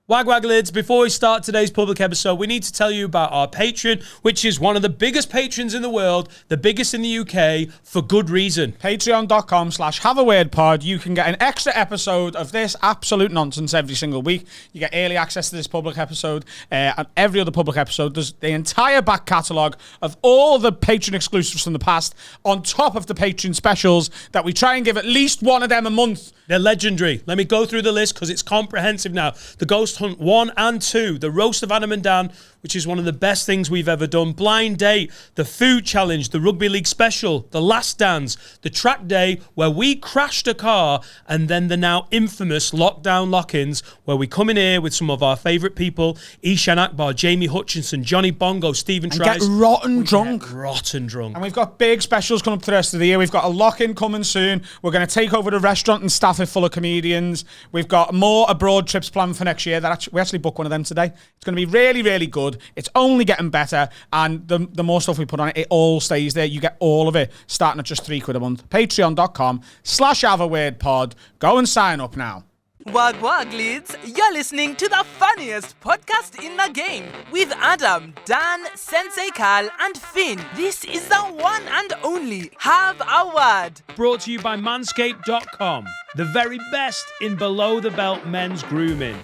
Wag lids, before we start today's public episode, we need to tell you about our Patreon, which is one of the biggest patrons in the world, the biggest in the UK, for good reason. Patreon.com/haveawordpod. You can get an extra episode of this absolute nonsense every single week. You get early access to this public episode and every other public episode. There's the entire back catalogue of all the Patreon exclusives from the past, on top of the Patreon specials that we try and give at least one of them a month. They're legendary. Let me go through the list because it's comprehensive now. The Ghost Hunt 1 and 2, the Roast of Adam and Dan, which is one of the best things we've ever done, Blind Date, the Food Challenge, the Rugby League Special, the Last Dance, the Track Day, where we crashed a car, and then the now infamous Lockdown Lock-ins, where we come in here with some of our favourite people, Ishan Akbar, Jamie Hutchinson, Johnny Bongo, Stephen Trice. Get rotten drunk. And we've got big specials coming up for the rest of the year. We've got a lock-in coming soon. We're going to take over the restaurant and staff it full of comedians. We've got more abroad trips planned for next year. We actually booked one of them today. It's going to be really, really good. It's only getting better, and the more stuff we put on it, it all stays there. You get all of it, starting at just £3 a month. Patreon.com/haveawordpod. Go and sign up now. Wag leads, you're listening to the funniest podcast in the game with Adam, Dan, Sensei Carl, and Finn. This is the one and only Have a Word. Brought to you by Manscaped.com, the very best in below-the-belt men's grooming.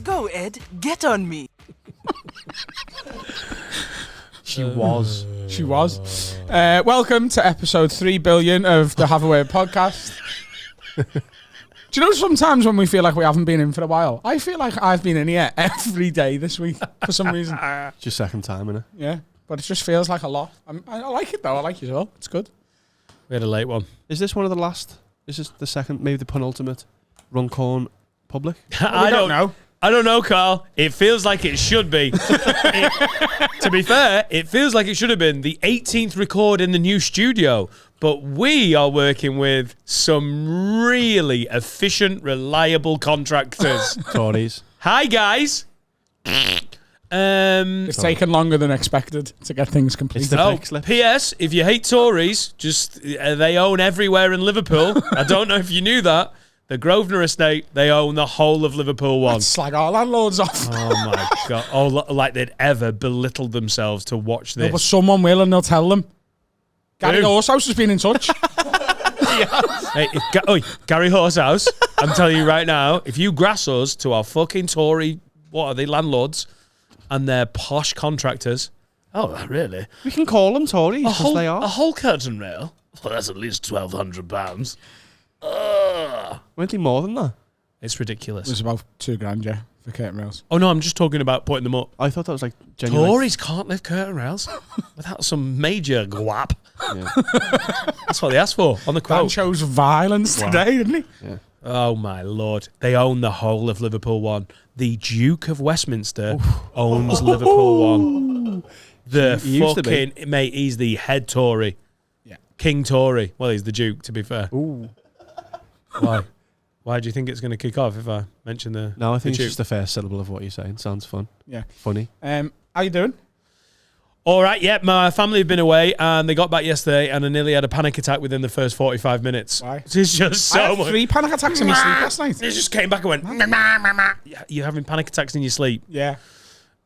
Go, Ed, get on me. She was. Welcome to episode 3 billion of the Have a Word podcast. Do you know sometimes when we feel like we haven't been in for a while, I feel like I've been in here every day this week for some reason. It's your second time, innit? Yeah, but it just feels like a lot. I like it though. I like it as well. It's good. We had a late one. Is this one of the last? Is this the second, maybe the penultimate Runcorn public? I don't know. I don't know, Carl. It feels like it should be. To be fair, it feels like it should have been the 18th record in the new studio. But we are working with some really efficient, reliable contractors. Tories. Hi, guys. It's taken longer than expected to get things completed. P.S. If you hate Tories, just they own everywhere in Liverpool. I don't know if you knew that. The Grosvenor estate, they own the whole of Liverpool One. It's like our landlords off. Oh, my God. Oh, like they'd ever belittled themselves to watch this. No, but someone will, and they'll tell them. Gary Horsehouse has been in touch. Hey, Gary Horsehouse, I'm telling you right now, if you grass us to our fucking Tory, what are they, landlords, and they're posh contractors. Oh, really? We can call them Tories, because they are. A whole curtain rail? Well, that's at least £1,200. Weren't they more than that? It's ridiculous. It was about $2,000, yeah, for curtain rails. Oh, no, I'm just talking about putting them up. I thought that was like genuine. Tories can't lift curtain rails without some major guap. Yeah. That's what they asked for on the quote. Dan chose violence today, didn't he? Yeah. Oh, my Lord. They own the whole of Liverpool One. The Duke of Westminster owns Liverpool One. The fucking... Mate, he's the head Tory. Yeah. King Tory. Well, he's the Duke, to be fair. Ooh. Why? Why do you think it's going to kick off if I mention the No, I think the it's just the first syllable of what you're saying. Sounds fun. Yeah. Funny. How you doing? All right, yeah. My family have been away and they got back yesterday and I nearly had a panic attack within the first 45 minutes. Why? It's just so I had much. 3 panic attacks in my sleep last night. It just came back and went, you're having panic attacks in your sleep. Yeah.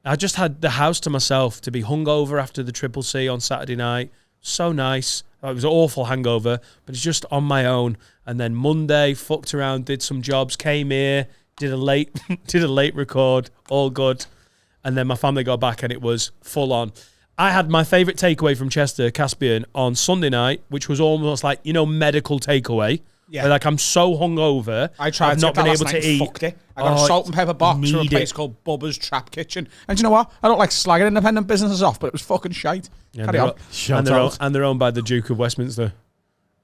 I just had the house to myself to be hungover after the Triple C on Saturday night. So nice. It was an awful hangover, but it's just on my own. And then Monday, fucked around, did some jobs, came here, did a late record, all good. And then my family got back and it was full on. I had my favourite takeaway from Chester, Caspian, on Sunday night, which was almost like, medical takeaway. Yeah. Where, like, I'm so hungover, I tried I've to not been able night to eat. Fucked it. I got a salt and pepper box from a place called Bubba's Trap Kitchen. And do you know what? I don't like slagging independent businesses off, but it was fucking shite. Yeah, Carry on. And they're owned by the Duke of Westminster.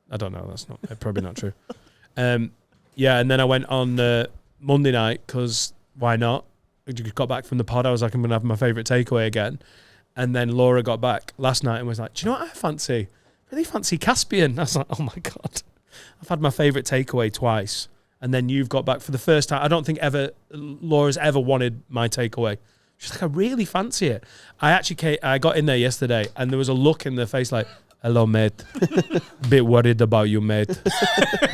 I don't know. That's not probably not true. Yeah, and then I went on Monday night because why not? I got back from the pod. I was like, I'm going to have my favourite takeaway again. And then Laura got back last night and was like, do you know what I fancy? I really fancy Caspian. I was like, oh my God. I've had my favourite takeaway twice. And then you've got back for the first time. I don't think Laura's ever wanted my takeaway. She's like, I really fancy it. I got in there yesterday and there was a look in their face like, hello, mate. Bit worried about you, mate.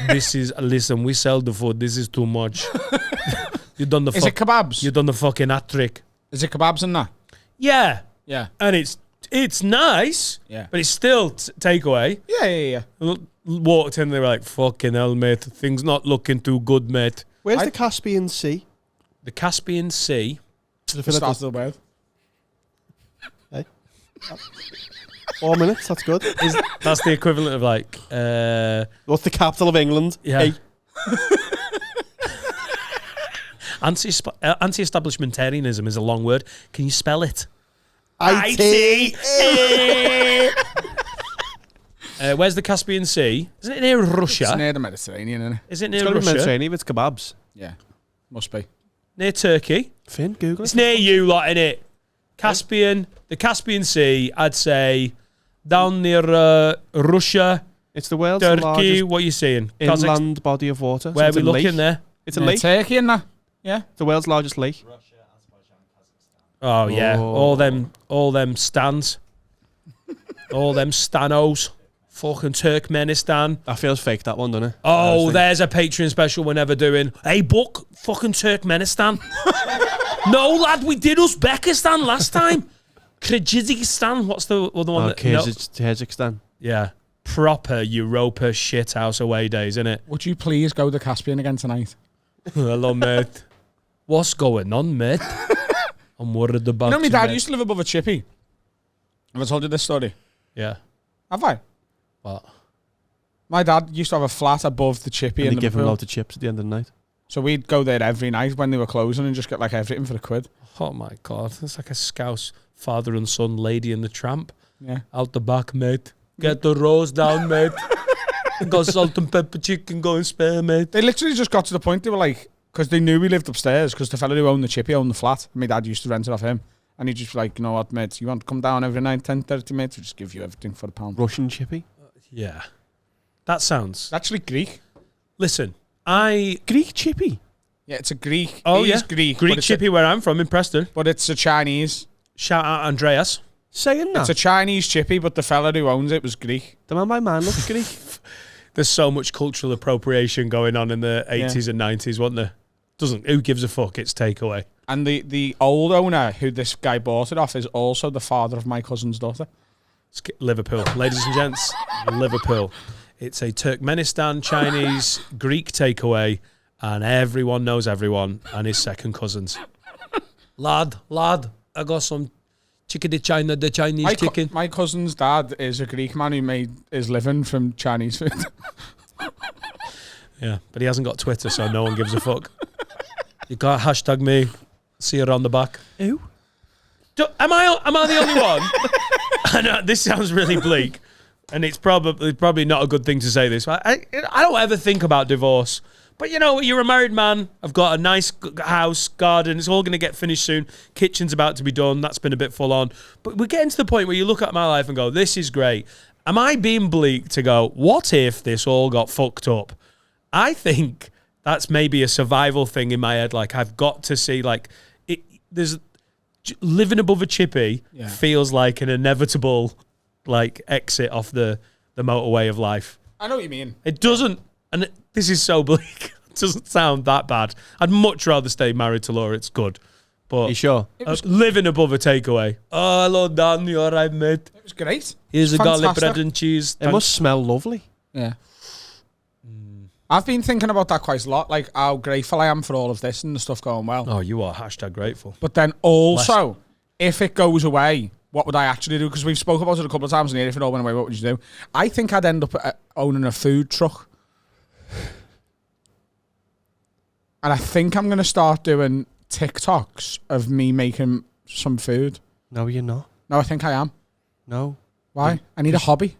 Listen, we sell the food. This is too much. You've done the. Is it kebabs? You've done the fucking hat trick. Is it kebabs and that? Yeah. Yeah. And it's nice. Yeah. But it's still takeaway. Yeah. Walked in, they were like, "Fucking hell, mate. Things not looking too good, mate." Where's the Caspian Sea? The Caspian Sea. Start of the word. Hey. 4 minutes. That's good. That's the equivalent of like. What's the capital of England? Yeah. Hey. Anti-establishmentarianism is a long word. Can you spell it? IT. Where's the Caspian Sea? Isn't it near Russia? It's near the Mediterranean, isn't it? Is it It's near got to be Russia? Mediterranean if it's kebabs. Yeah. Must be. Near Turkey? Finn, Google It's it. near you lot, innit? Caspian, the Caspian Sea, I'd say down near Russia, It's the world's Turkey. largest What are you seeing? inland body of water. Where it's are we a lake. looking there? It's a Near lake. Turkey and that. Yeah. It's the world's largest lake. Oh yeah, Oh. all them stands, all them stanos, fucking Turkmenistan. That feels fake, that one, doesn't it? Oh, there's a Patreon special we're never doing. Hey, book fucking Turkmenistan. No, lad, we did Uzbekistan last time. Kyrgyzstan. What's the other one? Kyrgyzstan. Yeah, proper Europa shithouse away days, innit? Would you please go to Caspian again tonight? Hello, mate. What's going on, mate? I'm worried about You know, my you, dad mate. used to live above a chippy. Have I told you this story? Yeah. Have I? What? My dad used to have a flat above the chippy And in they give him Liverpool. loads of chips at the end of the night. So we'd go there every night when they were closing and just get like everything for £1. Oh my god, it's like a Scouse father and son, Lady and the Tramp. Yeah. Out the back, mate. Get the rolls down, mate. Got salt and pepper chicken going spare, mate. They literally just got to the point they were like, because they knew we lived upstairs, because the fella who owned the chippy owned the flat. My dad used to rent it off him. And he'd just be like, you know what, mate, you want to come down every night, 10:30, mate? We'll just give you everything for £1. Russian chippy. Yeah. That sounds... It's actually Greek. Listen, Greek chippy. Yeah, it's a Greek. Oh, It yeah. is Greek. Greek but it's chippy where I'm from, in Preston. but it's a Chinese. Shout out Andreas. Saying that. It's a Chinese chippy, but the fella who owns it was Greek. The man by man looks Greek. There's so much cultural appropriation going on in the 80s and 90s, wasn't there? Who gives a fuck? It's takeaway. And the old owner who this guy bought it off is also the father of my cousin's daughter. Liverpool. Ladies and gents, Liverpool. It's a Turkmenistan, Chinese, Greek takeaway, and everyone knows everyone and his second cousins. Lad, I got some chicken de China, the Chinese chicken. My cousin's dad is a Greek man who made his living from Chinese food. Yeah, but he hasn't got Twitter, so no one gives a fuck. You can't hashtag me. See her on the back. Who? Am I the only one? I know, this sounds really bleak, and it's probably not a good thing to say this. I don't ever think about divorce. But you know, you're a married man. I've got a nice house, garden. It's all going to get finished soon. Kitchen's about to be done. That's been a bit full on. But we're getting to the point where you look at my life and go, this is great. Am I being bleak to go, what if this all got fucked up? I think that's maybe a survival thing in my head. Like, I've got to see, like, there's living above a chippy feels like an inevitable, like, exit off the motorway of life. I know what you mean. It doesn't, and this is so bleak. It doesn't sound that bad. I'd much rather stay married to Laura. It's good. But You sure? living above a takeaway. Oh, hello, Dan. You all right, mate? It was great. Here's a garlic fantastic. bread and cheese. It must smell lovely. Yeah. I've been thinking about that quite a lot, like how grateful I am for all of this and the stuff going well. Oh, you are #grateful. But then also, if it goes away, what would I actually do? Because we've spoken about it a couple of times in here. If it all went away, what would you do? I think I'd end up owning a food truck. And I think I'm going to start doing TikToks of me making some food. No, you're not. No, I think I am. No. Why? I need a hobby.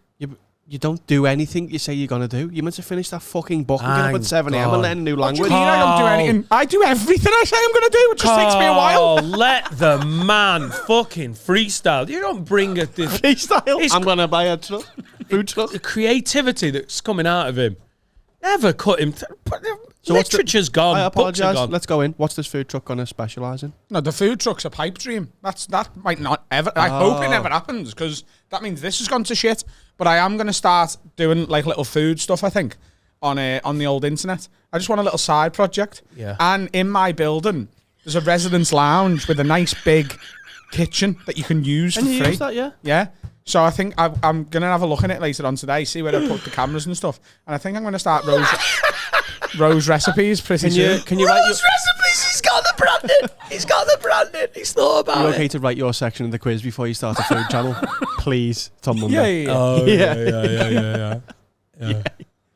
You don't do anything you say you're going to do. You're meant to finish that fucking book and get up at 7 a.m. and learn a new What do you language. mean I don't do anything? I do everything I say I'm going to do. It just takes me a while. Oh, let the man fucking freestyle. You don't bring a Freestyle. It's I'm going to buy a truck. Food truck. the creativity that's coming out of him. Never cut him. So what's the- Literature's gone. I Books are apologise. gone. Let's go in. What's this food truck going to specialise in? No, the food truck's a pipe dream. That might not ever. I hope it never happens because that means this has gone to shit. But I am going to start doing like little food stuff. I think on the old internet. I just want a little side project. Yeah. And in my building, there's a residence lounge with a nice big kitchen that you can use And for you free. use that, yeah? Yeah. So I think I'm going to have a look at it later on today, see where I put the cameras and stuff. And I think I'm going to start Rose recipes pretty soon. Can you write your... recipes, he's got the branding. He's got the branding. He's thought about You it. okay to write your section of the quiz before you start a food channel? Please. It's on Monday. Yeah. Oh, Yeah. yeah.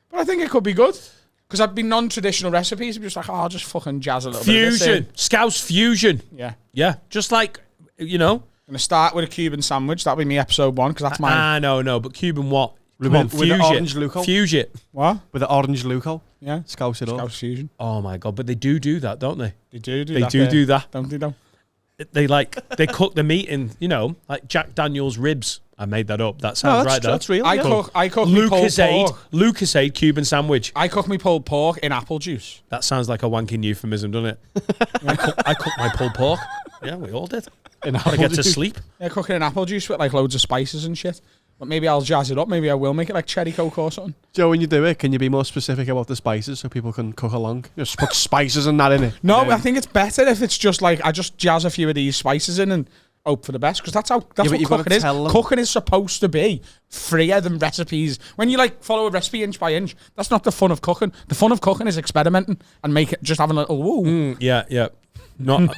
But I think it could be good. Because I'd be non-traditional recipes. I'd be just like, I'll just fucking jazz a little bit. Fusion. Scouse fusion. Yeah. Yeah. Just like, you know. I'm going to start with a Cuban sandwich. That'll be me episode 1, because that's mine. No. But Cuban what? Come With on, the fuse orange it. Luco. Fuse it. What? With the orange Luco. Yeah. Scouse it up. Scouse fusion. Oh, my God. But they do that, don't they? They do They that. do that. Don't they, though? They cook the meat in, you know, like Jack Daniel's ribs. I made that up. That sounds right, though. That's real. I yeah. cook me pulled pork. Lucasade Cuban sandwich. I cook me pulled pork in apple juice. That sounds like a wanking euphemism, doesn't it? I cook my pulled pork. Yeah, we all did. In I get to sleep. Yeah, cooking in apple juice with like loads of spices and shit. But maybe I'll jazz it up. Maybe I will make it like cherry coke or something. Joe, when you do it, can you be more specific about the spices so people can cook along? Just put spices and that in it. No, I think it's better if it's just like I just jazz a few of these spices in and hope for the best, because that's but what you've got to cooking is. tell them. Cooking is supposed to be freer than recipes. When you like follow a recipe inch by inch, that's not the fun of cooking. The fun of cooking is experimenting and just having a little woo. Yeah. No, I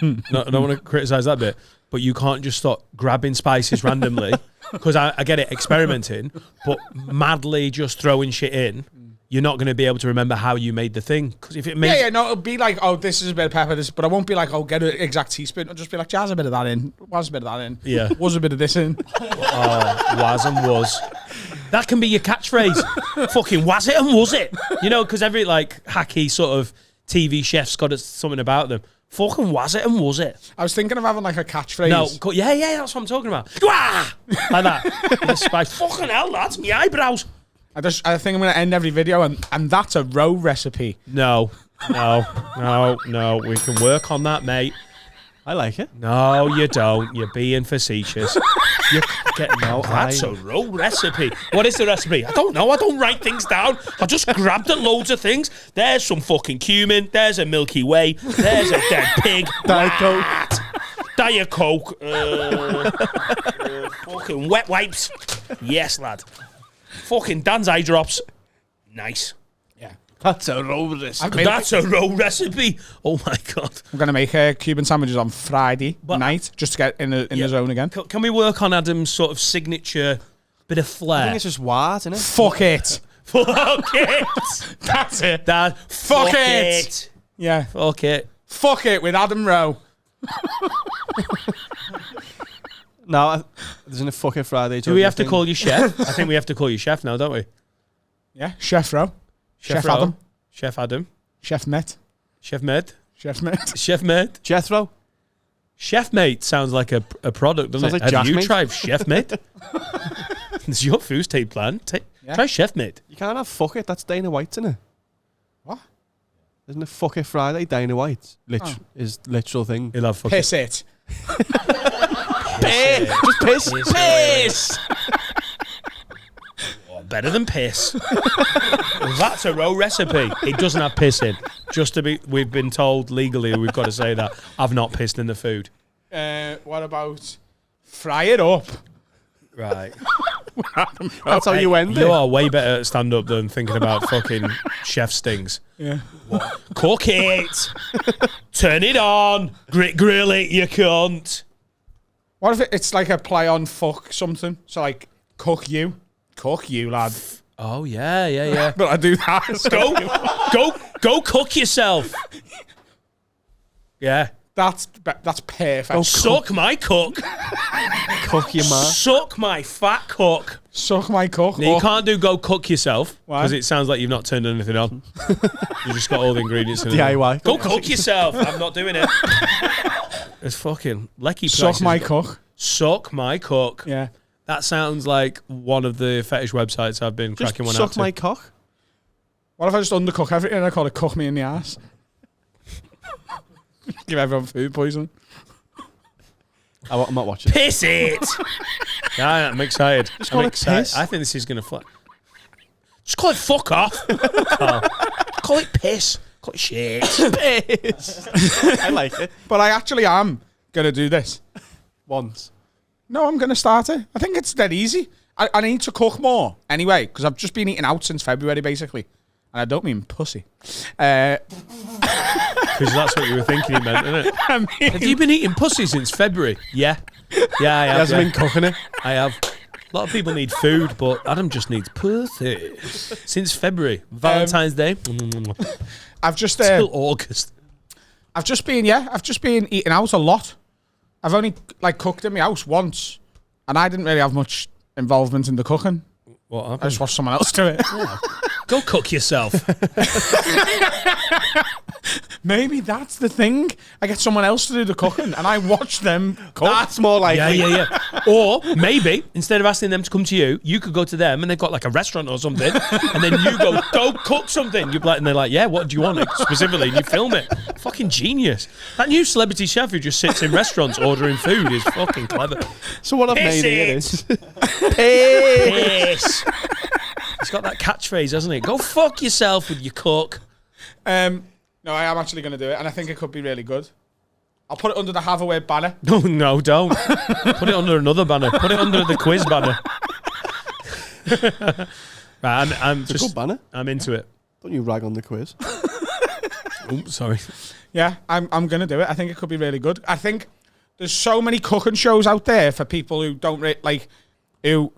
don't want to criticize that bit, but you can't just start grabbing spices randomly, because I get it, experimenting, but madly just throwing shit in. You're not going to be able to remember how you made the thing, because if it makes No, it'll be like, oh, this is a bit of pepper, but I won't be like, oh, get an exact teaspoon. I'll just be like, jazz a bit of that in, was a bit of that in, Yeah. was a bit of this in. was and was. That can be your catchphrase. Fucking was it and was it? You know, because every like hacky sort of TV chef's got something about them. Fucking was it and was it? I was thinking of having like a catchphrase. No, yeah, that's what I'm talking about. Wah! Like that. With a spice. Fucking hell, that's my eyebrows. I think I'm going to end every video and that's a row recipe. No. We can work on that, mate. I like it. No, you don't. You're being facetious. You're getting No, that's a row recipe. What is the recipe? I don't know. I don't write things down. I just grabbed at loads of things. There's some fucking cumin. There's a Milky Way. There's a dead pig. Diet Coke. Diet Coke. Fucking wet wipes. Yes, lad. Fucking Dan's eye drops. Nice. Yeah. That's a roll recipe. That's a row recipe. Oh my God. I'm going to make Cuban sandwiches on Friday night just to get in the zone again. Can we work on Adam's sort of signature bit of flair? I think it's just wart, isn't it? Fuck it. Fuck it. That's it. Dad, fuck it. Yeah. Fuck it. Fuck it with Adam Rowe. No, there's a fucking Friday. Do we have to call you chef? I think we have to call you chef now, don't we? Yeah. Chef Rowe. Chef Rowe. Adam. Chef Adam. Chef Met. Chef Med. Chef Met. Chef Med. Jethro? Chef Mate sounds like a product, doesn't Sounds it? like Have you Jack Mate. tried Chef Mate? It's your food tape plan. Try Chef Mate. You can't have fuck it. That's Dana White's, isn't it? What? Isn't it fuck it Friday? Dana White's is literal thing. He'll have fuck Piss it. Just piss. Piss. Better than piss. That's a row recipe. It doesn't have piss in. Just to be, we've been told legally we've got to say that. I've not pissed in the food. What about fry it up? Right. That's how you end it. You are way better at stand up than thinking about fucking chef stings. Yeah. Cook it. Turn it on. Grill it, you cunt. What if it's like a play on fuck something? So like cook you. Cook you, lad. Oh yeah. But I do that. Go cook yourself. Yeah. That's perfect. Go suck my cook. Cook your man. Suck my fat cook. Suck my cook. No, you can't do go cook yourself Why? because it sounds like you've not turned anything on. You just got all the ingredients in it. DIY. Go cook yourself. I'm not doing it. It's fucking lecky prices. Suck my cook. Suck my cook. Yeah. That sounds like one of the fetish websites I've been Just cracking one out suck to. my cock. What if I just undercook everything and I call it cook me in the ass? Give everyone food poisoning. I'm not watching. Piss it! Yeah, I'm excited. call I'm it excited. piss. I think this is going to fly. Just call it fuck off. Call it piss. Call it shit. Piss. I like it. But I actually am going to do this. Once. No, I'm going to start it. I think it's dead easy. I need to cook more anyway, because I've just been eating out since February, basically. And I don't mean pussy. Because that's what you were thinking he meant, isn't it? I mean, Have you been eating pussy since February? Yeah. Yeah, I have. He hasn't been cooking it. I have. A lot of people need food, but Adam just needs pussy. Since February. Valentine's Day. I've just Till August. I've just been eating out a lot. I've only cooked in my house once, and I didn't really have much involvement in the cooking. What happened? I just watched someone else do it. Go cook yourself. Maybe that's the thing. I get someone else to do the cooking, and I watch them cook. That's more likely. Yeah. Or maybe instead of asking them to come to you, you could go to them, and they've got like a restaurant or something, and then you go cook something. You're like, and they're like, yeah, what do you want specifically? And you film it. Fucking genius. That new celebrity chef who just sits in restaurants ordering food is fucking clever. So what I've Piss made here it. is... Piss. He's got that catchphrase, hasn't he? Go fuck yourself with your cook. No, I am actually going to do it, and I think it could be really good. I'll put it under the Have a Word banner. No, don't. Put it under another banner. Put it under the quiz banner. Right, I'm It's a just. good banner. I'm into it. Don't you rag on the quiz. Oops, sorry. Yeah, I'm going to do it. I think it could be really good. I think there's so many cooking shows out there for people who don't who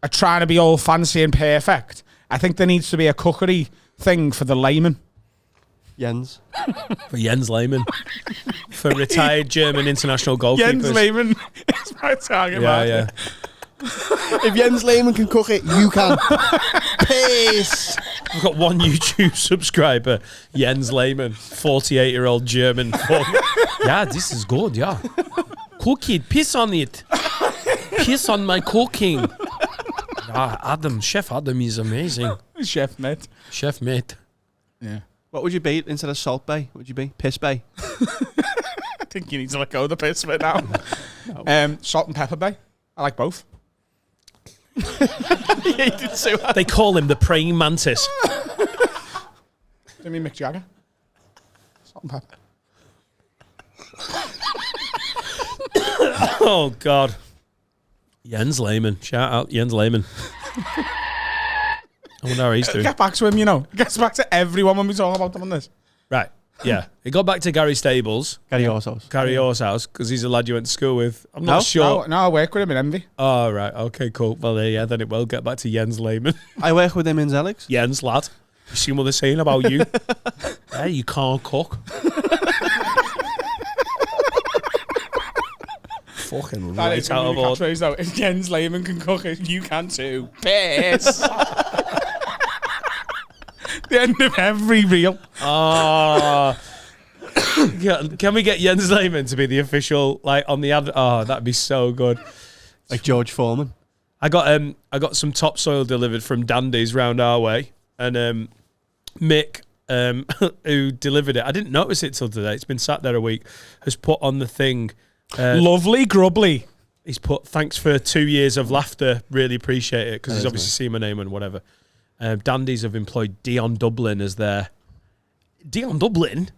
are trying to be all fancy and perfect. I think there needs to be a cookery thing for the layman. Jens. For Jens Lehmann. For retired German international goalkeepers. Jens Lehmann is my target market. Yeah. If Jens Lehmann can cook it, you can. Piss. I've got one YouTube subscriber, Jens Lehmann, 48-year-old German. Yeah, this is good, yeah. Cook it, piss on it. Piss on my cooking. Yeah, Chef Adam is amazing. Chef mate. Chef mate. Yeah. What would you be instead of Salt Bay? What would you be? Piss Bay. I think you need to let go of the piss bit now. No. Salt and Pepper Bay. I like both. They call him the praying mantis. I mean Mick Jagger. Salt and pepper. Oh, God. Jens Lehmann. Shout out Jens Lehmann. I wonder how he's doing. Get back to him, you know. It gets back to everyone when we talk about them on this. Right, yeah. It got back to Gary Stables. Gary Orsos. Gary Orr's house, because he's a lad you went to school with. I'm not sure. No, I work with him in Envy. Oh, right. Okay, cool. Well, yeah, then it will get back to Jens Lehmann. I work with him in Zellix. Jens, lad. You see what they're saying about you? Yeah, you can't cook. Fucking That right is out of really order. catchphrase, though. If Jens Lehmann can cook it, you can too. Piss. The end of every reel. Oh. Can we get Jens Lehmann to be the official, on the ad? Oh, that'd be so good. Like George Foreman. I got some topsoil delivered from Dandy's round our way, and Mick, who delivered it, I didn't notice it till today. It's been sat there a week. Has put on the thing. Lovely grubbly. He's put thanks for 2 years of laughter. Really appreciate it because he's obviously seen my name and whatever. Dandies have employed Dion Dublin as their Dion Dublin.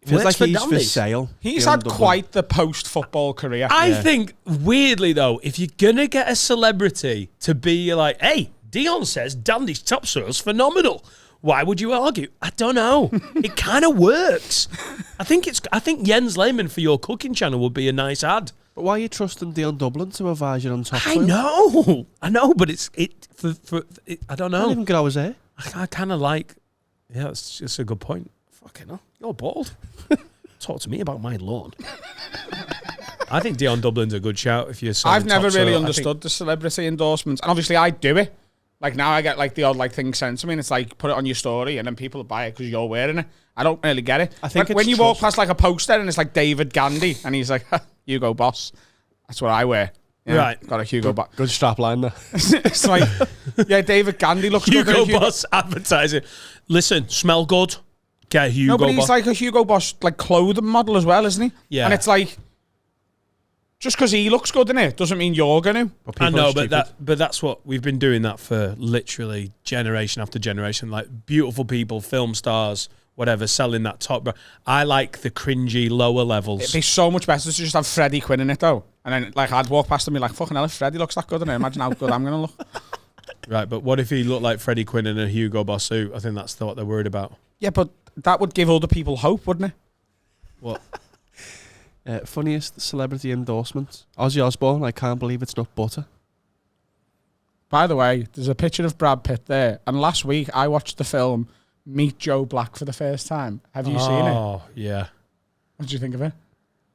Feels like he's for Dandies. sale. He's Dion had Dublin. quite the post-football career. I think weirdly though, if you're gonna get a celebrity to be like, "Hey, Dion says Dandy's topsoil's phenomenal," why would you argue? I don't know. It kind of works. I think Jens Lehmann for your cooking channel would be a nice ad. But why are you trusting Dion Dublin to advise you on top? I know, but I don't I know. don't even grow his hair. I kind of like. Yeah, that's just a good point. Fucking hell, you're bald. Talk to me about my lawn. I think Dion Dublin's a good shout. If you're, I've never really understood the celebrity endorsements, and obviously I do it. Like now, I get like the odd thing sent to me, and it's like put it on your story, and then people buy it because you're wearing it. I don't really get it. I think when it's you walk trust. past like a poster, and it's like David Gandy, and he's like, "You go, boss." That's what I wear. Yeah, Right. got a Hugo Boss. Good strap line there. It's like, yeah, David Gandy looks good. Hugo Boss advertising. Listen, smell good. Get a Hugo No, but he's Boss. like a Hugo Boss like clothing model as well, isn't he? Yeah. And it's like, Just because he looks good in it doesn't mean you're going to. I know, but that's what we've been doing that for literally generation after generation. Like beautiful people, film stars, whatever, selling that top. I like the cringy lower levels. It'd be so much better to just have Freddie Quinn in it though. And then like I'd walk past him and be like, fucking hell, if Freddie looks that good in it, imagine how good I'm going to look. Right, but what if he looked like Freddie Quinn in a Hugo Boss suit? I think that's what they're worried about. Yeah, but that would give other people hope, wouldn't it? What? Funniest celebrity endorsement. Ozzy Osbourne, I can't believe it's not butter. By the way, there's a picture of Brad Pitt there. And last week, I watched the film Meet Joe Black for the first time. Have you seen it? Oh, yeah. What did you think of it?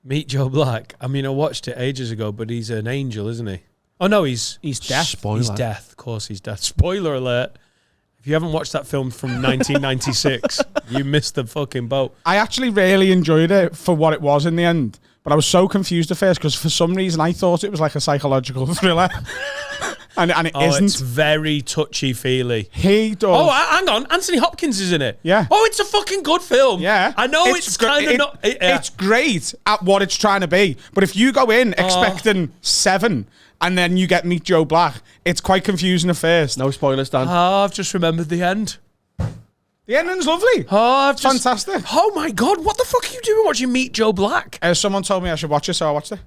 Meet Joe Black. I mean, I watched it ages ago, but he's an angel, isn't he? Oh, no, he's death. Spoiler. He's death. Of course he's death. Spoiler alert. If you haven't watched that film from 1996, you missed the fucking boat. I actually really enjoyed it for what it was in the end. But I was so confused at first because for some reason I thought it was like a psychological thriller. and it isn't. It's very touchy-feely. He does. Oh, hang on. Anthony Hopkins is in it. Yeah. Oh, it's a fucking good film. Yeah. I know it's kind of not... It's great at what it's trying to be. But if you go in expecting 7... and then you get Meet Joe Black, it's quite confusing at first. No spoilers, Dan. Oh, I've just remembered the end. The ending's lovely. Oh, Fantastic. Oh my God, what the fuck are you doing watching Meet Joe Black? Someone told me I should watch it, so I watched it.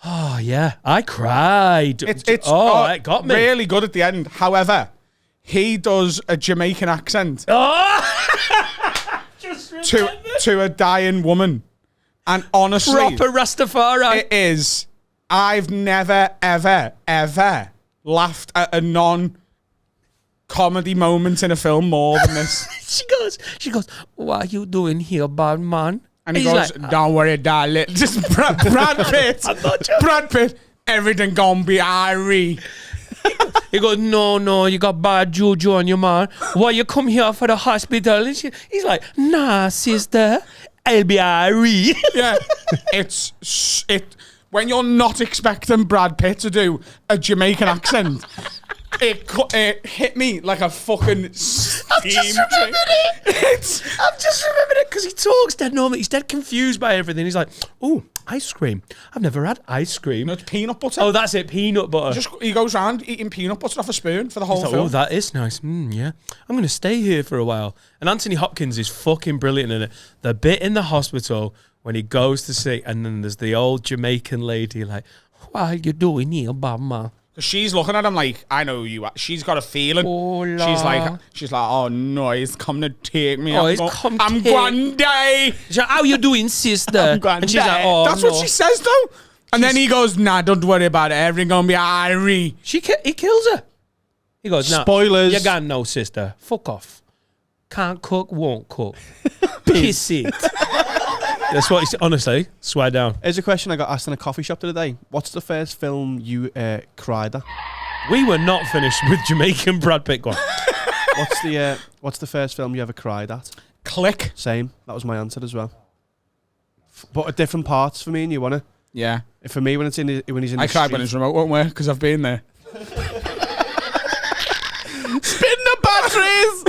Oh, yeah. I cried. It got me. Really good at the end. However, he does a Jamaican accent to a dying woman. And honestly... Proper Rastafari. It is... I've never, ever, ever laughed at a non-comedy moment in a film more than this. She goes, what are you doing here, bad man? And he goes, like, don't worry, darling. Just Brad Pitt. Brad Pitt. Everything gonna be airy. He goes, no, you got bad juju on your man. Why you come here for the hospital? And he's like, nah, sister, I'll be airy. Yeah. When you're not expecting Brad Pitt to do a Jamaican accent, it hit me like a fucking steam I've just remembered it because he talks dead normal. He's dead confused by everything. He's like, oh, ice cream. I've never had ice cream. No, it's peanut butter. Oh, that's it, peanut butter. He goes around eating peanut butter off a spoon for the whole film. Oh, that is nice. Yeah. I'm going to stay here for a while. And Anthony Hopkins is fucking brilliant in it. The bit in the hospital... when he goes to see, and then there's the old Jamaican lady like, what are you doing here, Bama? Because she's looking at him like, I know who you are. She's got a feeling. Hola. She's like, oh no, he's come to take me. Oh, I'm going to die. She's like, how you doing, sister? And she's like, oh, that's what she says though. And then he goes, nah, don't worry about it. Everything's going to be airy. He kills her. He goes, nah, spoilers. You got no sister. Fuck off. Can't cook, won't cook. Piss it. That's what he's, honestly, swear down. Here's a question I got asked in a coffee shop the other day. What's the first film you cried at? We were not finished with Jamaican Brad Pitt. Go on. What's the first film you ever cried at? Click. Same. That was my answer as well. But at different parts for me and you, wanna? Yeah. For me, when he's in the I cried street, when his remote won't work because I've been there. Spin the batteries!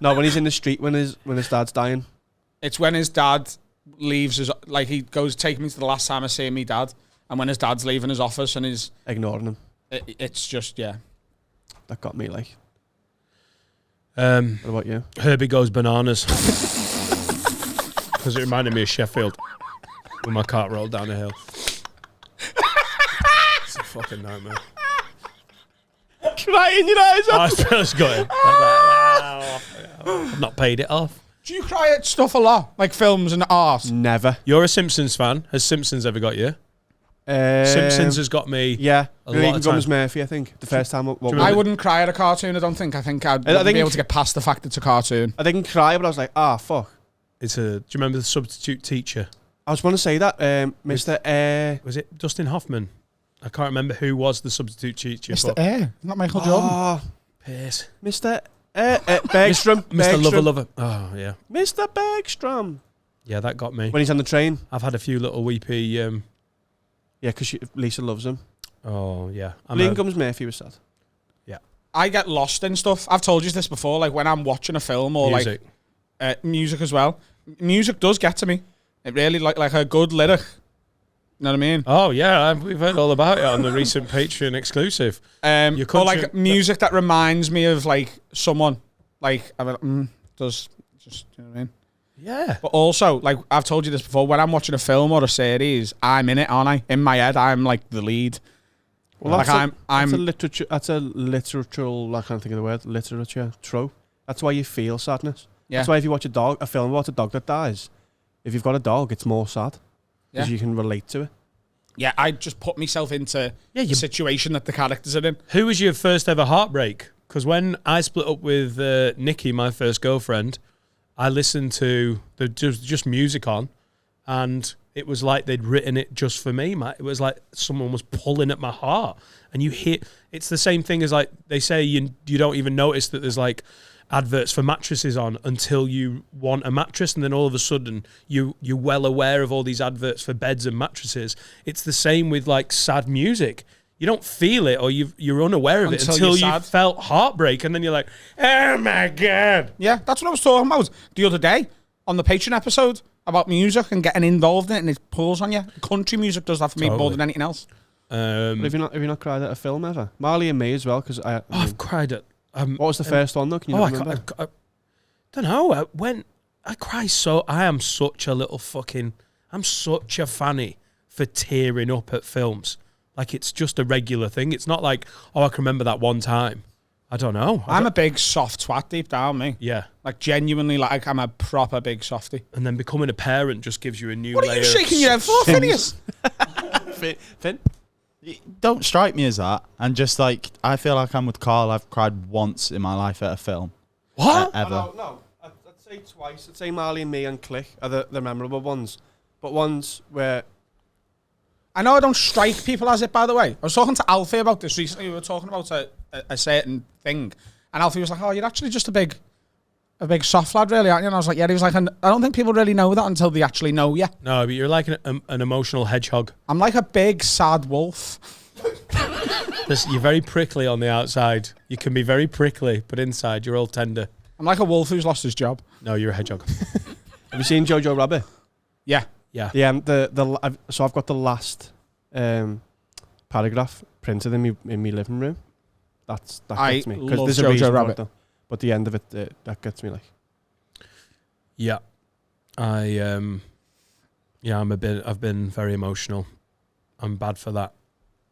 No, when he's in the street when his dad's dying. It's when his dad leaves his, like he goes, take me to the last time I see me dad, and when his dad's leaving his office and he's ignoring him. It's just, yeah. That got me like. What about you? Herbie Goes Bananas. Because it reminded me of Sheffield when my cart rolled down a hill. It's a fucking nightmare. Crying your eyes I was going. I've not paid it off. Do you cry at stuff a lot? Like films and art? Never. You're a Simpsons fan. Has Simpsons ever got you? Simpsons has got me. Yeah. A lot of Gums Murphy, I think. The first time. I wouldn't cry at a cartoon, I don't think. I think I'd be able to get past the fact it's a cartoon. I didn't cry, but I was like, fuck. Do you remember the substitute teacher? I was going to say that. Mr. Was it Dustin Hoffman? I can't remember who was the substitute teacher. Mr. Air. Not Michael Jordan. Oh, Piss. Mr. Bergstrom. Mr. Lover. Oh, yeah. Mr. Bergstrom. Yeah, that got me. When he's on the train. I've had a few little weepy... Yeah, because Lisa loves him. Oh, yeah. Gums Murphy was sad. Yeah. I get lost in stuff. I've told you this before, like when I'm watching a film or music. Music as well. Music does get to me. It really, like a good lyric. You know what I mean? Oh yeah, we've heard all about it on the recent Patreon exclusive. Or like music that reminds me of like someone. Like does just, you know what I mean? Yeah. But also, like I've told you this before, when I'm watching a film or a series, I'm in it, aren't I? In my head, I'm like the lead. Well, like that's a literature. That's a literal. I can't think of the word. Literature trope. That's why you feel sadness. Yeah. That's why if you watch a film about a dog that dies, if you've got a dog, it's more sad because you can relate to it. Yeah, I just put myself into the situation that the characters are in. Who was your first ever heartbreak? Because when I split up with Nikki, my first girlfriend, I listened to just music on, and it was like they'd written it just for me. It was like someone was pulling at my heart, and you hear it's the same thing as like they say you don't even notice that there's like adverts for mattresses on until you want a mattress, and then all of a sudden you're well aware of all these adverts for beds and mattresses. It's the same with like sad music. You don't feel it, or you're unaware of it until you felt heartbreak, and then you're like, oh my God. Yeah, that's what I was talking about the other day on the Patreon episode about music and getting involved in it, and it pulls on you. Country music does that for me more than anything else. But have you not cried at a film ever? Marley and Me as well, because I've cried at... what was the first one though? Can you remember? I don't know. I cry so... I am such a little fucking... I'm such a fanny for tearing up at films. Like, it's just a regular thing. It's not like, oh, I can remember that one time. I don't know. I'm a big soft twat deep down, me. Yeah. Like, genuinely, like, I'm a proper big softie. And then becoming a parent just gives you a new layer. What are you shaking your head for, Phineas? Finn? Don't strike me as that. And just, like, I feel like I'm with Carl. I've cried once in my life at a film. What? Ever. No. I'd say twice. I'd say Marley and Me and Click are the memorable ones. But ones where... I know I don't strike people as it, by the way. I was talking to Alfie about this recently. We were talking about a certain thing. And Alfie was like, oh, you're actually just a big soft lad, really, aren't you? And I was like, yeah. He was like, I don't think people really know that until they actually know you. No, but you're like an emotional hedgehog. I'm like a big, sad wolf. You're very prickly on the outside. You can be very prickly, but inside you're all tender. I'm like a wolf who's lost his job. No, you're a hedgehog. Have you seen Jojo Rabbit? Yeah. Yeah. So I've got the last paragraph printed in my living room. That gets me because there's a reason for it, though. But the end of it that gets me like. Yeah, I've been very emotional. I'm bad for that.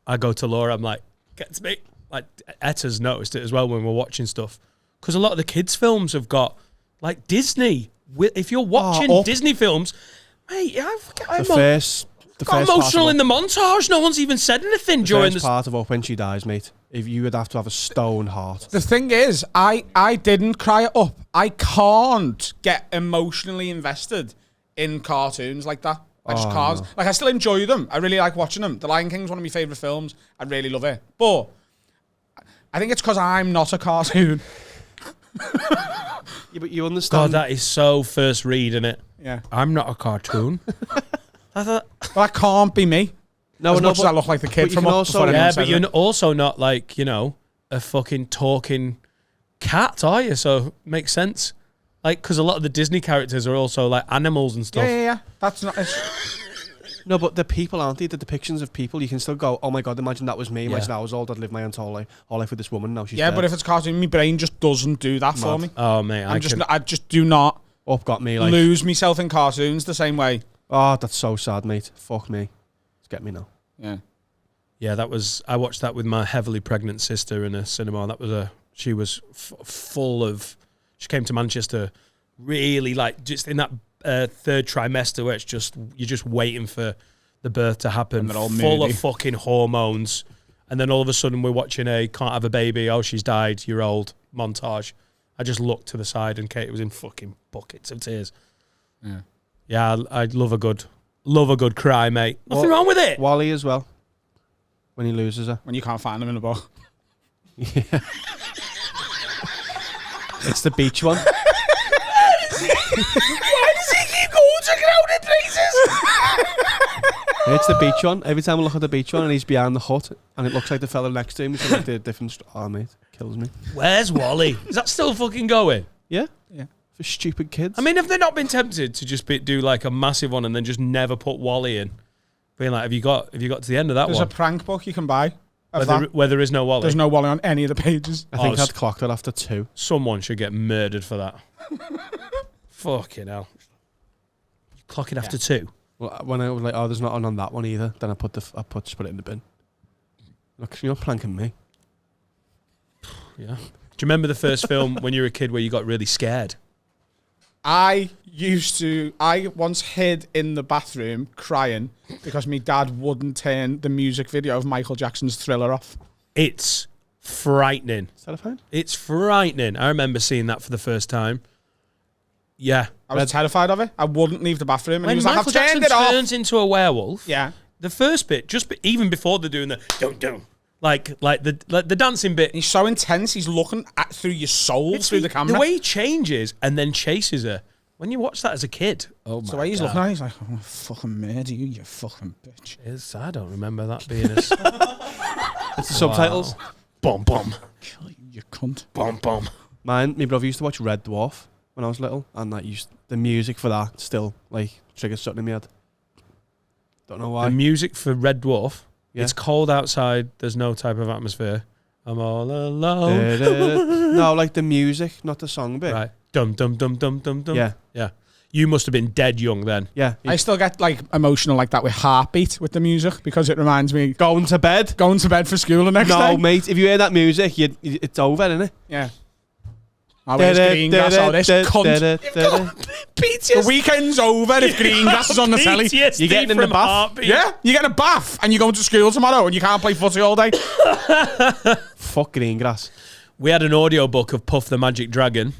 I go to Laura. I'm like, gets me. Like Etta's noticed it as well when we're watching stuff because a lot of the kids' films have got like Disney. If you're watching Disney films. Mate, I got emotional in the montage. No one's even said anything during this part of Up when she dies, mate. If you would have to have a stone heart. The thing is, I didn't cry it up. I can't get emotionally invested in cartoons like that. I just can't. No. Like, I still enjoy them. I really like watching them. The Lion King's one of my favourite films. I really love it. But I think it's because I'm not a cartoon. Yeah, but you understand. God, that is so first read, isn't it? Yeah. I'm not a cartoon. Well, that can't be me. As much as I look like the kid from Up. Yeah, but you're also not like, a fucking talking cat, are you? So it makes sense. Like, because a lot of the Disney characters are also like animals and stuff. Yeah. That's not... No, but the people, aren't they? The depictions of people, you can still go, oh my God, imagine that was me. Imagine I was old, I'd live my entire life with this woman, now she's dead. But if it's cartoon, my brain just doesn't do that for me. Oh, mate, I just do not got me, like, lose myself in cartoons the same way. Oh, that's so sad, mate. Fuck me. It's get me now. Yeah. Yeah, I watched that with my heavily pregnant sister in a cinema. She was full of, she came to Manchester really like just in that third trimester where you're just waiting for the birth to happen, and they're all full moody. of fucking hormones, and then all of a sudden we're watching can't have a baby, oh she's died, you're old montage. I just looked to the side and Kate was in fucking buckets of tears. Yeah, I love a good cry, mate. Nothing wrong with it. Wally as well, when he loses her, when you can't find him in a book. Yeah. It's the beach one. Why does he keep going to crowded places? It's the beach one. Every time I look at the beach one and he's behind the hut and it looks like the fella next to him, he's like the different... Oh, mate, kills me. Where's Wally? Is that still fucking going? Yeah. For stupid kids. I mean, have they not been tempted to just do like a massive one and then just never put Wally in? being like, have you got to the end of that There's one? a prank book you can buy. Where there is no Wally. There's no Wally on any of the pages. I think I'd clocked it after 2. Someone should get murdered for that. Fucking hell. You clock it after 2. Well, when I was like, oh, there's not on that one either, then I just put it in the bin. Look, you're not planking me. Yeah. Do you remember the first film when you were a kid where you got really scared? I once hid in the bathroom crying because my dad wouldn't turn the music video of Michael Jackson's Thriller off. It's frightening. Is that a fine? It's frightening. I remember seeing that for the first time. Yeah. I was terrified of it. I wouldn't leave the bathroom. And When he was Michael like, I've Jackson turned it off. turns into a werewolf, Yeah. the first bit, even before they're doing the don't, like the dancing bit, He's so intense. He's looking through your soul, through the camera. The way he changes and then chases her. When you watch that as a kid, oh my the way he's God. looking at her, he's like, I'm going to fucking murder you, you fucking bitch. I don't remember that being a... It's the subtitles. Bum, bum. Kill you, you cunt. Bum, bum. My brother used to watch Red Dwarf when I was little, and the music for that still like triggers something in my head. Don't know why. The music for Red Dwarf, Yeah. It's cold outside, there's no type of atmosphere. I'm all alone. No, like the music, not the song bit. Right. Dum, dum, dum, dum, dum, dum. Yeah. Yeah. You must have been dead young then. Yeah. I still get like emotional like that with Heartbeat with the music because it reminds me Going to bed. going to bed for school the next day. No, mate. If you hear that music, it's over, isn't it? Yeah. Oh, where's Greengrass? Oh, this cunt. The weekend's over if Greengrass is on the telly. PTSD You're getting in the from bath? Heartbeat. Yeah, you get a bath and you're going to school tomorrow and you can't play footy all day. Fuck Greengrass. We had an audio book of Puff the Magic Dragon,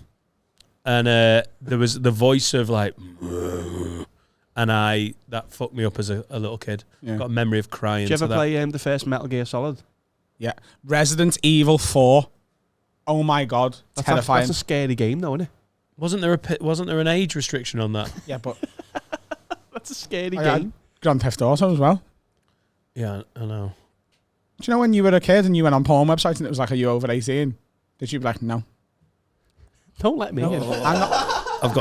and there was the voice of like, and that fucked me up as a little kid. Yeah. Got a memory of crying. Did you to ever that. play the first Metal Gear Solid? Yeah. Resident Evil 4. Oh my God. Terrifying. That's a scary game, though, isn't it? Wasn't there an age restriction on that? Yeah, but That's a scary I had game. Grand Theft Auto as well. Yeah, I know. Do you know when you were a kid and you went on porn websites and it was like, are you over 18? Did you be like, no? Don't let me in. I'm not. I've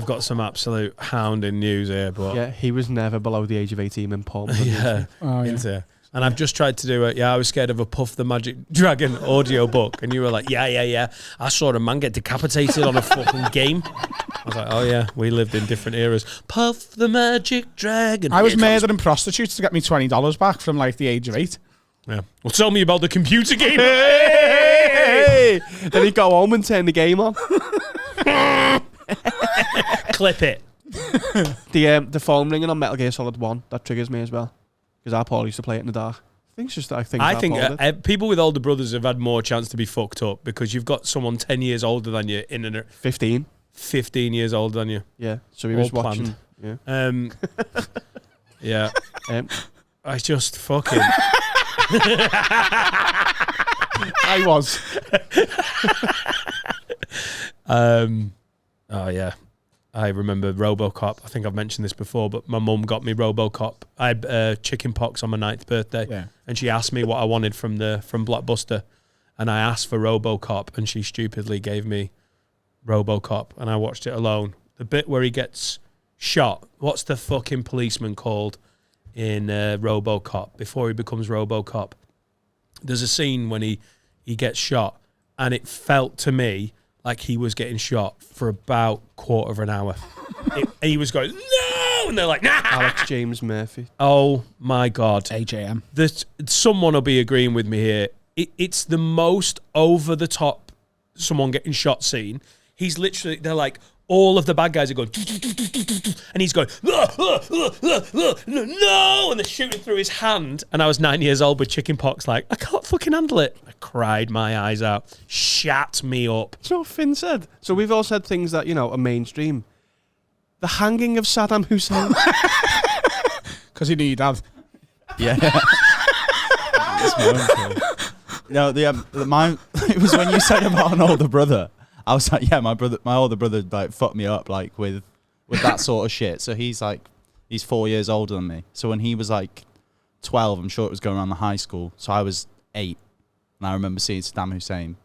got some absolute hounding news here, but Yeah, he was never below the age of 18 in porn. yeah, Oh, yeah. into. And I've just tried to do it. Yeah, I was scared of a Puff the Magic Dragon audio book, and you were like, yeah. I saw a man get decapitated on a fucking game. I was like, oh yeah, we lived in different eras. Puff the Magic Dragon. I was Here comes- murdering prostitutes to get me $20 back from like the age of 8. Yeah. Well, tell me about the computer game. Hey! Then he'd go home and turn the game on. Clip it. The phone ringing on Metal Gear Solid 1, that triggers me as well. Because our Paul used to play it in the dark. I think people with older brothers have had more chance to be fucked up because you've got someone 10 years older than you 15. 15 years older than you. Yeah. So he All was watching. planned. Yeah. Yeah. I just fucking... I was. Oh yeah, I remember RoboCop. I think I've mentioned this before, but my mum got me RoboCop. I had chicken pox on my 9th birthday, and she asked me what I wanted from Blockbuster, and I asked for RoboCop, and she stupidly gave me RoboCop, and I watched it alone. The bit where he gets shot. What's the fucking policeman called in RoboCop before he becomes RoboCop? There's a scene when he gets shot, and it felt to me like he was getting shot for about quarter of an hour. He was going, no! And they're like, nah! Alex James Murphy. Oh, my God. AJM. Someone will be agreeing with me here. It's the most over-the-top someone getting shot scene. He's literally, they're like, all of the bad guys are going, and he's going, no, and they're shooting through his hand. And I was 9 years old with chicken pox, like, I can't fucking handle it. I cried my eyes out. Shat me up. That's what Finn said. So we've all said things that, are mainstream. The hanging of Saddam Hussein. Because he knew your dad. Yeah. No, mine. It was when you said about an older brother. I was like, yeah, my older brother like fucked me up like with that sort of shit. So he's 4 years older than me. So when he was like 12, I'm sure it was going around the high school. So I was 8, and I remember seeing Saddam Hussein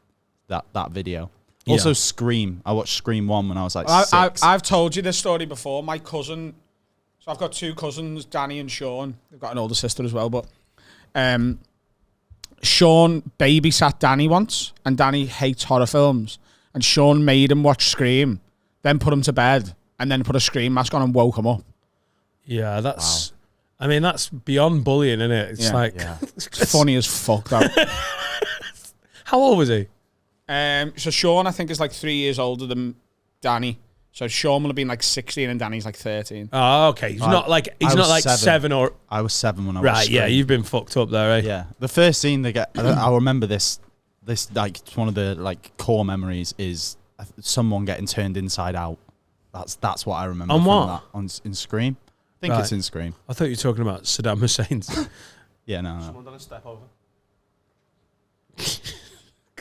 that video. Also, Yeah. Scream. I watched Scream 1 when I was like 6. I've told you this story before. My cousin So I've got two cousins, Danny and Sean. They've got an older sister as well, but Sean babysat Danny once, and Danny hates horror films. And Sean made him watch Scream, then put him to bed, and then put a Scream mask on and woke him up. Yeah, that's... Wow. I mean, that's beyond bullying, isn't it? It's It's funny as fuck, though. How old was he? So Sean, I think, is like 3 years older than Danny. So Sean will have been like 16 and Danny's like 13. Oh, okay. He's not like seven or... I was 7 when I was Right, yeah, you've been fucked up there, eh? Yeah. The first scene they get, I remember this like, it's one of the like core memories is someone getting turned inside out. That's what I remember. On from what? That, in Scream. I think it's in Scream. I thought you were talking about Saddam Hussein's. Yeah, no. Someone done a step over.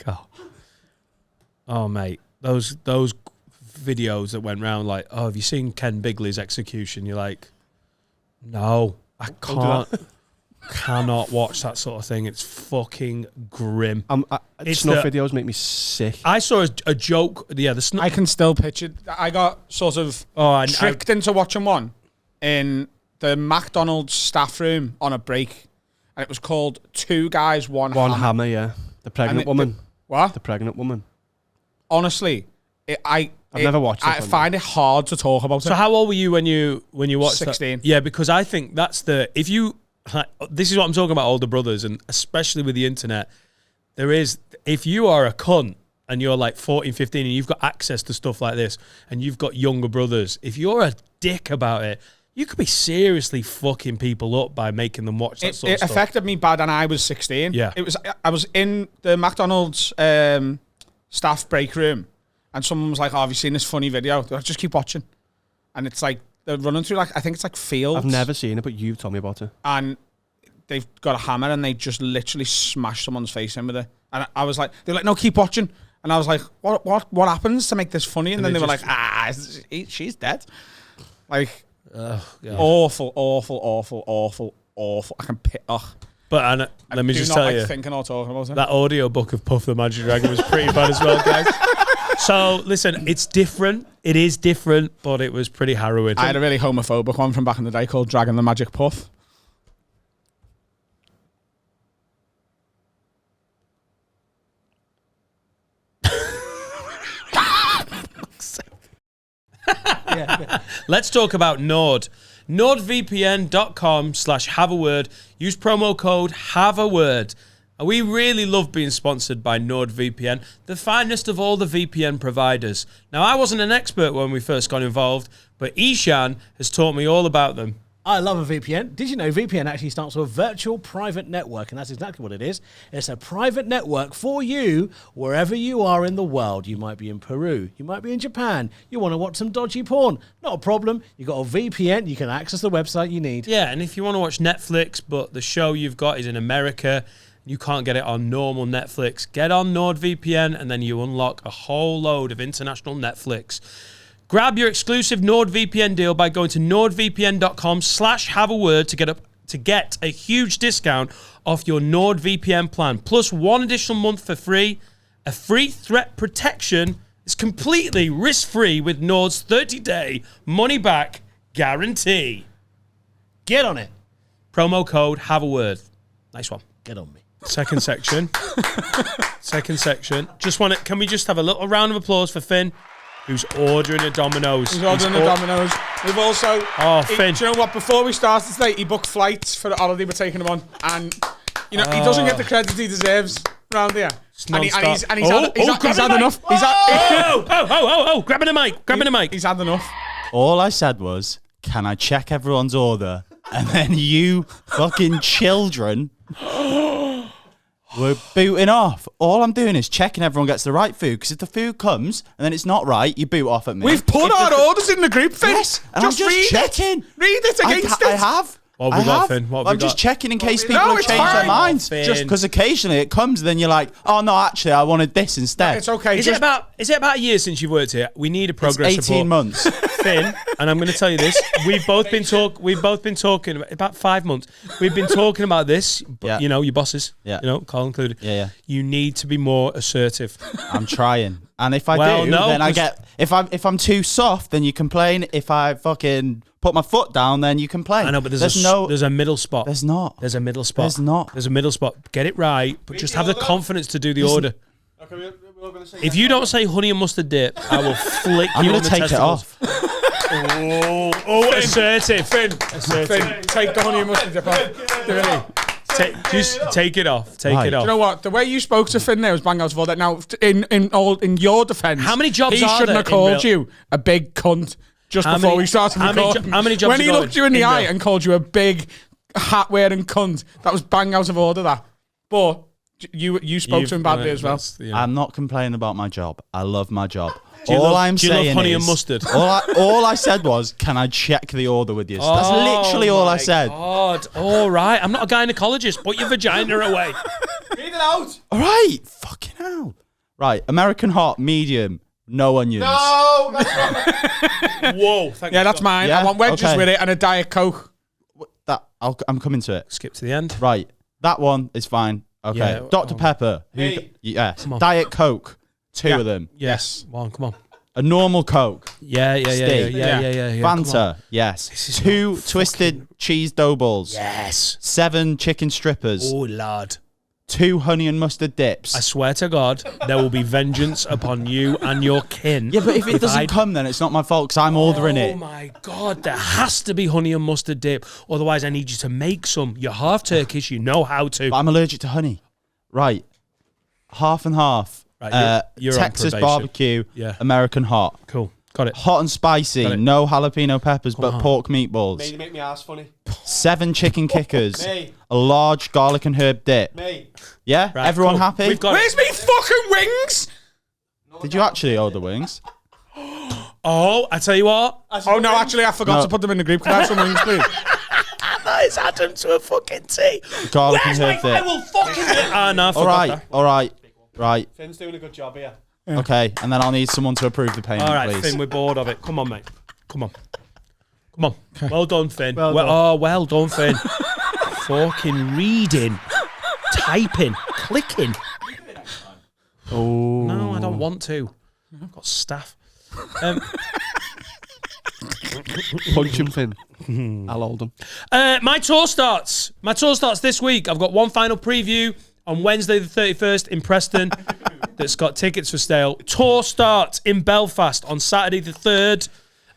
God. Oh, mate. Those videos that went round like, oh, have you seen Ken Bigley's execution? You're like, no, I cannot watch that sort of thing. It's fucking grim. Snuff videos make me sick. I saw a joke. Yeah, the I can still picture. I got sort of tricked into watching one in the McDonald's staff room on a break, and it was called Two Guys, One Hammer. Yeah, the pregnant woman. What? The pregnant woman. Honestly, I've never watched it. I find it hard to talk about. So how old were you when you watched 16. that? Yeah, because I think that's this is what I'm talking about, older brothers, and especially with the internet, if you are a cunt and you're like 14, 15 and you've got access to stuff like this and you've got younger brothers, if you're a dick about it, you could be seriously fucking people up by making them watch that sort of stuff. It affected me bad, and I was 16. Yeah. I was in the McDonald's staff break room, and someone was like, oh, have you seen this funny video? Like, just keep watching. And it's like, they're running through, like, I think it's like fields. I've never seen it, but you've told me about it. And they've got a hammer, and they just literally smash someone's face in with it. And I was like, they're like, no, keep watching. And I was like, what happens to make this funny? And then they were like, she's dead. Like, awful. I can But let me just tell you, thinking or talking about it. That audio book of Puff the Magic Dragon was pretty bad as well, guys. So listen, it's different. It is different, but it was pretty harrowing. I had a really homophobic one from back in the day called Dragon the Magic Puff. Let's talk about Nord. NordVPN.com/haveaword. Use promo code HaveAword. We really love being sponsored by NordVPN, the finest of all the VPN providers. Now, I wasn't an expert when we first got involved, but Ishan has taught me all about them. I love a VPN. Did you know VPN actually stands for Virtual Private Network? And that's exactly what it is. It's a private network for you wherever you are in the world. You might be in Peru. You might be in Japan. You want to watch some dodgy porn. Not a problem. You've got a VPN. You can access the website you need. Yeah, and if you want to watch Netflix, but the show you've got is in America, you can't get it on normal Netflix, get on NordVPN, and then you unlock a whole load of international Netflix. Grab your exclusive NordVPN deal by going to nordvpn.com/haveaword to get a huge discount off your NordVPN plan, plus 1 additional month for free. A free threat protection is completely risk-free with Nord's 30-day money-back guarantee. Get on it. Promo code HaveAword. Nice one. Get on me. Second section. Can we just have a little round of applause for Finn, who's ordering a Domino's. He's ordering a Domino's. We've also... Finn. Do you know what? Before we started today, he booked flights for the holiday we're taking him on. And, he doesn't get the credit he deserves around here. And he's had enough. Grabbing a mic. He's had enough. All I said was, can I check everyone's order? And then you fucking children... We're booting off. All I'm doing is checking everyone gets the right food, because if the food comes and then it's not right, you boot off at me. We've put our orders in the group, Finn. Yes, and I'm just checking. Read it against it. I have. What have we got, Finn? I'm just checking in case people have changed their minds. Just because occasionally it comes, and then you're like, oh no, actually I wanted this instead. No, it's okay. Is it about a year since you've worked here? We need a progress report. 18 months. Finn, and I'm going to tell you this. We've both been talking about 5 months. We've been talking about this. But, your bosses. Yeah. Carl included. Yeah. You need to be more assertive. I'm trying. And if I do, then I get. If I'm too soft, then you complain. If I fucking put my foot down, then you complain. I know, but there's a middle spot. There's not. There's a middle spot. There's not. There's a middle spot. Get it right, but just have the confidence to do the order. Okay, we're gonna say If you don't say honey and mustard dip, I will flick you on the testicles. Oh, assertive. Finn, take the honey and mustard dip off. Just take it off. Take it off. Do you know what? The way you spoke to Finn there was bang out of order. Now, in your defence, how many jobs he shouldn't have called you a big cunt just before we started recording. How many jobs? When he looked you in the eye and called you a big hat-wearing cunt, that was bang out of order. That, but you spoke to him badly as well. I'm not complaining about my job. I love my job. Do you love honey and mustard? All I said was, can I check the order with you? So that's literally all I said. God. All right. I'm not a gynecologist. Put your vagina away. Read it out. All right. Fucking hell. Right. American hot, medium, no onions. No. Whoa. That's mine. Yeah? I want wedges with it and a Diet Coke. I'm coming to it. Skip to the end. Right. That one is fine. Okay. Yeah. Dr. Pepper. Yes. Diet Coke. Two of them. Yes. Come on. A normal Coke. Yeah. Fanta. Yes. 2 twisted cheese dough balls. Yes. 7 chicken strippers. Oh, Lord. 2 honey and mustard dips. I swear to God, there will be vengeance upon you and your kin. Yeah, but if it doesn't come, then it's not my fault because I'm ordering it. Oh my God, there has to be honey and mustard dip. Otherwise, I need you to make some. You're half Turkish, you know how to. But I'm allergic to honey. Right. Half and half. Right, you're Texas on probation. barbecue. Yeah. American hot. Cool. Got it. Hot and spicy. No jalapeno peppers, but pork meatballs. Mate, you make me ass funny. 7 chicken kickers. Mate. A large garlic and herb dip. Mate. Yeah? Right, Everyone cool. happy? We've got Where's me fucking wings? Did you actually order wings? Oh, I tell you what. Oh no, actually I forgot to put them in the group. Can I have some wings, please? That is Adam to a fucking T. Garlic and Where's herb my... I dip. will fucking... Ah, no, I forgot that. All right. Finn's doing a good job here. Yeah. Okay, and then I'll need someone to approve the payment, All right, please. Finn, we're bored of it. Come on, mate. Come on. Well done, Finn. Well done. Oh, well done, Finn. Fucking reading, typing, clicking. Oh. No, I don't want to. I've got staff. Punch him, Finn. I'll hold him. My tour starts. My tour starts this week. I've got one final preview on Wednesday the 31st in Preston that's got tickets for sale. Tour starts in Belfast on Saturday the 3rd.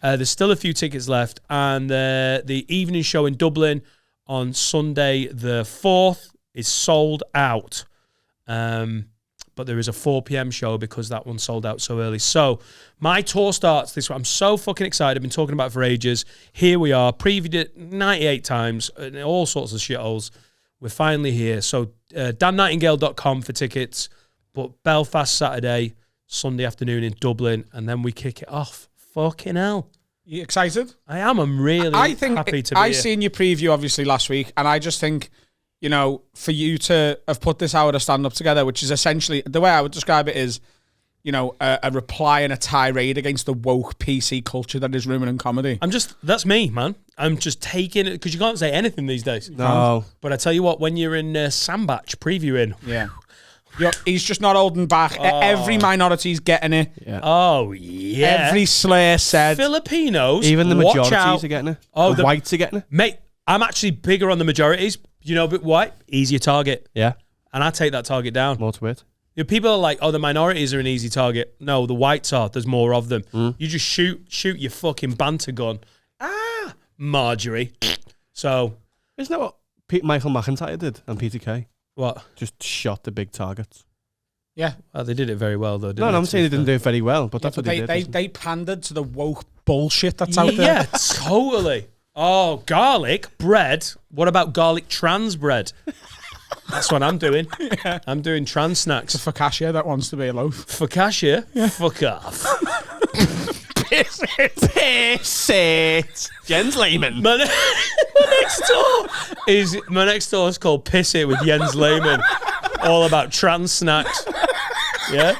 There's still a few tickets left. And the evening show in Dublin on Sunday the 4th is sold out. But there is a 4 p.m. show because that one sold out so early. So my tour starts this week. I'm so fucking excited. I've been talking about it for ages. Here we are. Previewed it 98 times. All sorts of shitholes. We're finally here. So dannightingale.com for tickets. But Belfast Saturday, Sunday afternoon in Dublin. And then we kick it off. Fucking hell. You excited? I am. I'm really happy to be I here. seen your preview obviously last week. And I just think, you know, for you to have put this hour to stand up together, which is essentially, the way I would describe it is, you know, a reply and a tirade against the woke PC culture that is ruining comedy. That's me, man. I'm just taking it, because you can't say anything these days. No. But I tell you what, when you're in Sandbach previewing. Yeah. He's just not holding back. Every minority's getting it. Yeah. Oh, yeah. Every slur said. Filipinos, Even the watch majorities out. are getting it. Oh, the whites are getting it. Mate, I'm actually bigger on the majorities. You know, but white, easier target. Yeah. And I take that target down. More to it. You know, people are like, oh, the minorities are an easy target. No, the whites are. There's more of them. Mm. You just shoot your fucking banter gun. Marjorie. So. Isn't that what Michael McIntyre did and Peter Kay? What? Just shot the big targets. Yeah. Well, they did it very well, though, didn't they? No, I'm saying they didn't do it very well, but that's what they did. They pandered to the woke bullshit that's out there. Yeah, totally. Oh, garlic bread. What about garlic trans bread? That's what I'm doing. Yeah. I'm doing trans snacks. It's a focaccia that wants to be a loaf. Focaccia? Yeah. Fuck off. Piss it. Jens Lehmann. My next door is called Piss It with Jens Lehmann. All about trans snacks. Yeah?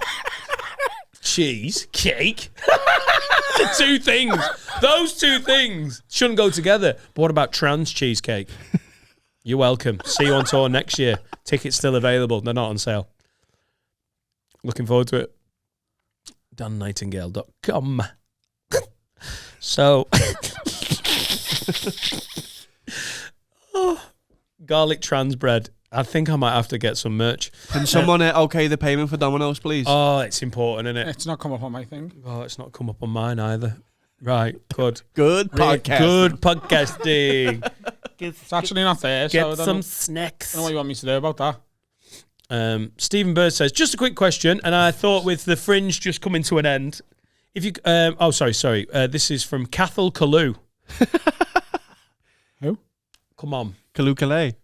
Cheese, cake. The two things. Those two things shouldn't go together. But what about trans cheesecake? You're welcome. See you on tour next year. Tickets still available. They're not on sale. Looking forward to it. dannightingale.com. So, garlic trans bread. I think I might have to get some merch. Can someone okay the payment for Domino's, please? Oh, it's important, isn't it? It's not come up on my thing. Oh, it's not come up on mine either. Right, good. Good podcast. Good podcasting. It's actually not there. Get so I don't some know, snacks. I don't know what you want me to do about that. Stephen Bird says, just a quick question, and I thought with the Fringe just coming to an end, if you, sorry. This is from Cathal Kalu. Who? Come on. Kalu Calais.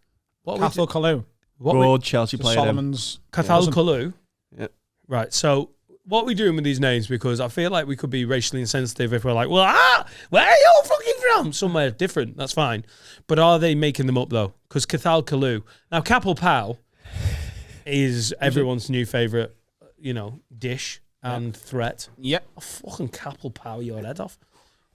Cathal Kalu. Broad Chelsea player. Solomon's. Cathal Kalu. Yep. Right, so what are we doing with these names? Because I feel like we could be racially insensitive if we're like, well, where are you fucking from? Somewhere different, that's fine. But are they making them up, though? Because Cathal Kalu. Now, Capel Pow is everyone's new favourite, dish and threat. Yep. I'll fucking Capel Pow your head off.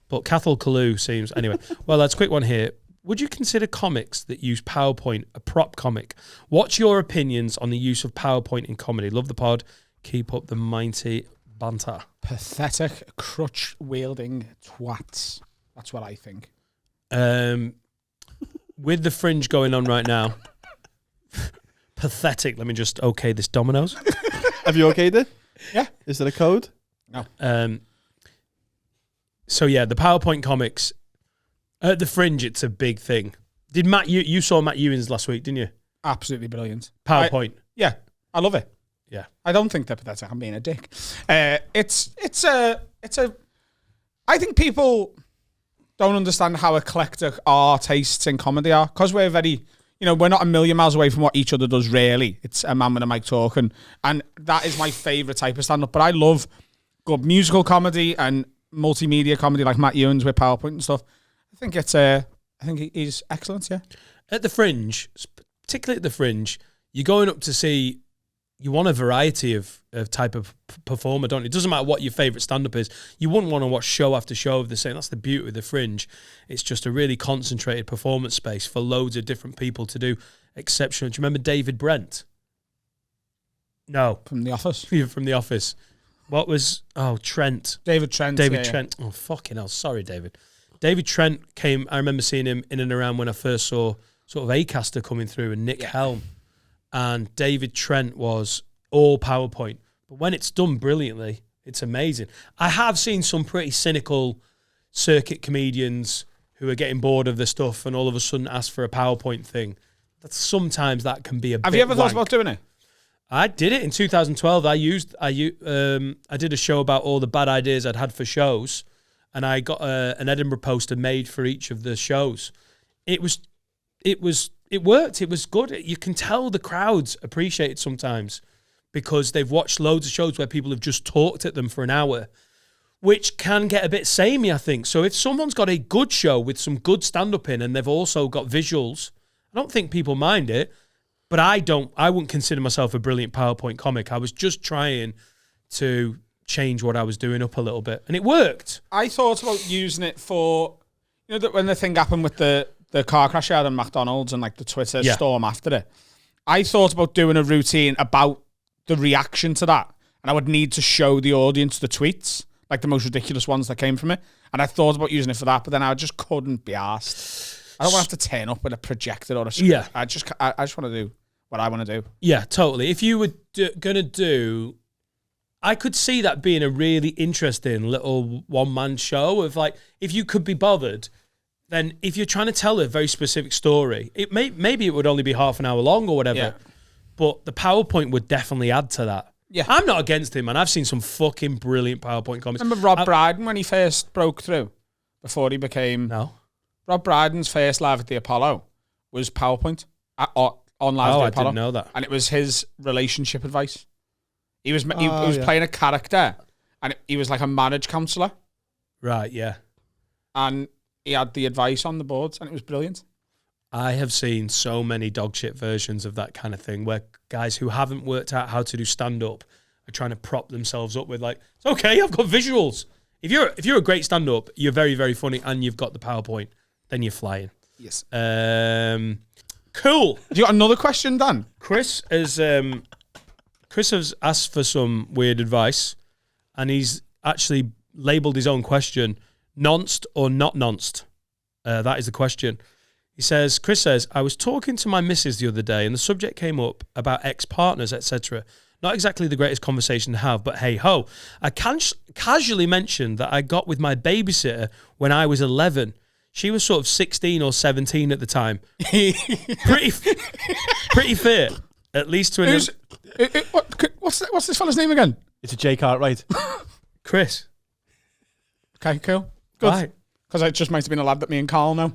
But Cathal Kalu seems... Anyway, well, that's a quick one here. Would you consider comics that use PowerPoint a prop comic? What's your opinions on the use of PowerPoint in comedy? Love the pod. Keep up the mighty banter. Pathetic, crutch-wielding twats. That's what I think. With the Fringe going on right now, pathetic. Let me just okay this Domino's. Have you okayed it? Yeah. Is there a code? No. So yeah, the PowerPoint comics at the Fringe, it's a big thing. Did Matt? You saw Matt Ewins last week, didn't you? Absolutely brilliant. PowerPoint. I love it. Yeah. I don't think they're pathetic. I'm being a dick. I think people don't understand how eclectic our tastes in comedy are because we're very, we're not a million miles away from what each other does. Really, it's a man with a mic talking, and that is my favorite type of stand-up. But I love good musical comedy and multimedia comedy like Matt Ewins with PowerPoint and stuff. I think he's excellent. Yeah. At the Fringe, particularly at the Fringe, you're going up to see. You want a variety of type of performer, don't you? It doesn't matter what your favourite stand-up is. You wouldn't want to watch show after show of the same. That's the beauty of the Fringe. It's just a really concentrated performance space for loads of different people to do exceptional. Do you remember David Brent? No. From The Office? From The Office. What was... Oh, Trent. David Trent. David Trent. Oh, fucking hell. Sorry, David. David Trent came... I remember seeing him in and around when I first saw sort of Acaster coming through and Nick Helm. And David Trent was all PowerPoint. But when it's done brilliantly, it's amazing. I have seen some pretty cynical circuit comedians who are getting bored of the stuff and all of a sudden ask for a PowerPoint thing. Sometimes that can be a bit Have you ever thought wank. about doing it? I did it in 2012. I did a show about all the bad ideas I'd had for shows, and I got an Edinburgh poster made for each of the shows. It worked. It was good. You can tell the crowds appreciate it sometimes because they've watched loads of shows where people have just talked at them for an hour, which can get a bit samey, I think. So if someone's got a good show with some good stand-up in and they've also got visuals, I don't think people mind it, but I wouldn't consider myself a brilliant PowerPoint comic. I was just trying to change what I was doing up a little bit, and it worked. I thought about using it for, that when the thing happened with the car crash out at McDonald's and like the Twitter storm after it, I thought about doing a routine about the reaction to that, and I would need to show the audience the tweets, like the most ridiculous ones that came from it, and I thought about using it for that, but then I just couldn't be asked. I don't want to have to turn up with a projector or a script. Yeah. I just want to do what I want to do. Yeah, totally. If you were going to do... I could see that being a really interesting little one-man show of like, if you could be bothered... Then if you're trying to tell a very specific story, maybe it would only be half an hour long or whatever, but the PowerPoint would definitely add to that. Yeah. I'm not against him, man. I've seen some fucking brilliant PowerPoint comics. Remember Rob Brydon when he first broke through? Before he became... No. Rob Brydon's first live at the Apollo was PowerPoint on live at the Apollo. I didn't know that. And it was his relationship advice. He was playing a character, and he was like a marriage counsellor. Right, yeah. And he had the advice on the boards, and it was brilliant. I have seen so many dog shit versions of that kind of thing where guys who haven't worked out how to do stand-up are trying to prop themselves up with like, it's okay, I've got visuals. If you're a great stand-up, you're very, very funny, and you've got the PowerPoint, then you're flying. Yes. Cool. Do you got another question, Dan? Chris has asked for some weird advice, and he's actually labelled his own question, nonced or not nonced? That is the question. He says, Chris says, I was talking to my missus the other day and the subject came up about ex-partners, etc. Not exactly the greatest conversation to have, but hey ho. I casually mentioned that I got with my babysitter when I was 11. She was sort of 16 or 17 at the time. pretty fit, at least to an... What's this fella's name again? It's a Jay Cartwright. Chris. Okay, cool. Good. Right. Because it just might have been a lad that me and Carl know.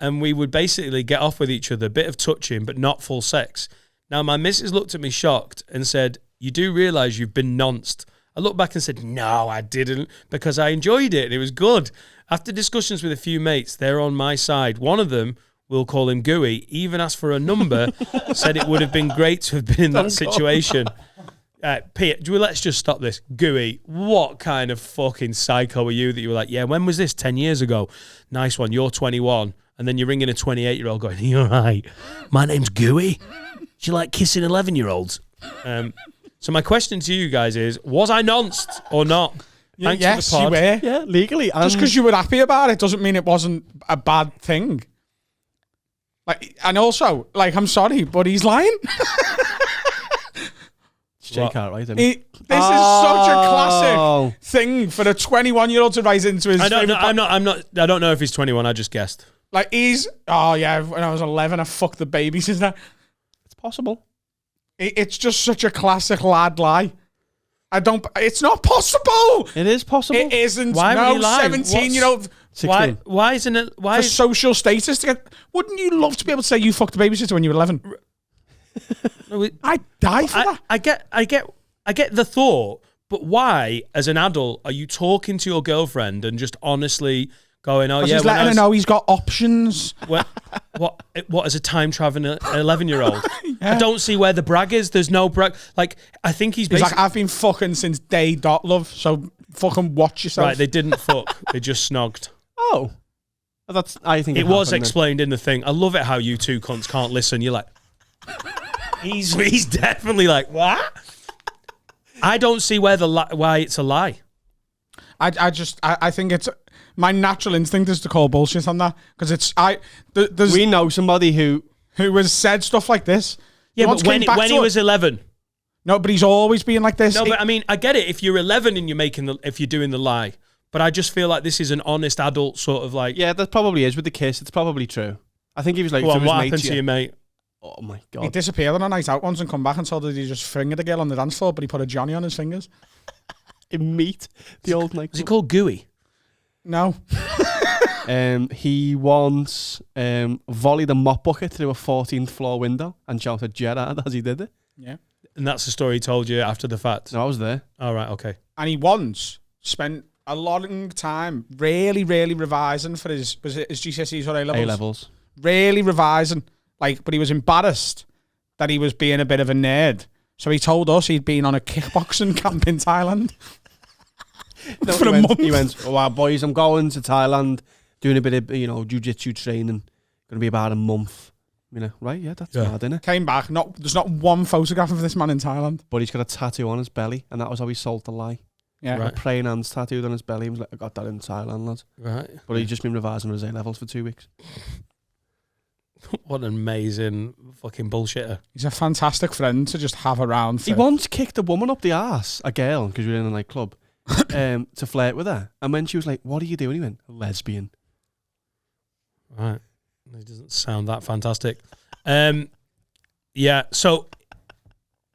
And we would basically get off with each other, a bit of touching, but not full sex. Now, my missus looked at me shocked and said, you do realise you've been nonced? I looked back and said, no, I didn't, because I enjoyed it and it was good. After discussions with a few mates, they're on my side. One of them, we'll call him Gooey, even asked for a number, said it would have been great to have been in that situation. Pete, let's just stop this. Gooey, what kind of fucking psycho are you that you were like, yeah, when was this? 10 years ago. Nice one, you're 21. And then you're ringing a 28-year-old going, you're right, my name's Gooey. Do you like kissing 11-year-olds? So my question to you guys is, was I nonced or not? Yes, you were. Yeah, legally. Just because you were happy about it doesn't mean it wasn't a bad thing. Like, and also, like, I'm sorry, but he's lying. It's Jay Cartwright, isn't it? This is such a classic thing for a 21-year-old to rise into his. I don't know if he's 21. I just guessed. Like oh yeah, when I was 11, I fucked the babies. Isn't that? It's possible. It's just such a classic lad lie. It's not possible. It is possible. It isn't. Why would he lie? 17-year-old. Why isn't it? Why for social status to get? Wouldn't you love to be able to say you fucked the babysitter when you were 11? I'd die for that. I get the thought, but why, as an adult, are you talking to your girlfriend and just honestly going, oh yeah, he's letting her know he's got options. What as a time traveling 11-year-old? Yeah. I don't see where the brag is. There's no brag. Like, I think he's like, I've been fucking since day dot, love. So fucking watch yourself. Right, they didn't fuck. They just snogged. Oh, I think it was explained in the thing. I love it how you two cunts can't listen. You're like, he's definitely like, what? I don't see why it's a lie. I think it's my natural instinct is to call bullshit on that because we know somebody who has said stuff like this. Yeah, but when he was 11. No, but he's always been like this. No, but I mean, I get it. If you're 11 and if you're doing the lie, but I just feel like this is an honest adult sort of like. Yeah, that probably is with the kiss. It's probably true. I think he was like, what happened to your mate? Oh my God. He disappeared on a night out once and come back and told her he just fingered a girl on the dance floor, but he put a Johnny on his fingers. In meat, the old night. Was he called Gooey? No. He once volleyed a mop bucket through a 14th floor window and shouted Gerard as he did it. Yeah. And that's the story he told you after the fact? No, I was there. All right, okay. And he once spent a long time really, really revising for his GCSEs or A-levels? A-levels. Really revising. But he was embarrassed that he was being a bit of a nerd. So he told us he'd been on a kickboxing camp in Thailand. No, for a month. He went, wow, boys, I'm going to Thailand, doing a bit of, jiu-jitsu training. Going to be about a month. Right, yeah, that's mad, isn't it? Came back, there's not one photograph of this man in Thailand. But he's got a tattoo on his belly, and that was how he sold the lie. Yeah. Right. A praying hands tattooed on his belly. He was like, I got that in Thailand, lads. Right. But he'd just been revising his A-levels for 2 weeks. What an amazing fucking bullshitter. He's a fantastic friend to just have around. He once kicked a woman up the arse, a girl, because we were in a nightclub, to flirt with her. And when she was like, what are you doing? He went, lesbian. Right. It doesn't sound that fantastic. Yeah, so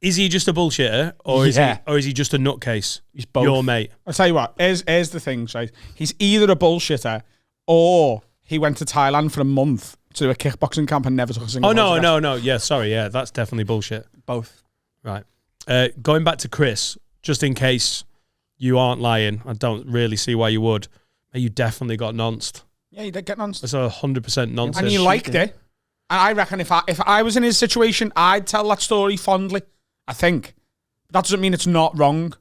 is he just a bullshitter or is he just a nutcase? He's both. Your mate. I'll tell you what, here's the thing, right? He's either a bullshitter or he went to Thailand for a month to do a kickboxing camp and never took a single photograph. No. Yeah, sorry. Yeah, that's definitely bullshit. Both. Right. Going back to Chris, just in case you aren't lying, I don't really see why you would. You definitely got nonced. Yeah, you did get nonced. It's 100% nonsense. And he liked it. And I reckon if I was in his situation, I'd tell that story fondly. I think. But that doesn't mean it's not wrong.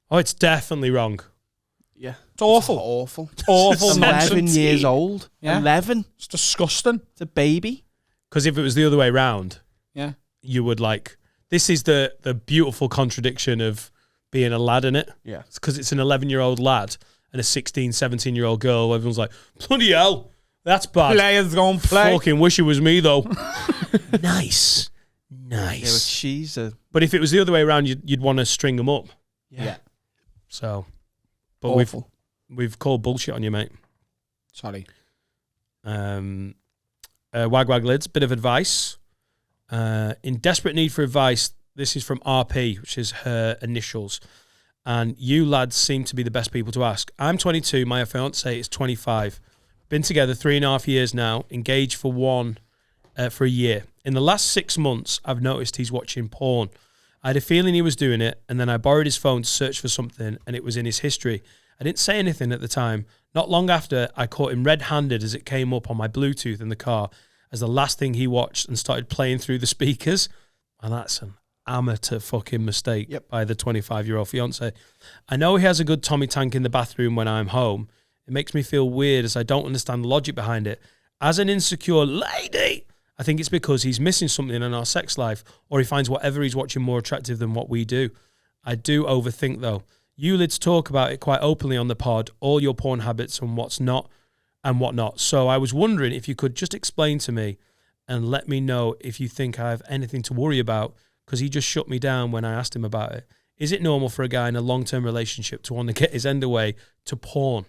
Oh, it's definitely wrong. Yeah. It's awful. Awful. Awful 11 years old. Yeah. 11. It's disgusting. It's a baby. Because if it was the other way around, yeah, you would this is the beautiful contradiction of being a lad in it. Yeah. Because it's an 11-year-old lad and a 16, 17-year-old girl. Everyone's like, bloody hell, that's bad. Players gonna play. Fucking wish it was me, though. Nice. Yeah, but she's a... But if it was the other way around, you'd want to string them up. Yeah. So, but Awful. we've called bullshit on you, mate. Sorry. Wag lids, bit of advice. In desperate need for advice, this is from RP, which is her initials. And you lads seem to be the best people to ask. I'm 22, my fiance is 25. Been together 3.5 years now, engaged for a year. In the last 6 months, I've noticed he's watching porn. I had a feeling he was doing it, and then I borrowed his phone to search for something, and it was in his history. I didn't say anything at the time. Not long after, I caught him red-handed as it came up on my Bluetooth in the car as the last thing he watched and started playing through the speakers. And that's an amateur fucking mistake by the 25-year-old fiance. I know he has a good Tommy tank in the bathroom when I'm home. It makes me feel weird as I don't understand the logic behind it. As an insecure lady, I think it's because he's missing something in our sex life, or he finds whatever he's watching more attractive than what we do. I do overthink, though. You lids talk about it quite openly on the pod, all your porn habits and what's not and whatnot. So I was wondering if you could just explain to me and let me know if you think I have anything to worry about, because he just shut me down when I asked him about it. Is it normal for a guy in a long-term relationship to want to get his end away to porn?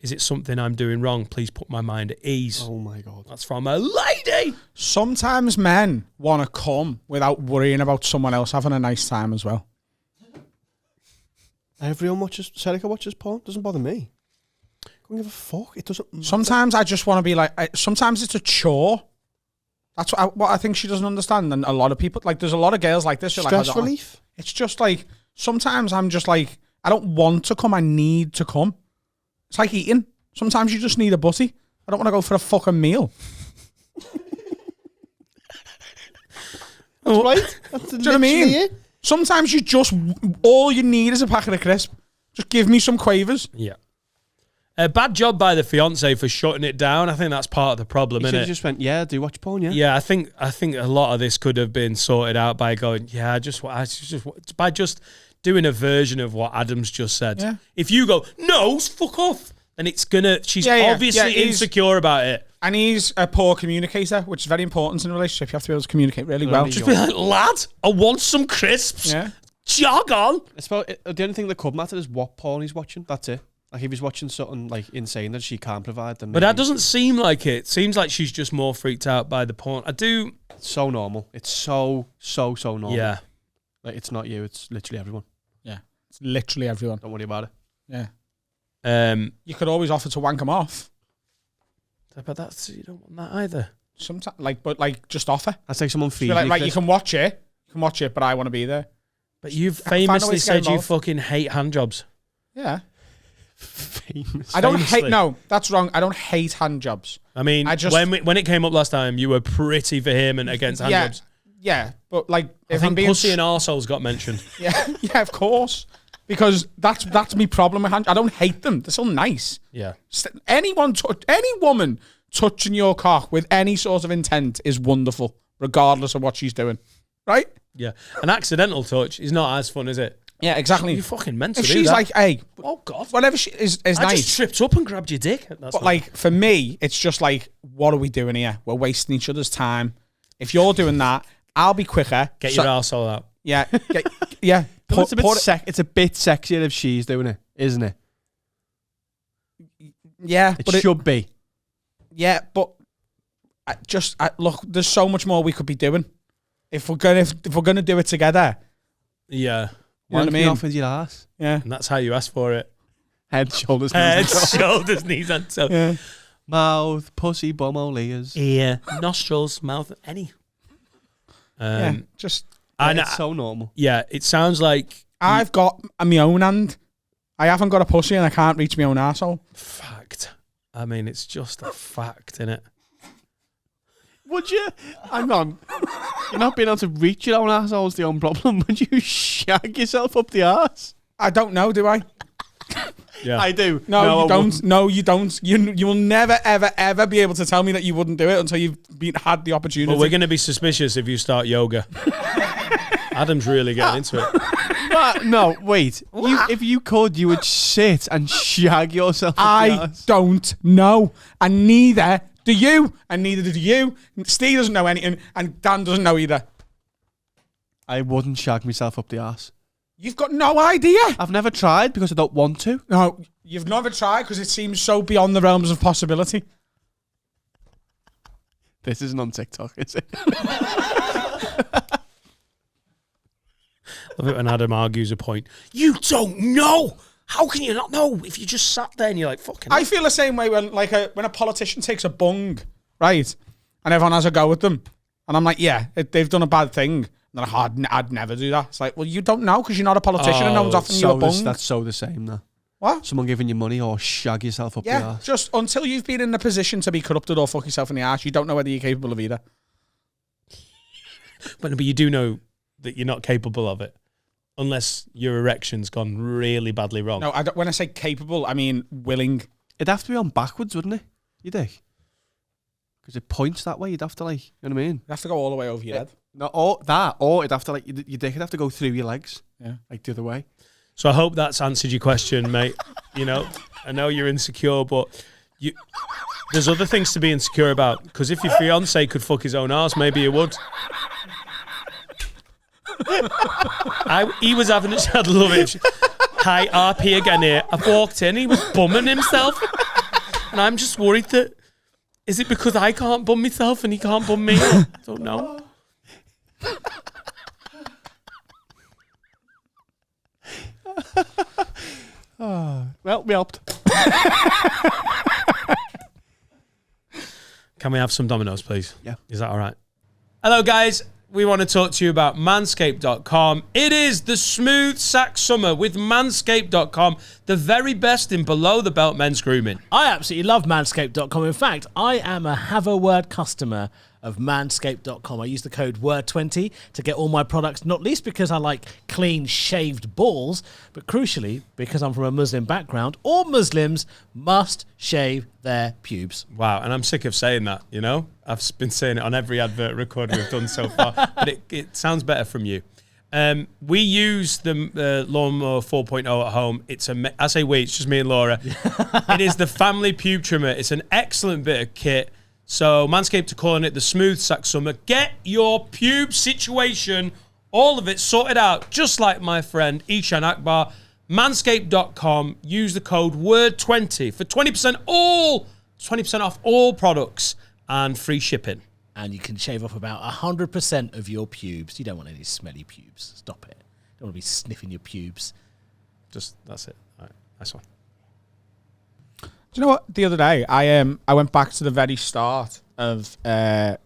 Is it something I'm doing wrong? Please put my mind at ease. Oh, my God. That's from a lady. Sometimes men want to come without worrying about someone else having a nice time as well. Everyone watches, Serica watches porn. Doesn't bother me. I don't give a fuck. It doesn't matter. Sometimes I just want to be like, sometimes it's a chore. That's what I think she doesn't understand. And a lot of people, like, there's a lot of girls like this. Stress like, relief? It's just like, sometimes I'm just like, I don't want to come. I need to come. It's like eating. Sometimes you just need a butty. I don't want to go for a fucking meal. That's right. That's Do you know what I mean? it. Sometimes you just, all you need is a packet of crisp. Just give me some quavers. Yeah. A bad job by the fiance for shutting it down. I think that's part of the problem, You isn't should it? have just went, yeah, do you watch porn, yeah? Yeah, I think a lot of this could have been sorted out by going, yeah, by just doing a version of what Adam's just said. Yeah. If you go, no, fuck off, then she's obviously insecure about it. And he's a poor communicator, which is very important in a relationship. You have to be able to communicate really well. Just be like, lad, I want some crisps. Yeah. Jog on. The only thing that could matter is what porn he's watching. That's it. Like, if he's watching something like insane that she can't provide, then But that doesn't seem like it. Seems like she's just more freaked out by the porn. It's so normal. It's so normal. Yeah. Like, it's not you. It's literally everyone. Yeah. It's literally everyone. Don't worry about it. Yeah. You could always offer to wank them off. But you don't want that either. Sometimes, just offer. That's like someone feeding Like, you. you can watch it. But I want to be there. But you've Find a way famously to get said you involved. fucking hate hand jobs. Yeah. Famous. I don't Famously. hate. No, that's wrong. I don't hate hand jobs. I mean, when it came up last time, you were pretty vehement against hand jobs. Yeah, but like, I if think I'm being pussy and arseholes got mentioned. yeah, of course, because that's my problem with hand. I don't hate them. They're so nice. Yeah. Any woman touching your cock with any sort of intent is wonderful, regardless of what she's doing. Right? Yeah. An accidental touch is not as fun, is it? Yeah, exactly. You fucking meant to If do she's that. like, hey, oh God, whatever she is I nice. just tripped up and grabbed your dick. But like, for me, it's just like, what are we doing here? We're wasting each other's time. If you're doing that, I'll be quicker. Get your arsehole out. Yeah. Yeah. It's a bit sexier if she's doing it, isn't it? Yeah. It should be. Yeah, but look, there's so much more we could be doing. If we're gonna do it together. Yeah. You know what I mean? Off with your ass. Yeah. And that's how you ask for it. Head, shoulders, Head, knees, and toes. shoulders, knees and toes. Yeah. Mouth, pussy, bum, ears. Ear, nostrils, mouth, any. Yeah. Just. And It's so normal. yeah, it sounds like I've got my own hand. I haven't got a pussy and I can't reach my own arsehole. fact. I mean, it's just a fact, innit? Would you? Hang on. You're not being able to reach your own asshole's the own problem. Would you shag yourself up the arse? I don't know, do I? Yeah. I do. No, you I don't. wouldn't. No, you don't. You will never, ever, ever be able to tell me that you wouldn't do it until you've had the opportunity. But we're going to be suspicious if you start yoga. Adam's really getting into it. No, wait. If you could, you would sit and shag yourself. I don't know. And neither do you. And neither do you. Steve doesn't know anything. And Dan doesn't know either. I wouldn't shag myself up the arse. You've got no idea. I've never tried because I don't want to. No, you've never tried because it seems so beyond the realms of possibility. This isn't on TikTok, is it? Love it when Adam argues a point. You don't know. How can you not know if you just sat there and you're like, fucking... I feel the same way when when a politician takes a bung, right? And everyone has a go at them. And I'm like, yeah, they've done a bad thing. And they're like, I'd never do that. It's like, well, you don't know because you're not a politician and no one's offering you a bung. That's so the same, though. What? Someone giving you money or shag yourself up the arse. Just until you've been in a position to be corrupted or fuck yourself in the arse, you don't know whether you're capable of either. But you do know that you're not capable of it. Unless your erection's gone really badly wrong. No, when I say capable, I mean willing. It'd have to be on backwards, wouldn't it? You think? Because it points that way. You'd have to, like, you know what I mean? You'd have to go all the way over your head. No, or it'd have to, like, your dick would have to go through your legs. Yeah. Like the other way. So I hope that's answered your question, mate. You know, I know you're insecure, but there's other things to be insecure about. Because if your fiance could fuck his own arse, maybe you would. He was having a chat, love it. Hi, RP again here. I've walked in, he was bumming himself. And I'm just worried that, is it because I can't bum myself and he can't bum me? I don't know. Well, we helped. Can we have some Dominoes, please? Yeah. Is that all right? Hello, guys. We want to talk to you about manscaped.com. It is the smooth sack summer with manscaped.com, the very best in below-the-belt men's grooming. I absolutely love manscaped.com. In fact, I am a Have a Word customer of manscaped.com. I use the code WORD20 to get all my products, not least because I like clean shaved balls, but crucially because I'm from a Muslim background. All Muslims must shave their pubes. Wow, and I'm sick of saying that, you know? I've been saying it on every advert record we've done so far, but it sounds better from you. We use the Lawnmower 4.0 at home. I say we, it's just me and Laura. It is the family pube trimmer. It's an excellent bit of kit. So Manscaped are calling it the Smooth Sack Summer. Get your pube situation, all of it sorted out, just like my friend Ishan Akbar. Manscaped.com. Use the code WORD20 for 20% off all products and free shipping. And you can shave off about 100% of your pubes. You don't want any smelly pubes. Stop it. You don't want to be sniffing your pubes. That's it. All right, nice one. Do you know what? The other day, I went back to the very start of Have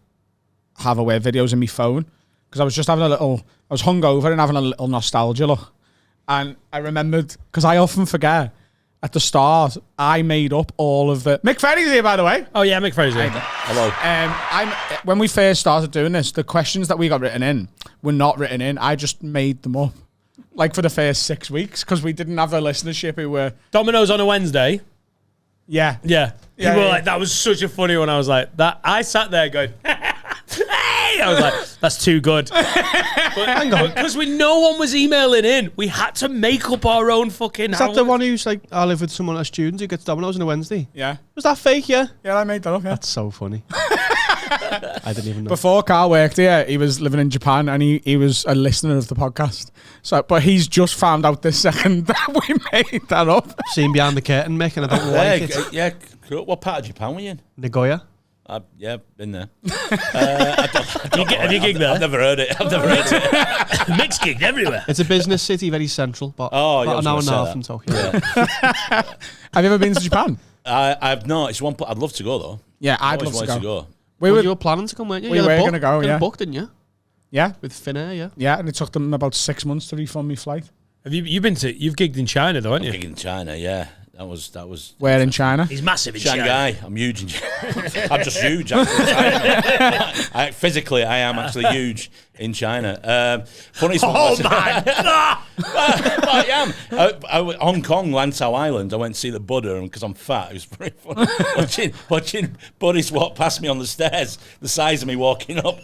a Wear videos in my phone because I was just having I was hungover and having a little nostalgia look. And I remembered, because I often forget, at the start, I made up all of the... Mick Ferry's here, by the way. Oh, yeah, Mick Ferry's here. Hello. When we first started doing this, the questions that we got written in were not written in. I just made them up. Like for the first 6 weeks, because we didn't have a listenership who were... Dominoes on a Wednesday. Yeah. Yeah. Yeah, People were yeah. like, that was such a funny one. I was like, that. I sat there going, hey! I was like, that's too good. But hang on. Because no one was emailing in. We had to make up our own fucking... Is that the one who's like, I live with someone as students who gets Dominoes on a Wednesday? Yeah. Was that fake, yeah? Yeah, I made that up, yeah. That's so funny. I didn't even know. Before Carl worked here, he was living in Japan and he was a listener of the podcast. So, but he's just found out this second that we made that up. Seen behind the curtain, Mick, and I don't like it. Yeah, cool. What part of Japan were you in? Nagoya. Yeah, been there. Have you gigged there? I've never heard it. Mick's gigged everywhere. It's a business city, very central, but about an hour and a half from Tokyo. Have you ever been to Japan? I've not. It's one. I'd love to go though. Yeah, I'd Always love wanted to go. You were planning to come, weren't you? We were going to go, You yeah. had a book, didn't you? Yeah. With Finnair, yeah. Yeah, and it took them about 6 months to refund me flight. Have you've gigged in China though, haven't you? Big in China, yeah. That was. Where in China? He's massive in Shanghai. China. I'm huge in China. I'm just huge. Physically, I am actually huge in China. Funny one. Oh my God! I am. Hong Kong, Lantau Island. I went to see the Buddha, and because I'm fat, it was very funny watching Buddhists walk past me on the stairs, the size of me walking up.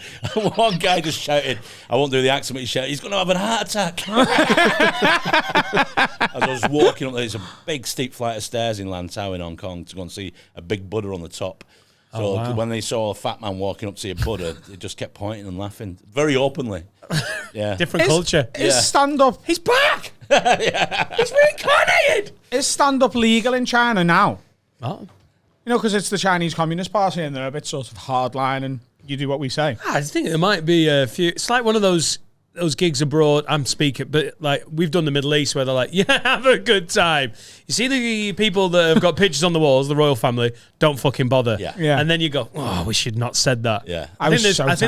One guy just shouted, I won't do the accent, but he shouted, he's going to have a heart attack. As I was walking up, there's a big steep flight of stairs in Lantau in Hong Kong to go and see a big Buddha on the top. So when they saw a fat man walking up to see a Buddha, they just kept pointing and laughing very openly. Yeah, Different culture. Is stand-up... He's back! He's reincarnated! Is stand-up legal in China now? Oh. You know, because it's the Chinese Communist Party and they're a bit sort of hardline and you do what we say. I think there might be a few. It's like one of those gigs abroad. I'm speaking, but like we've done the Middle East where they're like, yeah, have a good time. You see the people that have got pictures on the walls, the royal family, don't fucking bother. Yeah. And then you go, oh, we should not said that. Yeah. I think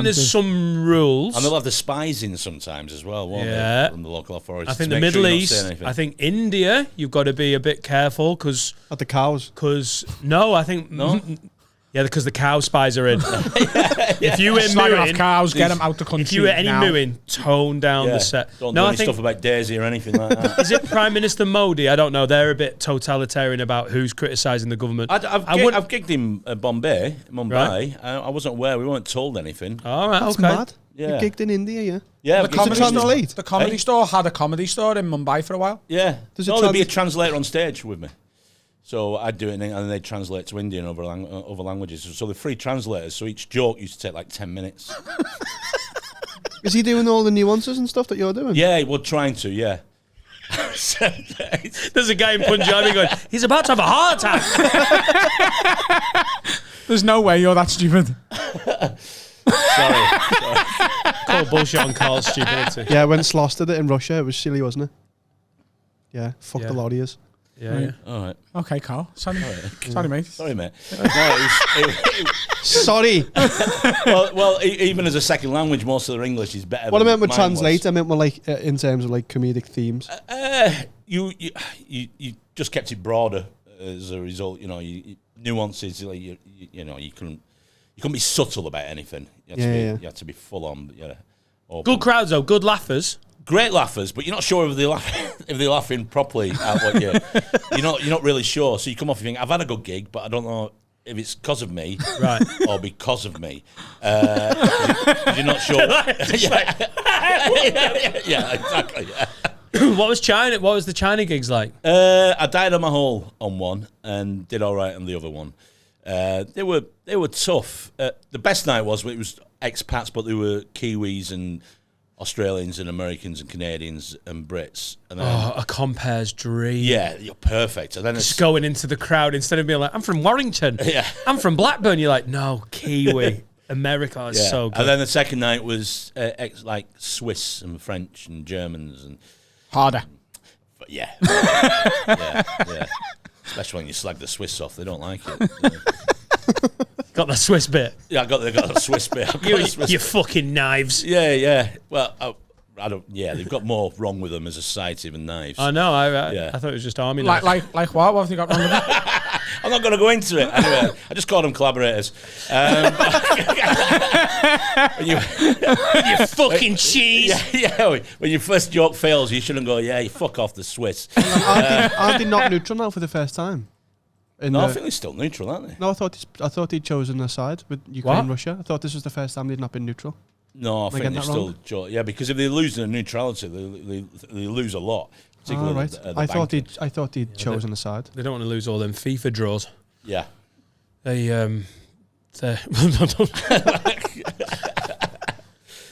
there's some rules. And they'll have the spies in sometimes as well, won't Yeah. they? From the local authorities. I think to the make sure Middle you're not saying East, anything. I think India, you've got to be a bit careful because At the cows. Yeah, because the cow spies are in. If you were Slagging off mooing, cows, get them out the country. if you were any now. mooing, tone down Yeah. the set. Don't do any stuff about Daisy or anything like that. Is it Prime Minister Modi? I don't know. They're a bit totalitarian about who's criticising the government. I've gigged in Mumbai. Right. I wasn't aware. We weren't told anything. All right, That's okay. mad. Yeah. You gigged in India, yeah? Yeah, The but comedy, store, translate? the comedy store had a comedy store in Mumbai for a while. yeah. Does No, it there'd be a trans- translator on stage with me. So I'd do it, and then they'd translate to Indian over other languages. So they're free translators. So each joke used to take like 10 minutes. Is he doing all the nuances and stuff that you're doing? Yeah, we're trying to. Yeah. There's a guy in Punjabi going, he's about to have a heart attack. There's no way you're that stupid. Sorry. Call bullshit on Carl's stupidity. Yeah, when Sloss did it in Russia, it was silly, wasn't it? Yeah, fuck Yeah. the lot of yous. Yeah. All right. Okay, Carl. Sorry, sorry mate. Sorry, mate. No, Sorry. well, even as a second language, most of their English is better. What I than meant with mine was. translate, I meant more like in terms of like comedic themes. You just kept it broader as a result. You know, nuances. Like you couldn't be subtle about anything. You had to be full on. Yeah. Open. Good crowds though, good laughers. Great laughers, but you're not sure if they're laughing properly at what you're not really sure. So you come off and think, I've had a good gig, but I don't know if it's because of me, Right. or because of me. You're not sure. yeah, exactly. Yeah. What was China? What was the China gigs like? I died on my hole on one and did all right on the other one. They were tough. The best night was it was expats, but there were Kiwis and Australians and Americans and Canadians and Brits. And then, Oh, a compare's dream. yeah, you're perfect. And then Just it's going into the crowd instead of being like, I'm from Warrington. Yeah. I'm from Blackburn. You're like, no, Kiwi. America is so good. And then the second night was like Swiss and French and Germans and Harder. but yeah. yeah. Especially when you slag the Swiss off, they don't like it. Got the Swiss bit. Yeah, I got the Swiss bit. You fucking knives. Yeah. Well, I don't. Yeah, they've got more wrong with them as a society than knives. I know. I Yeah. thought it was just army knives. Like what? What have you got wrong with that? I'm not going to go into it. Anyway, I just called them collaborators. You fucking cheese. Yeah. When your first joke fails, you shouldn't go, yeah, you fuck off the Swiss. Aren't they not neutral now for the first time? No, I think they're still neutral, aren't they? No, I thought he'd chosen a side with Ukraine and What? Russia. I thought this was the first time they'd not been neutral. No, I Am I think getting they're that still wrong? yeah, because if they lose their neutrality, they lose a lot. Particularly Right. the I thought banking. he'd chosen a side. They don't want to lose all them FIFA draws. Yeah. They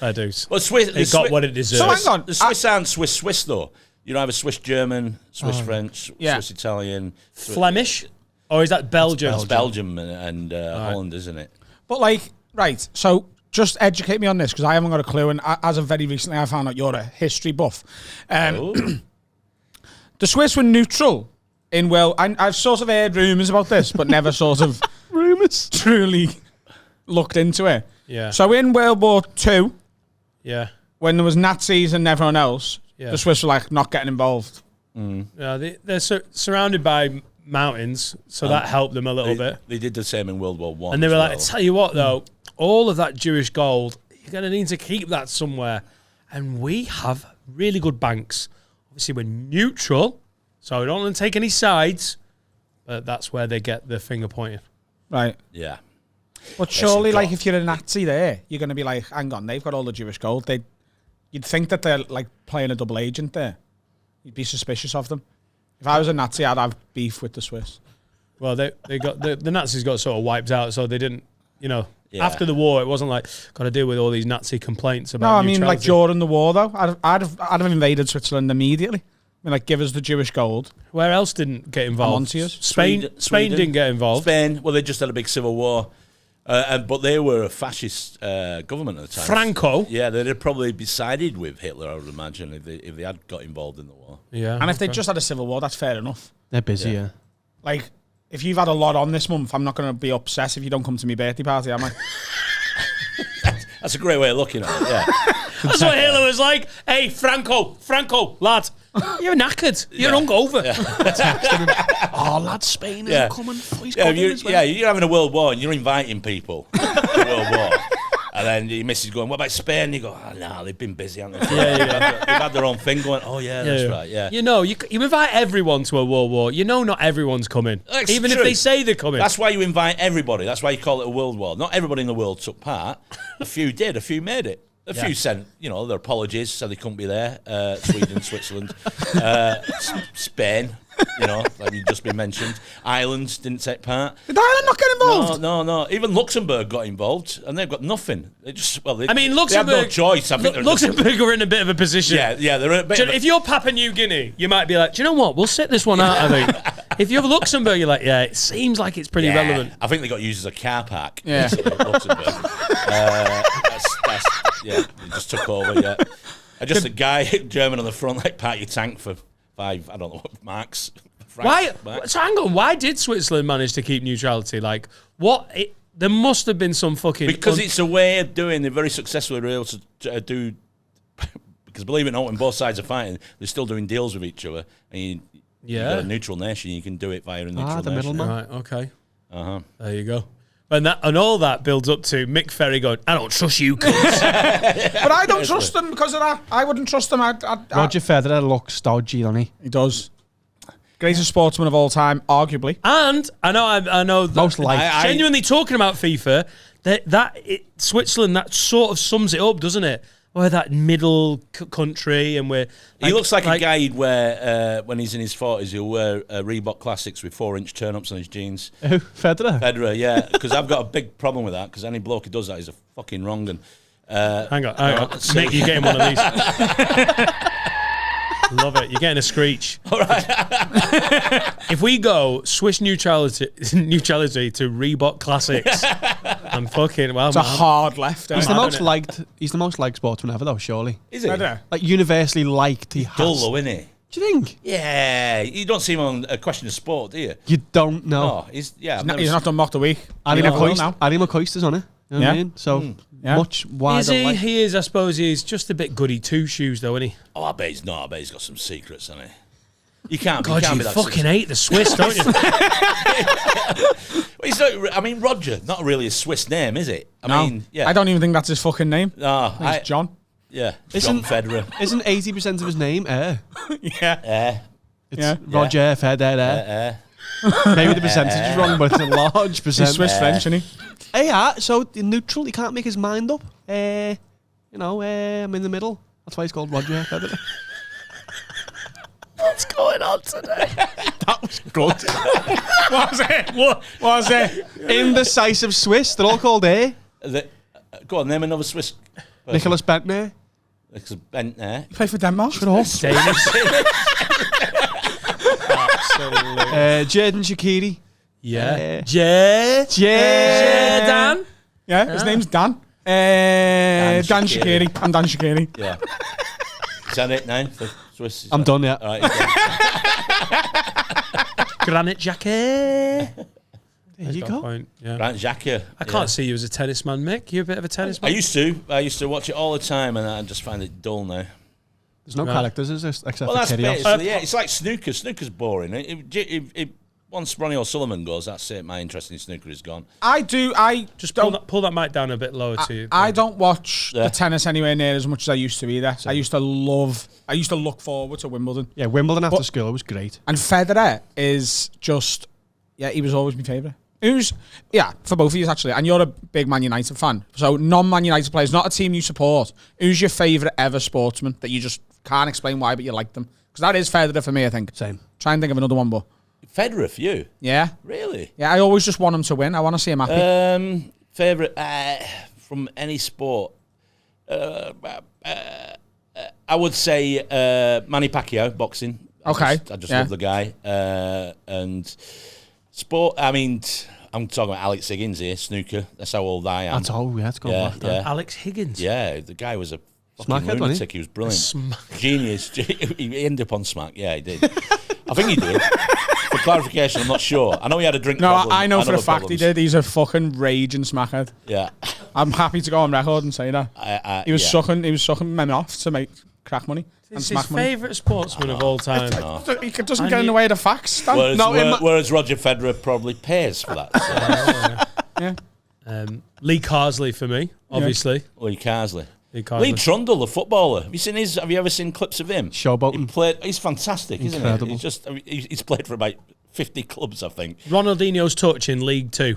I do. Well, Swiss, They got what it deserves. So hang on. The Swiss aren't Swiss though. You know, I have a Swiss German, Swiss French, Yeah. Swiss Italian, Flemish? Or is that Belgium? It's Belgium and Holland, isn't it? But like, right. So just educate me on this because I haven't got a clue. And as of very recently, I found out you're a history buff. The Swiss were neutral in I've sort of heard rumours about this, but never sort of Rumours. truly looked into it. Yeah. So in World War II, Yeah. when there was Nazis and everyone else, Yeah. the Swiss were like not getting involved. Yeah, they're surrounded by mountains, so that helped them a little bit. They did the same in World War One. And they were like, I tell you what, though, all of that Jewish gold, you're going to need to keep that somewhere. And we have really good banks. Obviously, we're neutral, so we don't want to take any sides, but that's where they get the finger pointing. Right. Yeah. But surely, like, if you're a Nazi there, you're going to be like, hang on, they've got all the Jewish gold. You'd think that they're, like, playing a double agent there. You'd be suspicious of them. If I was a Nazi, I'd have beef with the Swiss. Well, they got the Nazis got sort of wiped out, so they didn't, Yeah. after the war, it wasn't like, got to deal with all these Nazi complaints about No, I mean, like, neutrality. during the war, though, I'd have invaded Switzerland immediately. I mean, like, give us the Jewish gold. Where else didn't get involved? onto you. Spain didn't get involved. Spain, well, they just had a big civil war. But they were a fascist government at the time. Franco. Yeah, they'd have probably be sided with Hitler, I would imagine, if they had got involved in the war. Yeah. And if they just had a civil war, that's fair enough. They're busy, yeah. Like, if you've had a lot on this month, I'm not going to be upset if you don't come to my birthday party, am I? That's a great way of looking at it, yeah. That's what Hitler was like. Hey, Franco, lad, you're knackered. You're hungover. Oh, lad, Spain Yeah. is coming. He's Yeah, coming as well. you're having a world war and you're inviting people to the world war. And then your missus going, what about Spain? You go, oh, no, they've been busy, haven't they? They've had their own thing going, oh, yeah, that's right, yeah. You know, you invite everyone to a world war. You know not everyone's coming. That's Even true. if they say they're coming. That's why you invite everybody. That's why you call it a world war. Not everybody in the world took part. A few did. A few made it. A few sent, their apologies, said they couldn't be there. Sweden, Switzerland, Spain, like you've just been mentioned. Ireland didn't take part. Did Ireland not get involved? No. Even Luxembourg got involved, and they've got nothing. They just, Luxembourg. they have no choice. I think Luxembourg are in a bit of a position. Yeah, they're a bit. If you're Papua New Guinea, you might be like, do you know what? We'll sit this one out, I think. If you're Luxembourg, you're like, yeah, it seems like it's pretty relevant. I think they got used as a car park. Yeah. Luxembourg. They just took over, yeah. Just a guy, German on the front, like, park your tank for 5, I don't know what, marks. Marks. So hang on, why did Switzerland manage to keep neutrality? Like, there must have been some fucking... Because it's a way of doing, they're very successfully able to do... Because believe it or not, when both sides are fighting, they're still doing deals with each other. And you've got a neutral nation, you can do it via a neutral the nation. middleman. Right, okay. There you go. And all that builds up to Mick Ferry going, I don't trust you, cunts. But I don't trust them because of that. I wouldn't trust them. Roger Federer looks stodgy, doesn't he? He does. Greatest sportsman of all time, arguably. And I know that Most liked. genuinely talking about FIFA, Switzerland, that sort of sums it up, doesn't it? We're that middle country, and we're... He looks like a guy he'd wear, when he's in his 40s, he'll wear Reebok Classics with 4-inch turn-ups on his jeans. Who? Federer? Federer, yeah, because I've got a big problem with that, because any bloke who does that is a fucking wrong. And Hang on. Nick, you're getting one of these. Love it. You're getting a screech. All right. If we go Swiss neutrality to Reebok Classics, I'm fucking... Well, It's a hard left. He's the most liked. He's the most liked sportsman ever, though. Surely, is he? Federer. like universally liked. He has. Dull, though, isn't he? Do you think? Yeah, you don't see him on A Question of Sport, do you? You don't know. No, he's He's not done mock the week. Ali He never will now. McCoyster's on it. You know what I mean? So much wider. Is he? Like, He is. I suppose he's just a bit goody two shoes, though, isn't he? Oh, I bet he's not. I bet he's got some secrets, hasn't he? You can't. God, you can't you be that fucking hate the Swiss, don't you? He's not, I mean, Roger, not really a Swiss name, is it? I mean, yeah. I don't even think that's his fucking name. No, It's John. Yeah, Isn't- John Federer. isn't 80% of his name Air? Yeah. It's Yeah. Roger Federer. Maybe the percentage is wrong, but it's a large percent. He's Swiss French, isn't he? So neutral, he can't make his mind up. I'm in the middle. That's why he's called Roger Federer. What's going on today? That was good. What was it? What was it? Indecisive Swiss. They're all called A. Go on, name another Swiss person. Nicholas Bentner. Nicholas Bentner. You play for Denmark? Shut up. Danish. Jaden Shaqiri. Yeah. Dan. Yeah, his name's Dan. Dan Shaqiri. I'm Dan Shaqiri. Yeah. Is that it now for Swiss? I'm done, yeah. All right, he's done. Granit Xhaka. There you go. Point. Yeah. Grant Xhaka. I can't see you as a tennis man, Mick. You're a bit of a tennis I man. used to watch it all the time, and I just find it dull now. There's no characters, is there? Except Well, for that's Kyrgios. basically, yeah. It's like snooker. Snooker's boring. once Ronnie O'Sullivan goes, that's it. My interest in snooker is gone. I Just pull that mic down a bit lower to you. I don't watch the tennis anywhere near as much as I used to either. I used to look forward to Wimbledon. Yeah, Wimbledon after school was great. And Federer is just, he was always my favourite. For both of you actually, and you're a big Man United fan. So non-Man United players, not a team you support. Who's your favourite ever sportsman that you just can't explain why, but you like them? Because that is Federer for me, I think. Same. Try and think of another one, but. Federer for you? Yeah. Really? Yeah, I always just want him to win. I want to see him happy. Favourite from any sport? I would say Manny Pacquiao, boxing. I just love the guy. And sport, I mean, I'm talking about Alex Higgins here, snooker. That's how old I am. That's old, yeah, it's gone back there. Alex Higgins. Yeah, the guy was a fucking Smackhead, lunatic. He was brilliant. Genius. He ended up on smack. Yeah, he did. I think he did. For clarification, I'm not sure. I know he had a drink problem. I know for a fact problems. he did. He's a fucking raging smackhead. Yeah. I'm happy to go on record and say that. He was sucking men off to make crack money. It's his favourite sportsman of all time. He doesn't get in the way of the facts. Whereas Roger Federer probably pays for that. So. Yeah. Lee Carsley for me, obviously. Lee Carsley. Lee Trundle, the footballer. Have you ever seen clips of him? Showboating. He's fantastic, Incredible. isn't he? He's played for about 50 clubs, I think. Ronaldinho's touch in League Two.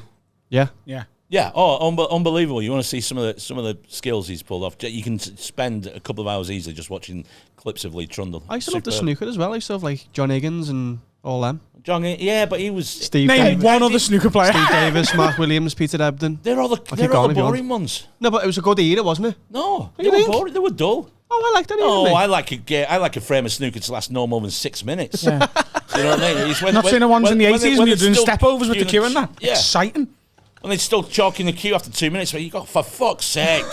Yeah. Yeah. Yeah. Oh, unbelievable! You want to see some of the skills he's pulled off. You can spend a couple of hours easily just watching clips of Lee Trundle. I used to love the snooker as well. I used to have like John Higgins and all them. But he was Steve. Name one other snooker player. Steve Davis, Mark Williams, Peter Ebden. They're all the boring ones. No, but it was a good era, wasn't it? No, they were boring. They were dull. Oh, I liked that. I like a frame of snooker to last no more than 6 minutes. Yeah. You know what I mean? Not seeing the ones in the 80s when you're doing step overs with the queue and that. Yeah. Exciting. And they'd still chalking the queue after 2 minutes. But you got, for fuck's sake,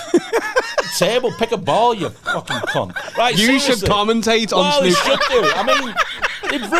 table, pick a ball, you fucking cunt. Right, you should commentate on snooker. They should do. I mean, they've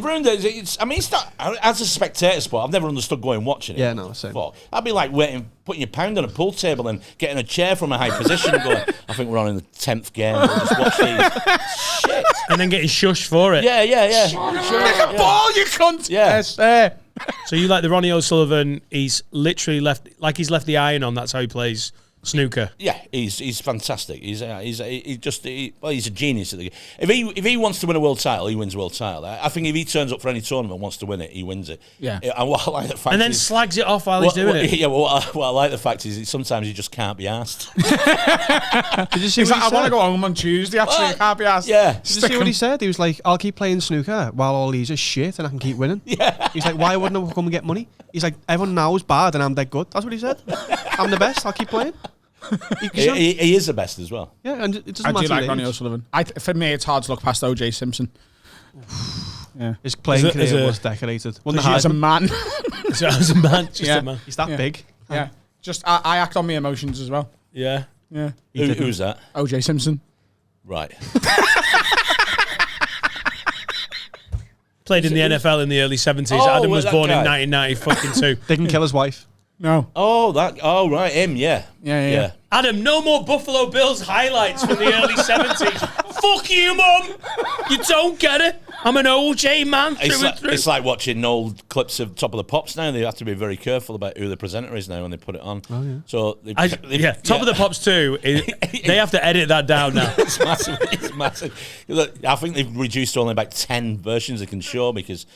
ruined it. It's not, as a spectator sport, I've never understood going watching it. Yeah, no, same. I'd be like putting your pound on a pool table and getting a chair from a high position and going, I think we're on in the 10th game. We'll just watch these. Shit. And then getting shushed for it. Yeah. Pick a ball, you cunt. Yeah. Yes. So you like the Ronnie O'Sullivan? He's literally left the iron on. That's how he plays snooker. Yeah, he's fantastic. He's a genius at the game. If he wants to win a world title, he wins a world title. I think if he turns up for any tournament and wants to win it, he wins it. Yeah. And what I like the fact and then slags it off while he's doing it. Yeah. What I like the fact is that sometimes you just can't be asked. Did you see what he I said? want to go home on Tuesday. Actually, I can't be asked. Yeah. Did you see what he said? He was like, I'll keep playing snooker while all these are shit and I can keep winning. Yeah. He's like, why wouldn't I come and get money? He's like, everyone now is bad and I'm dead good. That's what he said. I'm the best. I'll keep playing. He is the best as well. Yeah, and it doesn't I matter. do like Ronnie O'Sullivan. For me, it's hard to look past O.J. Simpson. Yeah, his playing career was decorated. As a man, as a man, a man. He's that big. Yeah, just I act on my emotions as well. Yeah. Who's that? O.J. Simpson. Right. Played in the NFL in the early 70s. Adam was born in 1992. Didn't kill his wife. No. Oh, right, him, yeah. Yeah. Adam, no more Buffalo Bills highlights from the early 70s. Fuck you, Mum. You don't get it. I'm an OJ man through and through. It's like watching old clips of Top of the Pops now. They have to be very careful about who the presenter is now when they put it on. Oh, yeah. So Top of the Pops too. They have to edit that down now. It's massive. It's massive. Look, I think they've reduced to only about 10 versions they can show because,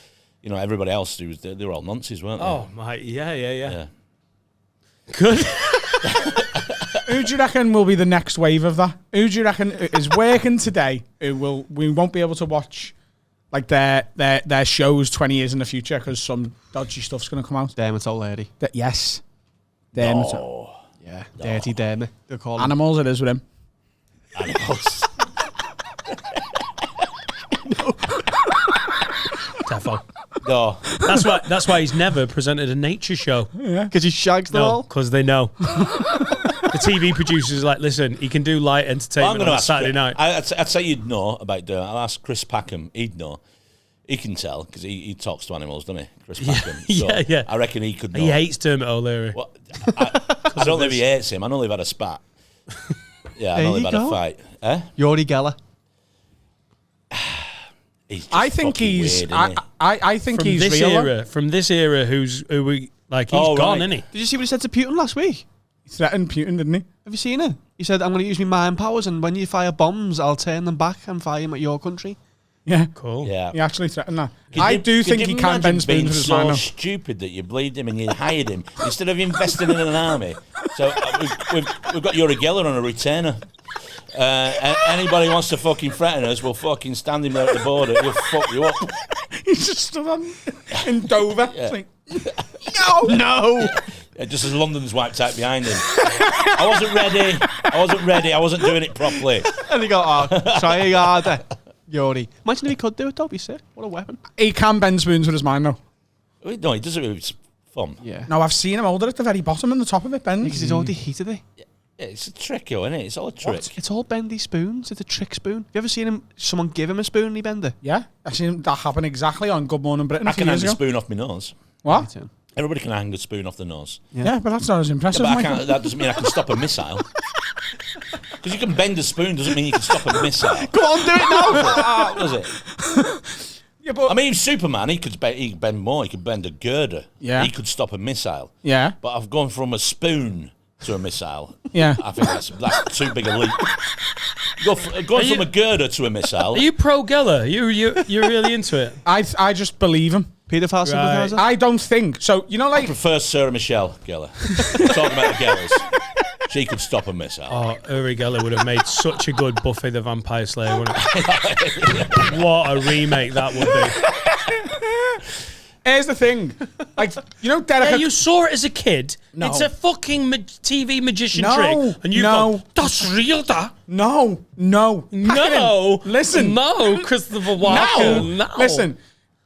everybody else, they were all nonsense, weren't they? Oh, my. Yeah. Good. Who do you reckon will be the next wave of that? Who do you reckon is working today? We won't be able to watch like their shows 20 years in the future because some dodgy stuff's going to come out. Dermot O'Leary. Yes. Dermot. Yeah. Dirty Dermot. They're called Animals. It is with him. Animals. Defo. No. That's why he's never presented a nature show. Yeah. Because he shags them all. Because they know. The TV producers are like, listen, he can do light entertainment on a Saturday night. I'd say you'd know about doing it. I'll ask Chris Packham. He'd know. He can tell because he talks to animals, doesn't he? Chris Packham. Yeah. I reckon he could know. He hates Dermot O'Leary. Well, I don't know if he hates him. I know they've had a spat. Yeah, I know they've had a fight. Yori Geller. He's just I think fucking he's. weird, isn't he? I think From he's this real. era, from this era, he's gone, right. isn't he? Did you see what he said to Putin last week? He threatened Putin, didn't he? Have you seen it? He said, I'm going to use my mind powers, and when you fire bombs, I'll turn them back and fire them at your country. Yeah. Cool. Yeah. He actually threatened that. Could I you- do could think you he can imagine bend being spoons with his so mind. though. stupid that you believed him and you hired him instead of investing in an army. So we've got Yuri Geller on a retainer. Anybody wants to fucking threaten us, we'll fucking stand him there at the border. He'll fuck you up. He just stood on in Dover. Yeah. It's like, no. Just as London's wiped out behind him. I wasn't ready. I wasn't doing it properly. And he go, try harder, Yuri. Imagine if he could do it, though. Be sick. What a weapon. He can bend spoons with his mind, though. No, he does it with fun. Yeah. No, I've seen him hold it at the very bottom and the top of it bends. Because he's already heated it. Yeah, it's a trick, isn't it? It's all a trick. It's all bendy spoons. It's a trick spoon. Have you ever seen someone give him a spoon and he bend it? Yeah, I've seen that happen exactly on Good Morning Britain I a few can hang years a ago. spoon off my nose. What? Everybody can hang a spoon off the nose. Yeah, but that's not as impressive. But Michael. that doesn't mean I can stop a missile. Because you can bend a spoon doesn't mean you can stop a missile. Go on, do it now. Does it? Yeah, but I mean, Superman, he could bend more. He could bend a girder. Yeah. He could stop a missile. yeah, But I've gone from a spoon to a missile. yeah. I think that's too big a leap. Going from a girder to a missile. Are you pro Geller? You're really into it. I just believe him. Paedophile sympathiser? I don't think so. You know, I like prefer Sarah Michelle Gellar. Talking about the Gellers. She could stop a missile. Oh, Uri Geller would have made such a good Buffy the Vampire Slayer, wouldn't it? What a remake that would be. here's the thing, like you know, Derek. Yeah, you saw it as a kid. No. It's a fucking TV magician No, trick. And you no. go, that's real, that. No. No. Listen. No, Christopher Walker. No. Listen.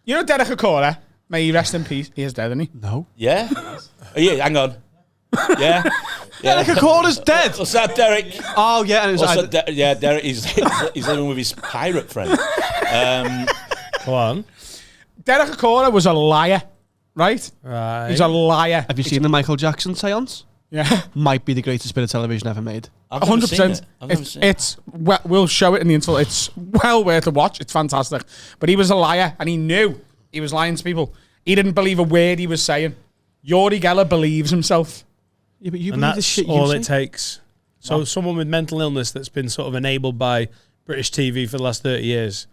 You know Derek Acora? May he rest in peace. He is dead, isn't he? No. Yeah? Oh, yeah, hang on. Yeah? Derek Acorda's dead. What's that, Derek? Oh, yeah. And it was Derek, he's living with his pirate friend. Go on. Derek Acora was a liar, right? Right. He's a liar. Have you seen the Michael Jackson seance? Yeah. Might be the greatest bit of television ever made. I've never seen 100%. it. I've never seen it. It's well, we'll show it in the intro. It's well worth a watch. It's fantastic. But he was a liar, and he knew he was lying to people. He didn't believe a word he was saying. Yuri Geller believes himself. Yeah, but you And believe the that's shit you all say? it takes. So someone with mental illness that's been sort of enabled by British TV for the last 30 years,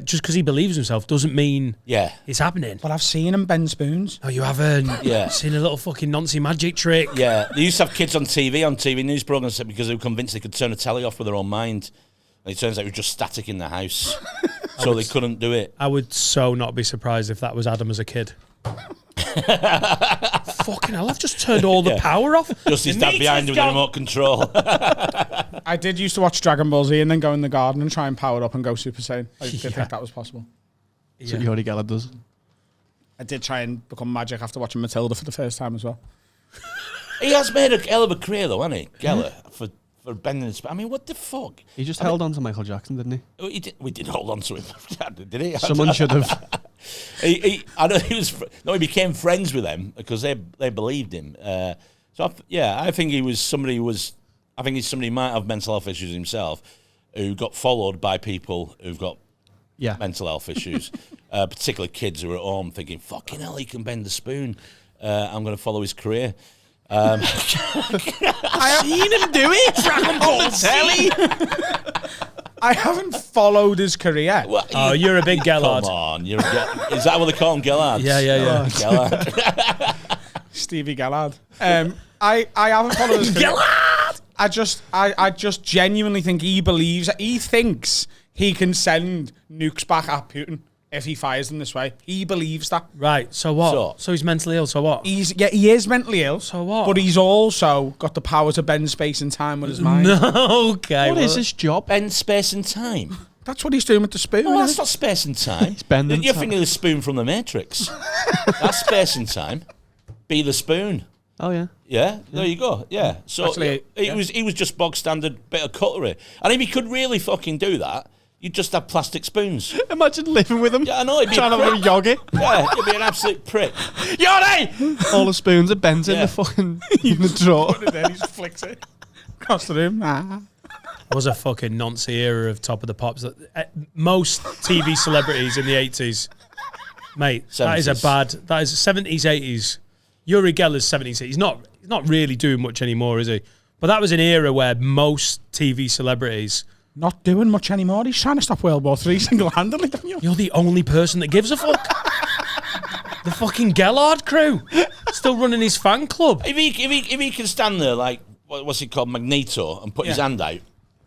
just because he believes himself doesn't mean Yeah. it's happening. But I've seen him bend spoons. Oh, you haven't? Yeah. Seen a little fucking Nancy magic trick? Yeah. They used to have kids on TV news programs because they were convinced they could turn a telly off with their own mind. And it turns out it was just static in the house. So they couldn't do it. I would so not be surprised if that was Adam as a kid. Fucking hell, I've just turned all the power off. Just his dad behind him with the remote control. I did used to watch Dragon Ball Z and then go in the garden and try and power up and go Super Saiyan. I did think that was possible. That's what Yuri Geller does. I did try and become magic after watching Matilda for the first time as well. He has made a hell of a career, though, hasn't he? Geller, for bending his... I mean, what the fuck? He just held on to Michael Jackson, didn't he? We did hold on to him, did he? Someone should have. I know he became friends with them because they believed him. I think he was somebody who was. I think he's somebody who might have mental health issues himself, who got followed by people who've got mental health issues, particularly kids who are at home thinking, "Fucking hell, he can bend the spoon. I'm going to follow his career." I've seen him do it. Dragon Ball telly. I haven't followed his career. Well, Oh, you're a big Gellard. Come on, is that what they call him, Gellards? Yeah. Gellard. Stevie Gallard. I haven't followed his career. I just genuinely think he thinks he can send nukes back at Putin if he fires them this way. He believes that. Right, so what? So he's mentally ill, so what? He is mentally ill. So what? But he's also got the power to bend space and time with his mind. No, okay. What is his job? Bend space and time. That's what he's doing with the spoon. No, that's isn't not space and time. bending You're time. thinking of the spoon from the Matrix. That's space and time. Be the spoon. Oh, yeah. Yeah, there you go. Yeah. So Actually, he was just bog standard bit of cutlery. And if he could really fucking do that, you'd just have plastic spoons. Imagine living with him. Yeah, I know. He'd be Trying to have a yogi. Yeah, he'd be an absolute prick. Yuri! All the spoons are bent in Yeah. the fucking in the drawer. he? Then he just flicks it across the room. was a fucking nonce era of Top of the Pops. Most TV celebrities in the 80s, mate, 70s. that is 70s, 80s. Uri Geller's 70s. He's not really doing much anymore, is he? But that was an era where most TV celebrities... Not doing much anymore. He's trying to stop World War III single-handedly, don't you? You're the only person that gives a fuck. The fucking Gellard crew still running his fan club. If he can stand there like what's it called, Magneto, and put his hand out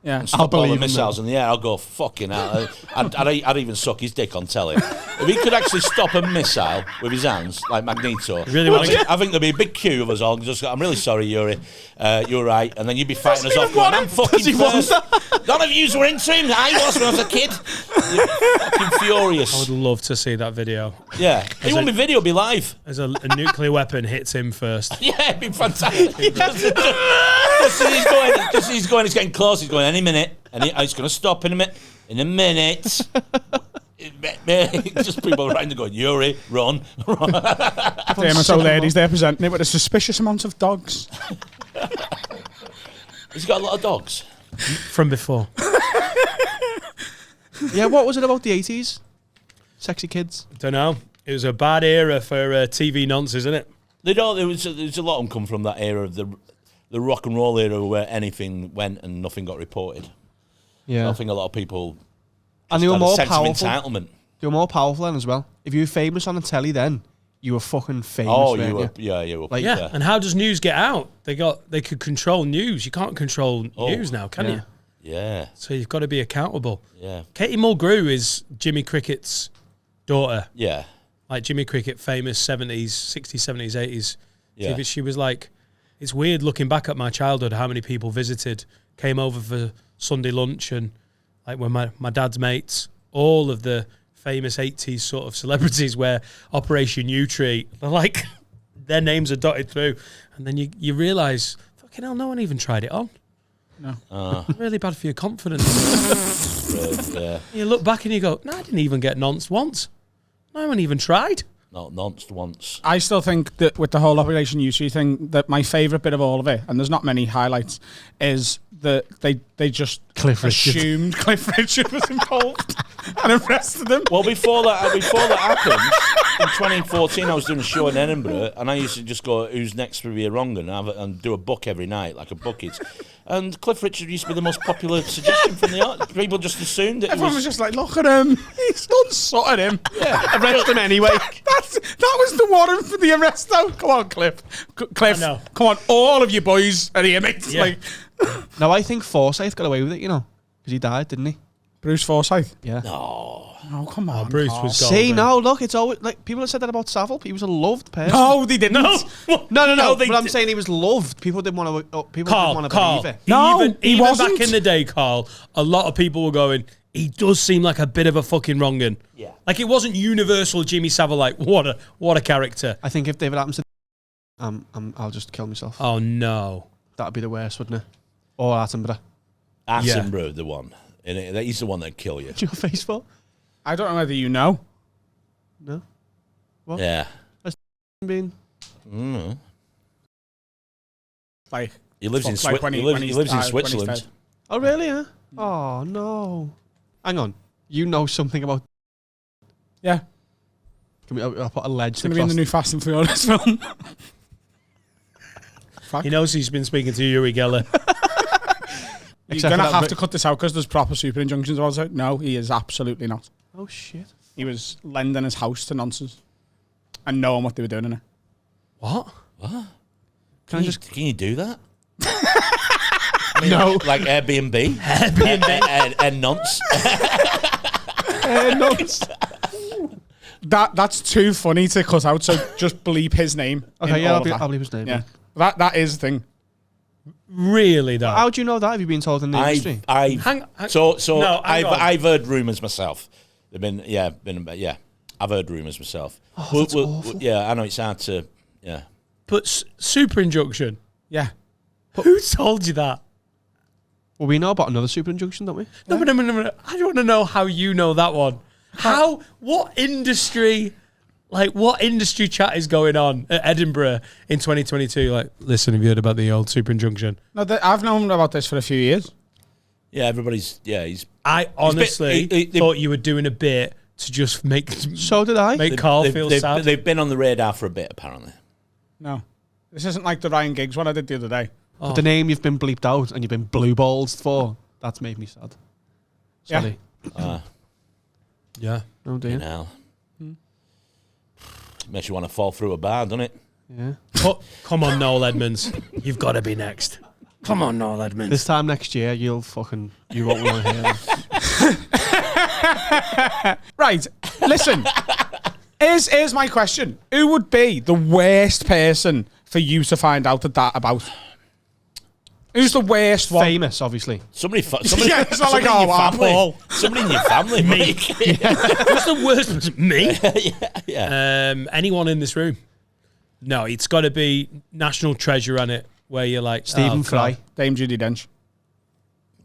Yeah, and stop all the missiles in the air, I'll go fucking hell. I'd even suck his dick on telly. If he could actually stop a missile with his hands like Magneto, I think there'd be a big queue of us all. Just, I'm really sorry, Yuri. You're right, and then you'd be fighting us off. Going, I'm fucking first. None of yous were into him. I was when I was a kid. You're fucking furious. I would love to see that video. Yeah, he want me video be live. As a nuclear weapon hits him first. Yeah, it'd be fantastic. He's getting close. He's going any minute, and he's going to stop in a minute. In a minute. Just people around and going, Yuri, run. Famous old ladies there presenting it with a suspicious amount of dogs. He's got a lot of dogs. From before. Yeah, what was it about the 80s? Sexy kids? Don't know. It was a bad era for TV nonsense, isn't it? There was a lot of them come from that era of the rock and roll era where anything went and nothing got reported. Yeah. I think a lot of people And they were had a more sense powerful. of entitlement. They were more powerful then as well. If you were famous on the telly then, you were fucking famous. Oh, weren't you were, you? yeah, you were. Like, Yeah. And how does news get out? They could control news. You can't control news now, can you? Yeah, So you've got to be accountable. yeah, Katie Mulgrew is Jimmy Crickett's daughter. yeah. Like Jimmy Cricket, famous 70s, 60s, 70s, 80s. Yeah. She was like, it's weird looking back at my childhood, how many people came over for Sunday lunch, and like when my dad's mates, all of the famous 80s sort of celebrities where Operation U-Tree, they're like, their names are dotted through. And then you realise, fucking hell, no one even tried it on. No. Really bad for your confidence. Yeah. You look back and you go, no, I didn't even get nonced once. No one even tried. Not nonced once. I still think that with the whole Operation U3 thing, that my favourite bit of all of it, and there's not many highlights, is that they just assumed Cliff Richard was involved and arrested him. Well, before that happened, in 2014, I was doing a show in Edinburgh, and I used to just go, "Who's next for Be a Wrong?" and do a book every night, like a bucket. And Cliff Richard used to be the most popular suggestion from the art. People just assumed that Everyone was just like, "Look at him! He's done something at him. Yeah, Arrest him anyway. That was the warrant for the arrest, though. Come on, Cliff. Cliff. I know. Come on, all of you boys are here, mate. Yeah. Like No, I think Forsyth got away with it, you know. Because he died, didn't he? Bruce Forsyth. Yeah. Oh, come on, Bruce Carl. was See, golden. no, look, it's always like people have said that about Savile. He was a loved person. No, they didn't. No. they But I'm did. saying he was loved. People didn't want to. People didn't want to Carl. believe it. No, even he wasn't. back in the day, Carl, a lot of people were going, he does seem like a bit of a fucking wrong'un. Yeah. Like it wasn't universal Jimmy Savile, like, what a character. I think if David Attenborough, I'll just kill myself. Oh, no. That'd be the worst, wouldn't it? Or Attenborough. Attenborough, the one. He's the one that'd kill you. What's your face for? I don't know whether you know. No. What? Yeah. Being Mm. Like He lives in Fuck, like when he lives in died, when he's Switzerland. dead. Oh, really? Yeah. Oh no. Hang on. You know something about? Yeah, Can we? I'll put a ledge. it's going to be in the new Fast and Furious film. He knows he's been speaking to Uri Geller. You're Except going to for that have bit- to cut this out because there's proper super injunctions about it. No, he is absolutely not. Oh shit. He was lending his house to nonsense and knowing what they were doing in it. What? Can you do that? No. Like Airbnb? Airbnb? And nonce? That's too funny to cut out, so just bleep his name. Okay, in yeah, all I'll of that. believe his name. Yeah, that is the thing. Really, though? How do you know that? Have you been told in the industry? Hang- So No, hang on. I've heard rumours myself. They've been I've heard rumours myself. Oh, that's awful. Yeah, I know it's hard to. Yeah, But super injunction. Yeah. Who told you that? Well, we know about another super injunction, don't we? No. I don't want to know how you know that one. What industry chat is going on at Edinburgh in 2022? Like, listen, have you heard about the old super injunction? No, I've known about this for a few years. Yeah, everybody's. Yeah, he's. I honestly thought you were doing a bit to just make. So did I. Make Carl feel sad. They've been on the radar for a bit, apparently. No. This isn't like the Ryan Giggs one I did the other day. But the name you've been bleeped out and you've been blue balls for, that's made me sad. Sorry. Yeah. Oh dear. You know. Makes you want to fall through a bar, doesn't it? Yeah. Come on, Noel Edmonds. You've got to be next. Come on, Noel Edmonds. This time next year, you won't want to hear that. Right. Listen. Here's my question. Who would be the worst person for you to find out that about? Who's the worst one? Famous, obviously. Somebody Yeah, it's not like, Paul. Somebody in your family, mate. Who's the worst person? Me? Yeah. Anyone in this room? No, it's got to be National Treasure on it, where you're like Stephen Fry. Dame Judi Dench.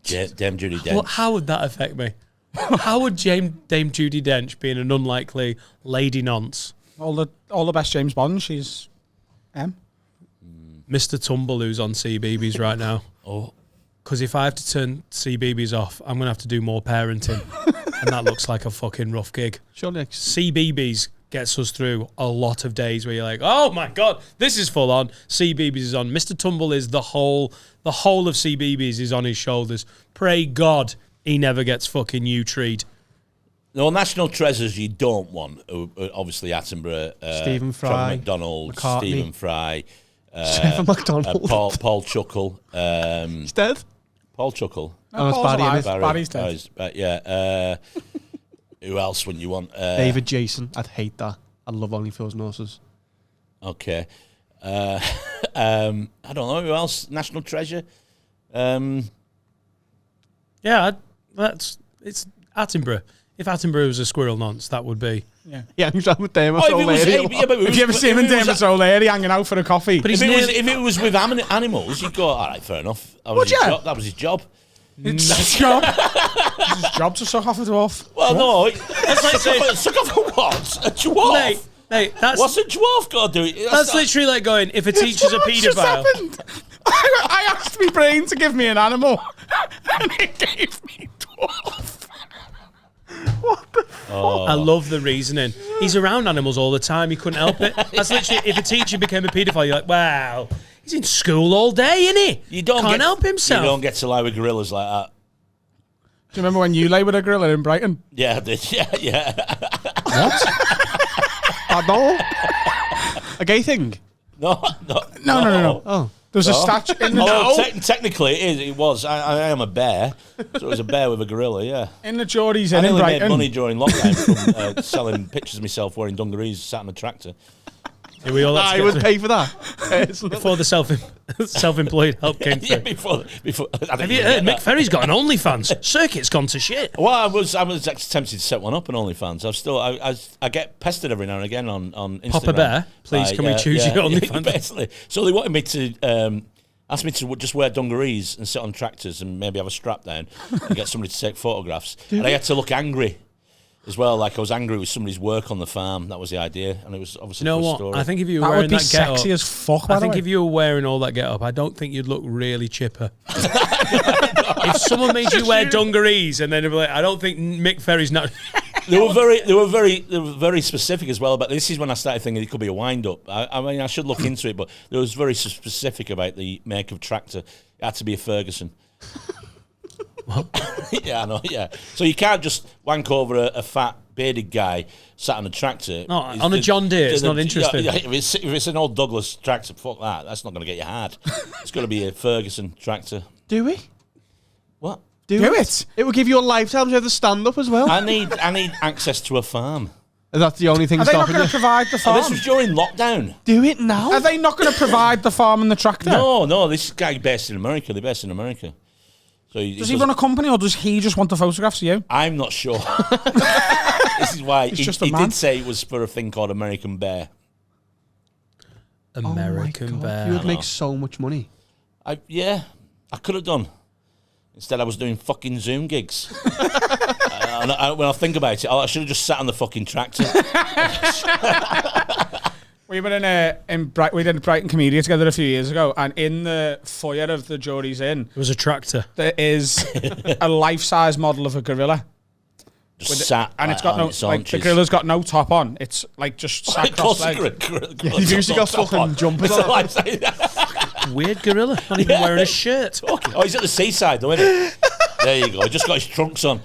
Dame Judi Dench. Well, how would that affect me? How would Dame Judi Dench, being an unlikely lady nonce, All the best James Bond. She's M. Mr. Tumble, who's on CBeebies right now? Oh. Because if I have to turn CBeebies off, I'm going to have to do more parenting. And that looks like a fucking rough gig. Surely. CBeebies gets us through a lot of days where you're like, oh my God, this is full on. CBeebies is on. Mr. Tumble is the whole of CBeebies is on his shoulders. Pray God he never gets fucking U-treed. No, national treasures you don't want. Obviously, Attenborough, Stephen Fry, Trevor McDonald, McCartney. Stephen Fry, Trevor McDonald. Paul Chuckle. He's dead. Paul Chuckle. No, it's Paul's Barry, alive. isn't it? Barry's dead. Yeah. Who else wouldn't you want? David Jason. I'd hate that. I love Only Fools and Horses. Okay. I don't know. Who else? National treasure? Yeah, it's Attenborough. If Attenborough was a squirrel nonce, that would be. Yeah, he's with Damus Oh, If you ever see him in Damus O'Leary hanging out for a coffee. But if he's it was with animals, you'd go, all right, fair enough. That was his job. It's his job. It's his job to suck off a dwarf. Well, no. That's like saying, suck off a what? A dwarf? Mate, that's... What's a dwarf got to do? That's literally like going, if a teacher's a paedophile... I asked my brain to give me an animal, and it gave me dwarf. What the fuck? I love the reasoning. He's around animals all the time. He couldn't help it. That's literally, if a teacher became a paedophile, you're like, wow, he's in school all day, isn't he? Can't help himself. You don't get to lie with gorillas like that. Do you remember when you lay with a gorilla in Brighton? Yeah, I did. Yeah. What? Pardon? A gay thing? No. Oh. There was a statue in the Technically, it was. I am a bear, so it was a bear with a gorilla. Yeah. in the Geordies I in nearly Brighton. made money during lockdown from selling pictures of myself wearing dungarees, sat on a tractor. Yeah, we all had to I get would through- pay for that. before the self-employed help came through. Yeah, before. Have you heard Mick Ferry's got an OnlyFans? Circuit's gone to shit. Well, I was tempted to set one up on OnlyFans. I get pestered every now and again on Instagram. Papa Bear, please, can we choose your OnlyFans? Basically. So they wanted me to ask me to just wear dungarees and sit on tractors and maybe have a strap down and get somebody to take photographs. And I had to look angry as well, like I was angry with somebody's work on the farm. That was the idea, and it was obviously You know for a what? story. I think if you were That wearing would be that get sexy up, as fuck, by I the think way. if you were wearing all that get up, I don't think you'd look really chipper. If someone made you wear dungarees and then they'd be like, I don't think Mick Ferry's not. They were very specific as well about this. Is when I started thinking it could be a wind up. I mean, I should look into it, but they was very specific about the make of tractor. It had to be a Ferguson. Yeah, I know. Yeah, so you can't just wank over a fat bearded guy sat on a tractor. No, on a John Deere, it's not interesting. Yeah, if it's an old Douglas tractor, fuck that. That's not going to get you hard. It's got to be a Ferguson tractor. Do we? What? Do it. It will give you a lifetime to stand up as well. I need access to a farm. That's the only thing Are they not stopping going you. to provide the Oh, farm? this was during lockdown. Do it now. Are they not going to provide the farm and the tractor? No, this guy based in America. They're based in America. So Does he run a company or does he just want the photographs of you? I'm not sure. This is why he did say it was for a thing called American Bear. American Oh my God, Bear. you would make so much money. I could have done. Instead, I was doing fucking Zoom gigs. When I think about it, I should have just sat on the fucking tractor. We were we did Brighton Comedian together a few years ago, and in the foyer of the Jury's Inn, It was a tractor. there is a life-size model of a gorilla. Just sat And it's got on no, its like, the haunches. gorilla's got no top on. It's like just sat cross legs. You've usually got fucking jumpers on. Weird gorilla. Not even wearing a shirt. Oh, he's at the seaside though, isn't he? There you go. He just got his trunks on.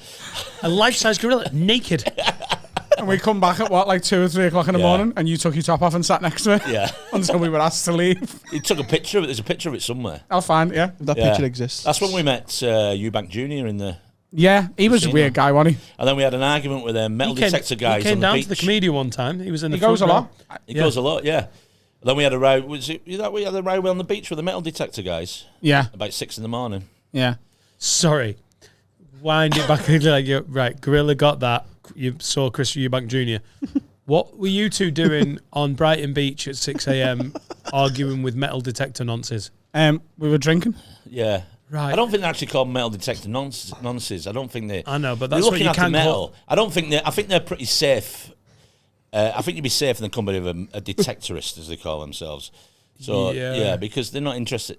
A life-size gorilla, naked. And we come back at like 2 or 3 o'clock in the morning, and you took your top off and sat next to it. Yeah. Until we were asked to leave. He took a picture of it. There's a picture of it somewhere. I'll find it, yeah. That Yeah. picture exists. That's when we met Eubank Jr. in the... Yeah, he was a weird guy, wasn't he? And then we had an argument with metal detector guys He came on the down beach. to the comedian one time. He was in the He goes a front row. lot. He goes a lot, yeah. And then we had a row. Was it that we had a row on the beach with the metal detector guys? Yeah, About 6 in the morning. yeah. Sorry. Wind it back. Like, right, gorilla got that. You saw Chris Eubank Jr. What were you two doing on Brighton Beach at 6 a.m. arguing with metal detector nonsense? We were drinking. Yeah. Right. I don't think they're actually called metal detector nonsense. I don't think they... I know, but they're that's what looking you after can metal. call. I don't think they... I think they're pretty safe. I think you'd be safe in the company of a detectorist, as they call themselves. So, yeah, because they're not interested...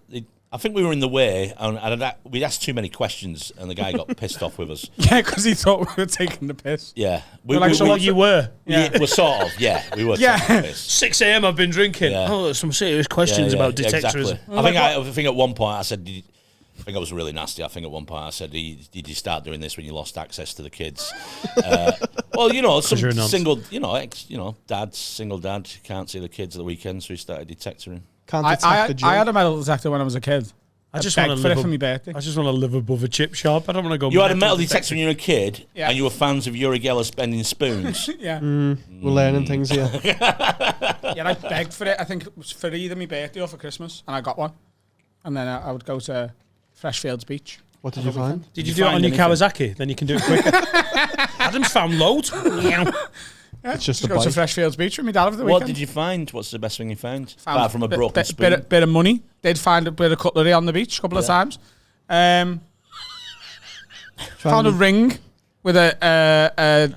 I think we were in the way, and we'd asked too many questions, and the guy got pissed off with us. Yeah, because he thought we were taking the piss. Yeah. You were. Yeah. We're sort of, yeah. We were Yeah. taking the piss. 6 a.m. I've been drinking. Yeah. Oh, there's some serious questions about detectors. Exactly. I think at one point I said... I think I was really nasty. I think at one point I said, "Did you start doing this when you lost access to the kids?" Well, some single, dads, single dad can't see the kids at the weekend, so he started detectoring. Can't I detect the had a metal detector when I was a kid. I just begged want to for live it for my birthday. I just want to live above a chip shop. I don't want to go. You had a metal detector when you were a kid, Yeah. and you were fans of Uri Geller spending spoons. Yeah. We're learning things here. Yeah, I begged for it. I think it was for either my birthday or for Christmas, and I got one. And then I would go to Freshfields Beach. What did you find? Did you do it on your Kawasaki? Then you can do it quicker. Adam's found loads. It's just a Go to bike. Freshfields Beach with my dad over the What weekend. did you find? What's the best thing you found? Found Apart from a broken spoon. bit of money. They'd find a bit of cutlery on the beach a couple of times. Found a ring with a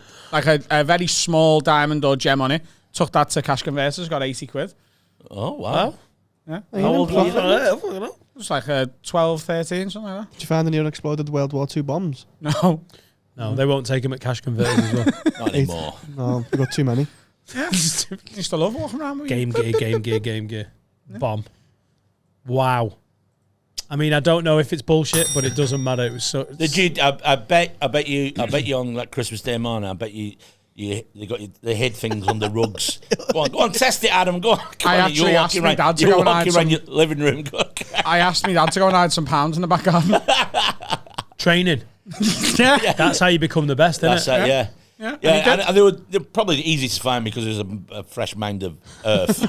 very small diamond or gem on it. Took that to cash converters. Got 80 quid. Oh, wow. Yeah. How old were you? It was like 12, 13, something like Did you find any unexploded World War II bombs? that. No. No, they won't take him at cash converters as well. Not anymore. No, we got too many. Used to love walking around with Game gear. Bomb. Wow. I mean, I don't know if it's bullshit, but it doesn't matter. It was so. Did you? I bet you on like Christmas Day morning. I bet they hid things under rugs. Go on, test it, Adam. Go on. I actually asked my dad to go and hide around your living room. I asked my dad to go and hide some pounds in the back garden. Training. Yeah. That's how you become the best, isn't That's it? it. Yeah. Yeah. Yeah, and they're probably easy to find because there's a fresh mound of earth. Do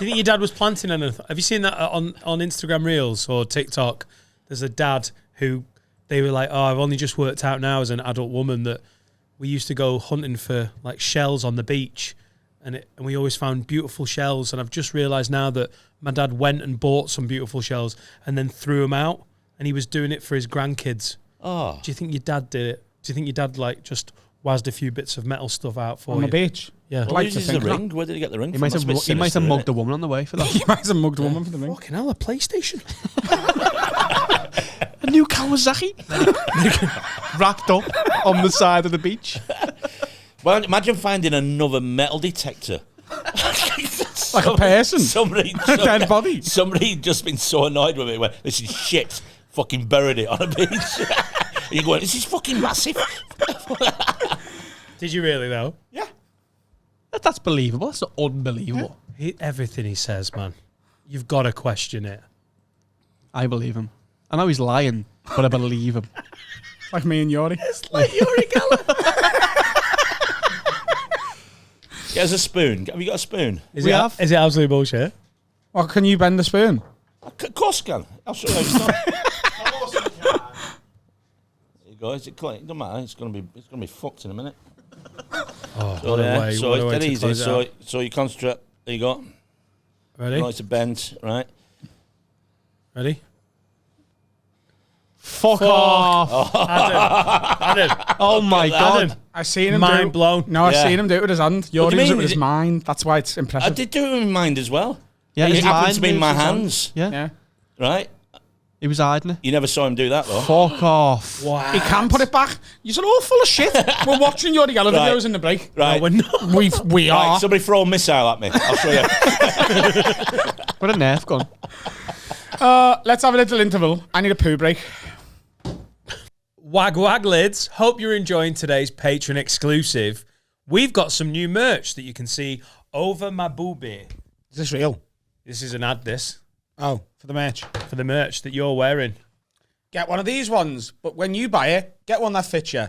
you think your dad was planting anything? Have you seen that on Instagram Reels or TikTok? There's a dad who they were like, "Oh, I've only just worked out now as an adult woman that we used to go hunting for like shells on the beach, and we always found beautiful shells. And I've just realised now that my dad went and bought some beautiful shells and then threw them out, and he was doing it for his grandkids. Oh, Do you think your dad did it? Do you think your dad like just wazzed a few bits of metal stuff out for On you? the beach. Yeah. well, like to uses the think ring. Where did he get the ring? He from? might That's have a bit sinister, mugged isn't a woman on the way for that. You might have mugged a woman for the ring. Fucking hell, a PlayStation. A new Kawasaki wrapped up on the side of the beach. Well, imagine finding another metal detector. Like a person. A dead body. Somebody just been so annoyed with it. Went, this is shit. Fucking buried it on a beach. You're going, this is fucking massive. Did you really though? Yeah. That's believable. That's unbelievable. Everything he says, man, you've got to question it. I believe him. I know he's lying, but I believe him. Like me and Yori. It's like Uri Geller. Yeah, there's a spoon. Have you got a spoon? Is it absolute bullshit? Well, can you bend the spoon? Of course I can. I'll show you how it's done. There you go. Is it clean? It doesn't matter. It's gonna be fucked in a minute. Oh, So yeah, so it's dead easy. So you concentrate. There you go. Ready? Right, it's a bend, right? Ready? Fuck off. Adam. Oh my God. I seen him Mind blown. No, I Yeah. seen him do it with his hand. What Yours do you was it mean? with his mind. That's why it's I impressive. did do it in mind as well. Yeah, It his happened mind to be in my moves his hand. hands, Yeah. Yeah. right? He was hiding it. You never saw him do that, though. Fuck off. Wow. He can put it back. You're all full of shit. We're watching your yellow Right. videos in the break. Right. No, we're not. We are. Right, somebody throw a missile at me. I'll show you. What a Nerf gun. Let's have a little interval. I need a poo break. Wag wag lids. Hope you're enjoying today's Patreon exclusive. We've got some new merch that you can see over my boobie. Is this real? This is an ad, this, Oh, for the merch. for the merch that you're wearing. Get one of these ones, but when you buy it, get one that fits you.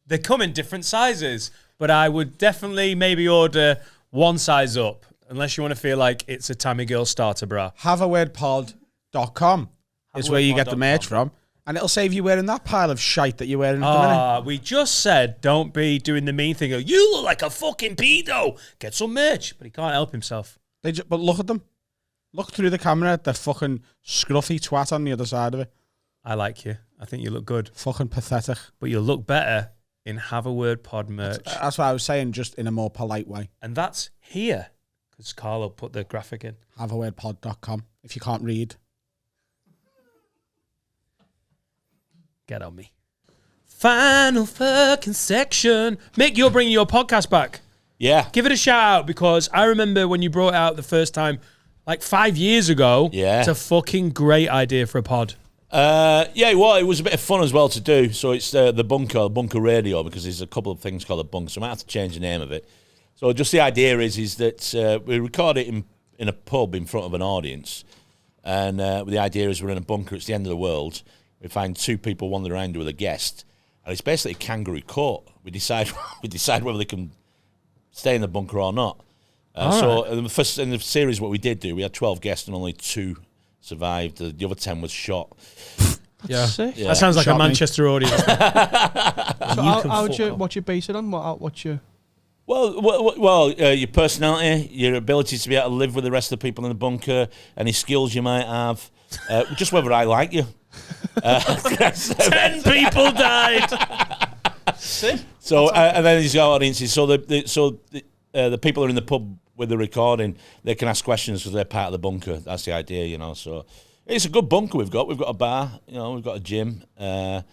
They come in different sizes, but I would definitely maybe order one size up, unless you want to feel like it's a Tammy Girl starter bra. Haveawordpod.com is where you get the merch from, and it'll save you wearing that pile of shite that you're wearing at the minute. We just said don't be doing the mean thing. You look like a fucking pedo. Get some merch, but he can't help himself. But look at them. Look through the camera at the fucking scruffy twat on the other side of it. I like you. I think you look good, Fucking pathetic. but you'll look better in Have a Word Pod merch. That's what I was saying, just in a more polite way. And that's here, because Carlo put the graphic in. Haveawordpod.com if you can't read. Get on me. Final fucking section. Mick, you're bringing your podcast back. Yeah. Give it a shout out, because I remember when you brought it out the first time, like 5 years ago. Yeah. It's a fucking great idea for a pod. Yeah, well, it was a bit of fun as well to do. So it's the bunker radio, because there's a couple of things called a bunker, so I might have to change the name of it. So just the idea is that we record it in a pub in front of an audience, and the idea is we're in a bunker. It's the end of the world. We find two people wandering around with a guest, and it's basically a kangaroo court. We decide whether they can stay in the bunker or not. So in the series, what we did do, we had 12 guests and only 2 survived. The other 10 was shot. Yeah. Sick. Yeah. That sounds like Shot a me. Manchester audience. So fuck off. what you base it on? What's your... Well, your personality, your ability to be able to live with the rest of the people in the bunker, any skills you might have, just whether I like you. 10 people died. So and then these audiences. So the people who are in the pub with the recording, they can ask questions because they're part of the bunker. That's the idea, you know. So it's a good bunker we've got. We've got a bar, you know. We've got a gym. Yeah.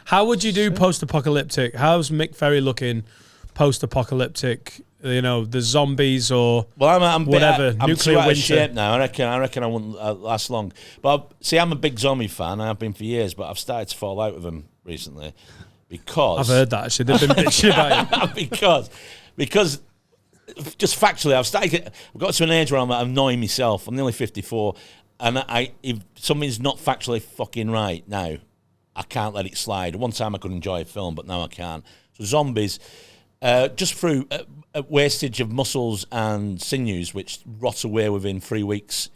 How would you do post-apocalyptic? How's Mick Ferry looking post-apocalyptic? You know, the zombies or I'm whatever, I'm nuclear too out of winter. shape now. I reckon I wouldn't last long. But see, I'm a big zombie fan. I have been for years, but I've started to fall out with them recently because I've heard that actually. They've been bitching about it. because just factually, I've got to an age where I'm annoying myself. I'm nearly 54, and if something's not factually fucking right now, I can't let it slide. One time I could enjoy a film, but now I can't. So zombies, just through a wastage of muscles and sinews, which rot away within 3 weeks,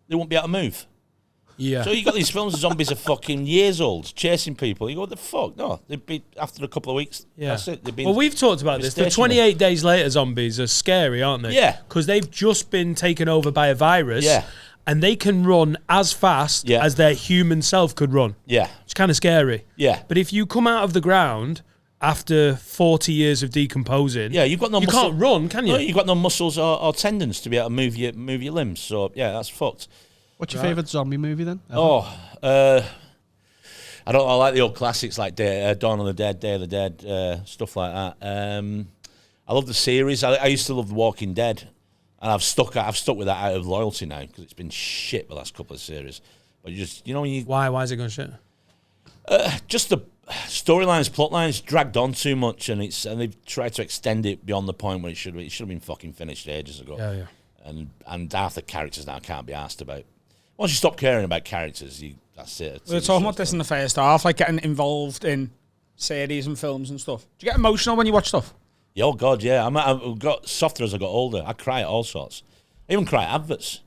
they won't be able to move. Yeah. So you got these films of zombies are fucking years old, chasing people. You go, what the fuck? No, they'd be after a couple of weeks. Yeah. That's it. They've been Well, we've talked about this. The stationary. 28 days later zombies are scary, aren't they? Yeah. Because they've just been taken over by a virus. Yeah. And they can run as fast Yeah. as their human self could run. Yeah, It's kind of scary. yeah. But if you come out of the ground after 40 years of decomposing, Yeah, you've got no you muscle. can't run, can you? No, you've got no muscles or tendons to be able to move your limbs. So yeah, that's fucked. What's your favourite zombie movie then? I don't know. I like the old classics like Dawn of the Dead, Day of the Dead, stuff like that. I love the series. I used to love The Walking Dead, and I've stuck with that out of loyalty now because it's been shit the last couple of series. But when you Why is it going shit? just the storylines, plot lines dragged on too much, and they've tried to extend it beyond the point where it should have been fucking finished ages ago. Yeah. And half the characters now can't be asked about. Once you stop caring about characters, that's it. We were talking about this in the first half, like getting involved in series and films and stuff. Do you get emotional when you watch stuff? Yeah, oh God, yeah. I've got softer as I got older. I cry at all sorts. I even cry at adverts.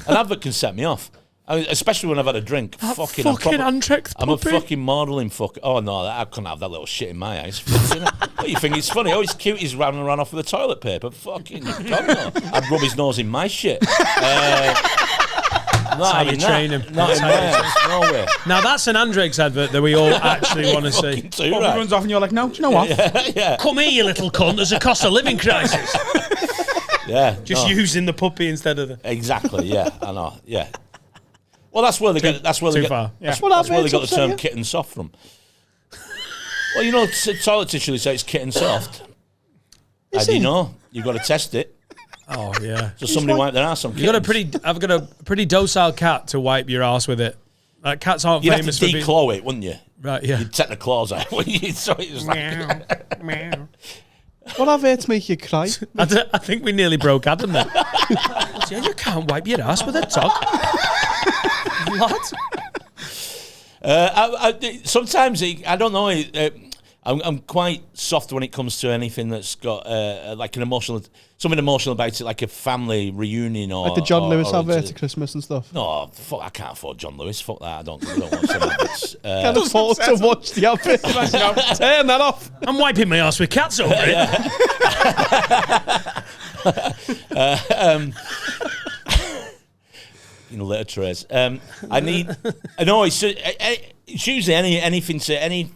An advert can set me off. Especially when I've had a drink. That fucking Andrex I'm a puppy. fucking modelling fuck. Oh no, I couldn't have that little shit in my eyes. What, you think it's funny? Oh, he's cute. He's ran off with the toilet paper. Fucking God, no. I'd rub his nose in my shit. Not you having train that. him. Not in there. No way. Now that's an Andrex advert that we all actually want to see. Fucking too Bobby right. runs off and you're like, no, do you know what? Yeah. Come here, you little cunt. There's a cost of living crisis. Yeah. Just using the puppy instead of the. Exactly. Yeah. I know. Yeah. Well, that's where they get. That's where they Too get. far. That's, Yeah. that's where they got the upset term you? kitten soft from. Well, you know, toilet tissue say it's kitten soft. How do you know? You've got to test it. Oh yeah. So somebody wipe their ass on You got kittens. I've got a pretty docile cat to wipe your ass with it. Like cats aren't You'd have famous to for being. declaw it, wouldn't you? Right. Yeah. You'd take the claws out. Wouldn't you? So it was like, What have it to make you cry? I think we nearly broke Adam there. Yeah, you can't wipe your ass with a dog. What? sometimes I don't know. I'm quite soft when it comes to anything that's got like something emotional about it, like a family reunion or Like the John Lewis or advert at Christmas and stuff. No, fuck, I can't afford John Lewis. Fuck that. I don't watch some adverts. Can't afford to watch the advert. Turn that off. I'm wiping my ass with cats over it. You know, litter trays. I know it's usually anything to any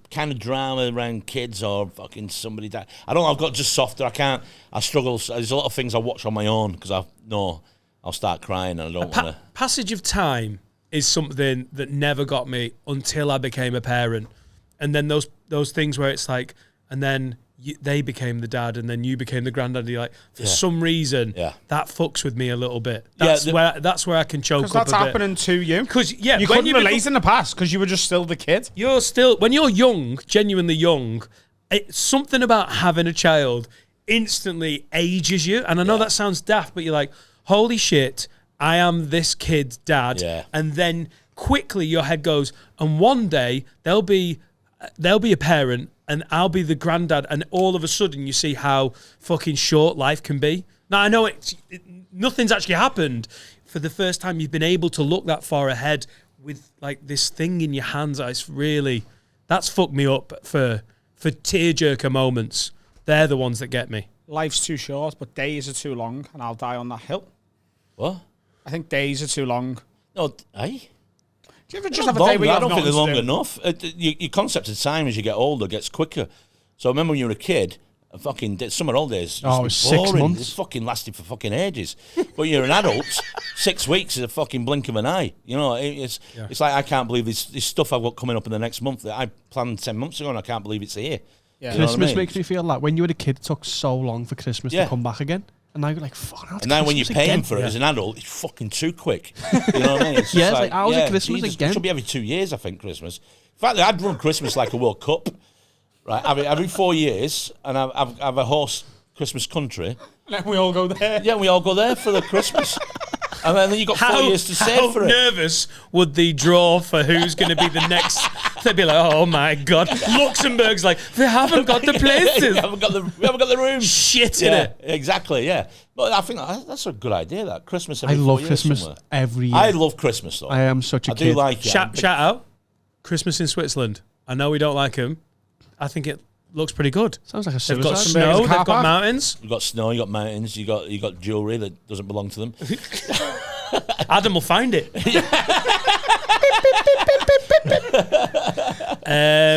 kind of drama around kids or fucking somebody that I don't know. I've got just softer. I struggle. There's a lot of things I watch on my own because I know I'll start crying and I don't want to. Passage of time is something that never got me until I became a parent, and then those things where it's like, and then they became the dad, and then you became the granddad. You're like, for some reason, that fucks with me a little bit. That's where I can choke up. Because that's a bit. happening to you. Because you couldn't relate in the past because you were just still the kid. You're still, when you're young, genuinely young, it's something about having a child instantly ages you. And I know that sounds daft, but you're like, holy shit, I am this kid's dad. Yeah. And then quickly your head goes, and one day they'll be a parent and I'll be the granddad, and all of a sudden you see how fucking short life can be. Now I know nothing's actually happened. For the first time you've been able to look that far ahead with like this thing in your hands. That's fucked me up for tearjerker moments. They're the ones that get me. Life's too short, but days are too long, and I'll die on that hill. What? I think days are too long. No, aye. Do you ever just have a day where you I have don't think they're long nothing to do? enough. Your concept of time as you get older gets quicker. So I remember when you were a kid, summer holidays. Oh, it was 6 boring. months. It fucking lasted for fucking ages. But you're an adult, 6 weeks is a fucking blink of an eye. You know, it's like I can't believe this stuff I've got coming up in the next month that I planned 10 months ago, and I can't believe it's here. Yeah. You know what I Christmas mean? makes me feel like when you were a kid, it took so long for Christmas to come back again. And now you're like, fuck. And now when you're paying for it as an adult, it's fucking too quick. You know what I mean? It's Yeah, just it's like, how's it Christmas Jesus, again? It should be every 2 years, I think, Christmas. In fact, I'd run Christmas like a World Cup. Right, every 4 years, and I have a host Christmas country. And then we all go there. Yeah, we all go there for the Christmas. And then you've got 4 years to save for it. How nervous would they draw for who's going to be the next? They'd be like, oh my God. Luxembourg's like, we haven't got the places. we haven't got the room. Shit in Yeah, it. exactly, yeah. But I think that's a good idea, that. Christmas every I 4 love years Christmas somewhere. every year. I love Christmas, though. I am such a I kid. do like it. Shout out, Christmas in Switzerland. I know we don't like them. I think it looks pretty good. Sounds like a They've got suicide. snow, Car they've got park. mountains. You've got snow, you've got mountains, you got jewellery that doesn't belong to them. Adam will find it.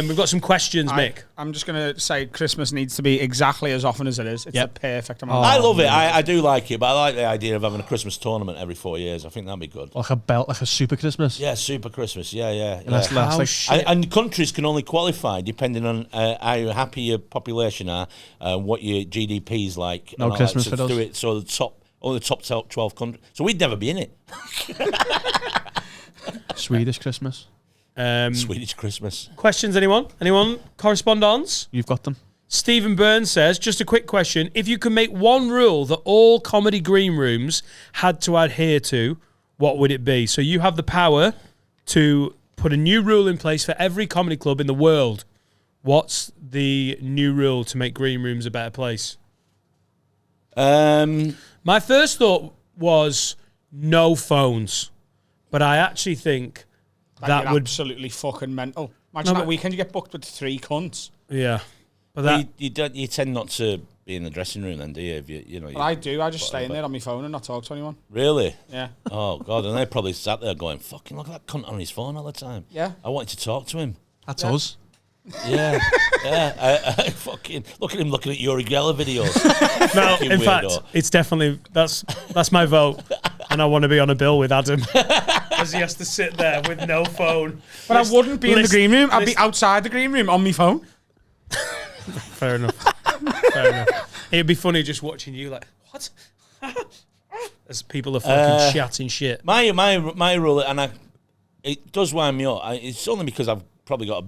We've got some questions, Mick. I'm just going to say Christmas needs to be exactly as often as it is. It's the perfect amount. I love it. I do like it, but I like the idea of having a Christmas tournament every 4 years. I think that'd be good. Like a super Christmas. Yeah, super Christmas. Yeah. And that's like, shit. And countries can only qualify depending on how happy your population are, what your GDP is like. No and all Christmas that, for to us. do it. So only the top 12 countries. So we'd never be in it. Swedish Christmas. Swedish Christmas. Questions, anyone? Anyone? Correspondence? You've got them. Stephen Burns says, just a quick question. If you could make one rule that all comedy green rooms had to adhere to, what would it be? So you have the power to put a new rule in place for every comedy club in the world. What's the new rule to make green rooms a better place? My first thought was no phones. But I actually think that would... absolutely fucking mental. Imagine that weekend you get booked with 3 cunts. Yeah. But that... You tend not to be in the dressing room then, do you? If you know. But I do. I just stay in there on my phone and not talk to anyone. Really? Yeah. Oh God! And they probably sat there going, "Fucking look at that cunt on his phone all the time." Yeah. I wanted to talk to him. That's us. Yeah, yeah. I fucking look at him looking at Uri Geller videos. No, Fucking in fact, weirdo. it's definitely that's my vote, and I want to be on a bill with Adam as he has to sit there with no phone. But I wouldn't be in the green room. I'd be outside the green room on my phone. Fair enough. Fair enough. It'd be funny just watching you like what, as people are fucking chatting shit. My rule, and it does wind me up. It's only because I've probably got a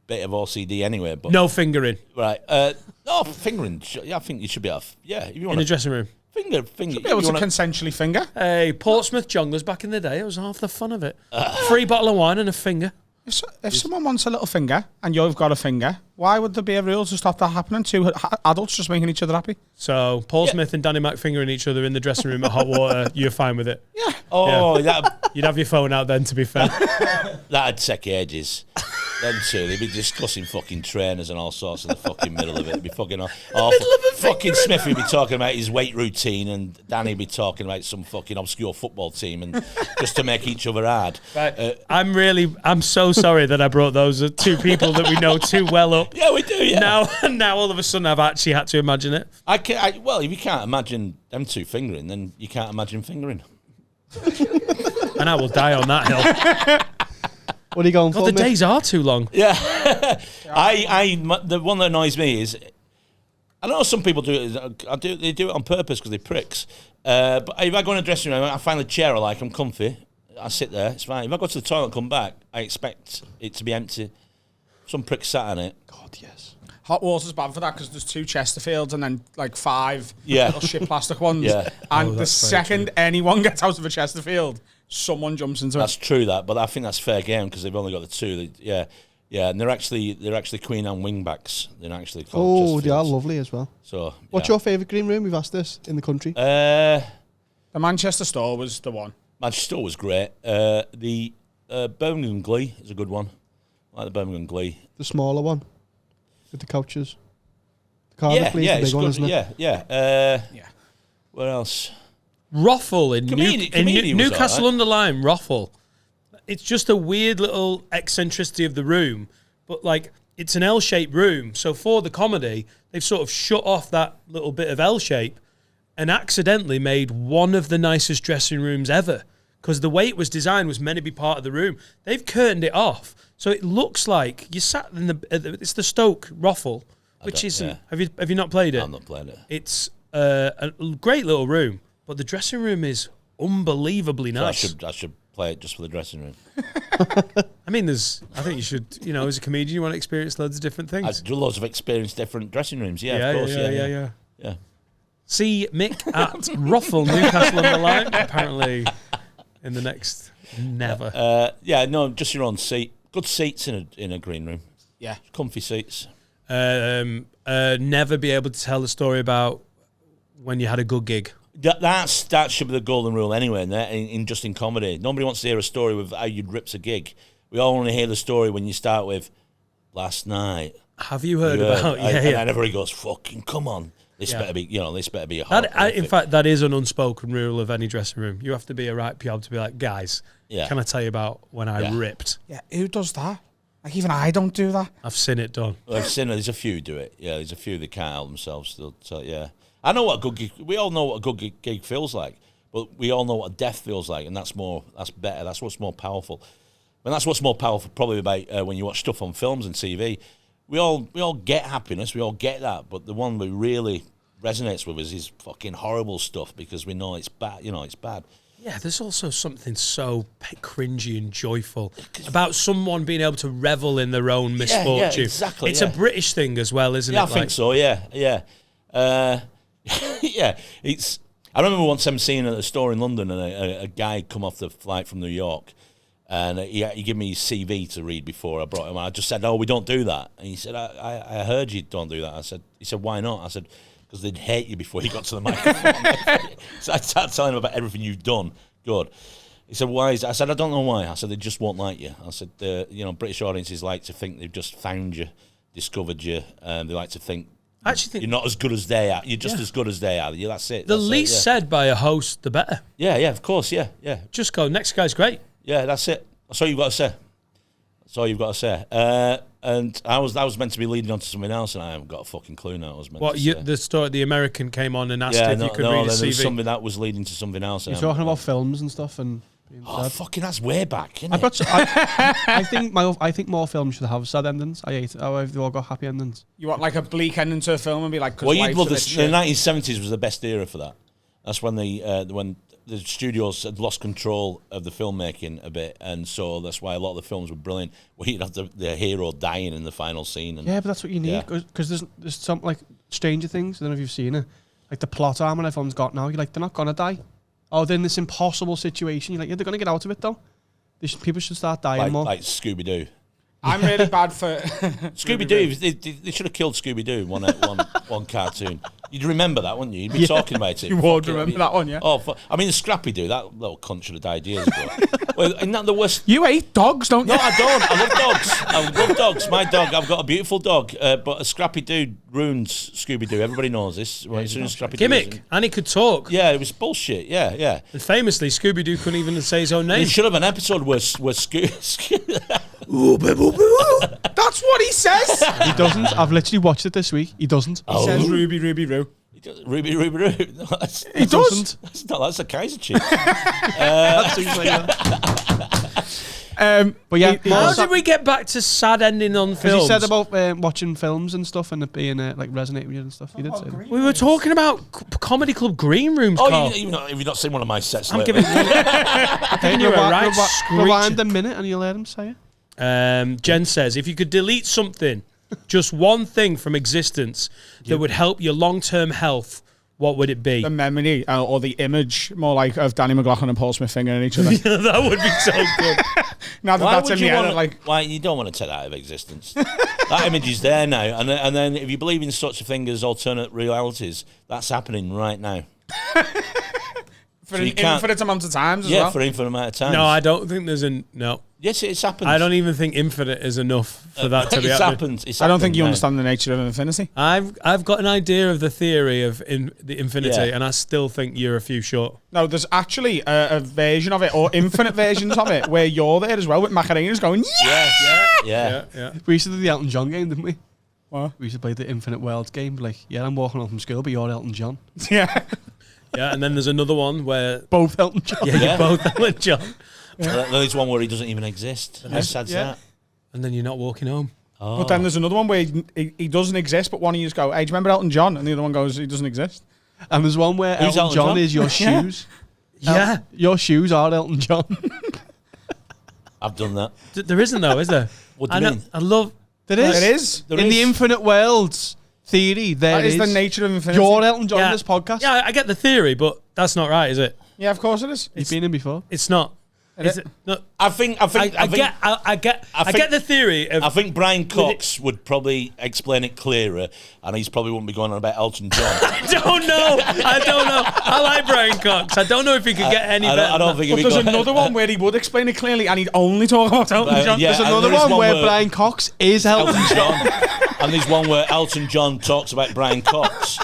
bit of OCD anyway. But No fingering right, no fingering. Yeah, I think you should be off. Yeah, if you in want the dressing room. finger. Be able to consensually finger. Hey, Portsmouth jonglers back in the day. It was half the fun of it. Free bottle of wine and a finger. If someone wants a little finger and you've got a finger, why would there be a rule to stop that happening? Two adults just making each other happy. So Paul Smith and Danny Mac fingering each other in the dressing room at hot water. You're fine with it. Yeah. Oh, You'd have your phone out then. To be fair, that'd take ages. Them two, they'd be discussing fucking trainers and all sorts in the fucking middle of it. It'd be fucking awful. Fucking Smith would be talking about his weight routine, and Danny would be talking about some fucking obscure football team, and just to make each other hard. right. I'm so sorry that I brought those two people that we know too well up. Yeah, we do. Yeah. Now all of a sudden I've actually had to imagine it. Well, if you can't imagine them two fingering, then you can't imagine fingering. And I will die on that hill. What are you going God, for, the Mick? days are too long. Yeah. The one that annoys me is, I know some people do it. They do it on purpose because they're pricks. But if I go in a dressing room, I find the chair I like, I'm comfy. I sit there, it's fine. If I go to the toilet and come back, I expect it to be empty. Some prick sat on it. God, yes. Hot water's bad for that because there's 2 Chesterfields and then like 5 Yeah. little shit plastic ones. Yeah. And the that's very second anyone gets out of a Chesterfield, someone jumps into That's it. true, but I think that's fair game because they've only got the 2. Yeah, and they're actually Queen Anne wingbacks. They're actually called Oh, they are Chesterfields. lovely as well. So, What's your favourite green room? We've asked this in the country. The Manchester store was the one. Manchester was great. The Birmingham Glee is a good one. I like the Birmingham Glee. The smaller one with the couches. The Cardiff Glee's the big it's one, good. isn't it? Yeah. Where else? Rothel in Comedian was Newcastle alright. under Lyme. Rothel. It's just a weird little eccentricity of the room, but like it's an L-shaped room. So for the comedy, they've sort of shut off that little bit of L shape and accidentally made one of the nicest dressing rooms ever. Because the way it was designed was meant to be part of the room. They've curtained it off, so it looks like you sat in it's the Stoke Rothel, which isn't. Yeah. Have you not played it? I'm not playing it. It's a great little room, but the dressing room is unbelievably So nice. I should play it just for the dressing room. I mean, I think you should. As a comedian, you want to experience loads of different I things. do loads of experience, different dressing rooms. Yeah, of course. Yeah. See Mick at Rothel, Newcastle on the Line. Apparently, in the next never. Just your own seat. Good seats in a green room. Yeah. Comfy seats. Never be able to tell the story about when you had a good gig. That should be the golden rule anyway. In comedy, nobody wants to hear a story with how you'd ripped a gig. We all want to hear the story when you start with last night. Have you heard about? And then everybody goes, "Fucking come on." This better be, this better be a hard. In fact, that is an unspoken rule of any dressing room. You have to be a right piob to be like, guys, can I tell you about when I ripped? Yeah, who does that? Like, even I don't do that. I've seen it done. I've seen it. There's a few do it. Yeah, there's a few that can't help themselves. I know what a good gig. We all know what a good gig feels like, but we all know what a death feels like, and that's better. That's what's more powerful. And that's what's more powerful probably about when you watch stuff on films and TV. We all get happiness. We all get that, but the one that really resonates with us is fucking horrible stuff because we know it's bad. It's bad. Yeah, there's also something so cringy and joyful about someone being able to revel in their own misfortune. Yeah, exactly. It's a British thing as well, isn't it? Yeah, I think so. Yeah. Yeah. I remember once I'm seeing at a store in London, and a guy come off the flight from New York, and he gave me his CV to read before I brought him. I just said, "Oh, we don't do that." And he said, "I heard you don't do that." He said, "Why not?" I said, "Because they'd hate you before you got to the microphone." So I started telling him about everything you've done. Good. He said, "Why is that?" I said, "I don't know why." I said, "They just won't like you." I said, British audiences like to think they've just found you, discovered you, and they like to think I actually think you're not as good as they are. You're just as good as they are. Yeah, that's it. the That's least it, said by a host, the better. yeah, of course, yeah. Just go, next guy's great. Yeah, that's it. That's all you've got to say. That's all you've got to say. And I was meant to be leading on to something else, and I haven't got a fucking clue now. I was meant to say. The story? The American came on and asked if you could read a there was CV. something that was leading to something else. You're talking about films and stuff and. Oh, fucking, that's way back, isn't it? I think more films should have sad endings. I hate it how they've all got happy endings. You want like a bleak ending to a film and be like, well, you'd love this. The 1970s was the best era for that. That's when the studios had lost control of the filmmaking a bit, and so that's why a lot of the films were brilliant. Where you'd have the hero dying in the final scene. And, yeah, but that's what you need because there's some like Stranger Things. I don't know if you've seen it. Like the plot armor everyone's got now. You're like, they're not gonna die. Oh, they're in this impossible situation. You're like, yeah, they're going to get out of it, though. People should start dying more. Like Scooby-Doo. I'm really bad for... Scooby-Doo, they should have killed Scooby-Doo in one cartoon. You'd remember that, wouldn't you? You'd be talking about it. You would remember that one, yeah? Oh, I mean, the Scrappy-Doo, that little cunt should have died years ago. Well, isn't that the worst? You hate dogs, don't you? No, I don't. I love dogs. I love dogs. My dog, I've got a beautiful dog, but a Scrappy-Doo ruins Scooby-Doo. Everybody knows this. Right, as soon as Scrappy-Doo Gimmick, and he could talk. Yeah, it was bullshit. Yeah. And famously, Scooby-Doo couldn't even say his own name. You should have an episode where Scooby... That's what he says. He doesn't. I've literally watched it this week. He doesn't. He says Ruby, Ruby, Roo. Ruby, Ruby, Roo. No, he does. That's a Kaiser chief. But yeah, how did we get back to sad ending on films? Because you said about watching films and stuff and it being like resonate with you and stuff. You did say that. We were talking about Comedy Club Green Rooms. Oh, you've not seen one of my sets. I'm giving you a right rewind a minute and you'll let him say it. Jen says, if you could delete something, just one thing from existence that would help your long-term health, what would it be? The memory or the image, more like of Danny McLaughlin and Paul Smith fingering each other. That would be so good. Now that that's in the air, like, why you don't want to take that out of existence? That image is there now, and then if you believe in such a thing as alternate realities, that's happening right now. For an infinite amount of times as well? Yeah, for an infinite amount of times. No, I don't think there's no. Yes, it's happened. I don't even think infinite is enough for that to be happened. I don't think you understand the nature of infinity. I've got an idea of the theory of the infinity, and I still think you're a few short. No, there's actually a version of it, or infinite versions of it, where you're there as well with Macarena's going, yeah. We used to do the Elton John game, didn't we? What? We used to play the Infinite Worlds game. Like, yeah, I'm walking home from school, but you're Elton John. Yeah. Yeah, and then there's another one where... Both Elton John. Yeah, you're both Elton John. There's one where he doesn't even exist. How sad's that? And then you're not walking home. Oh. But then there's another one where he doesn't exist, but one of you go, hey, do you remember Elton John? And the other one goes, he doesn't exist. And there's one where Elton John is your shoes. Yeah. Your shoes are Elton John. I've done that. There isn't, though, is there? What do you mean? I love... There is. In the Infinite Worlds theory, that is the nature of infinity. You're Elton John in this podcast. Yeah, I get the theory, but that's not right, is it? Yeah, of course it is. You've been in before. It's not. Is it? No. I get the theory of... I think Brian Cox would probably explain it clearer, and he's probably wouldn't be going on about Elton John. I don't know. I like Brian Cox. I don't know if he could get any better. I don't think. But there's another one where he would explain it clearly, and he'd only talk about Elton John. Yeah, there's another one where Brian Cox is Elton John. And there's one where Elton John talks about Brian Cox.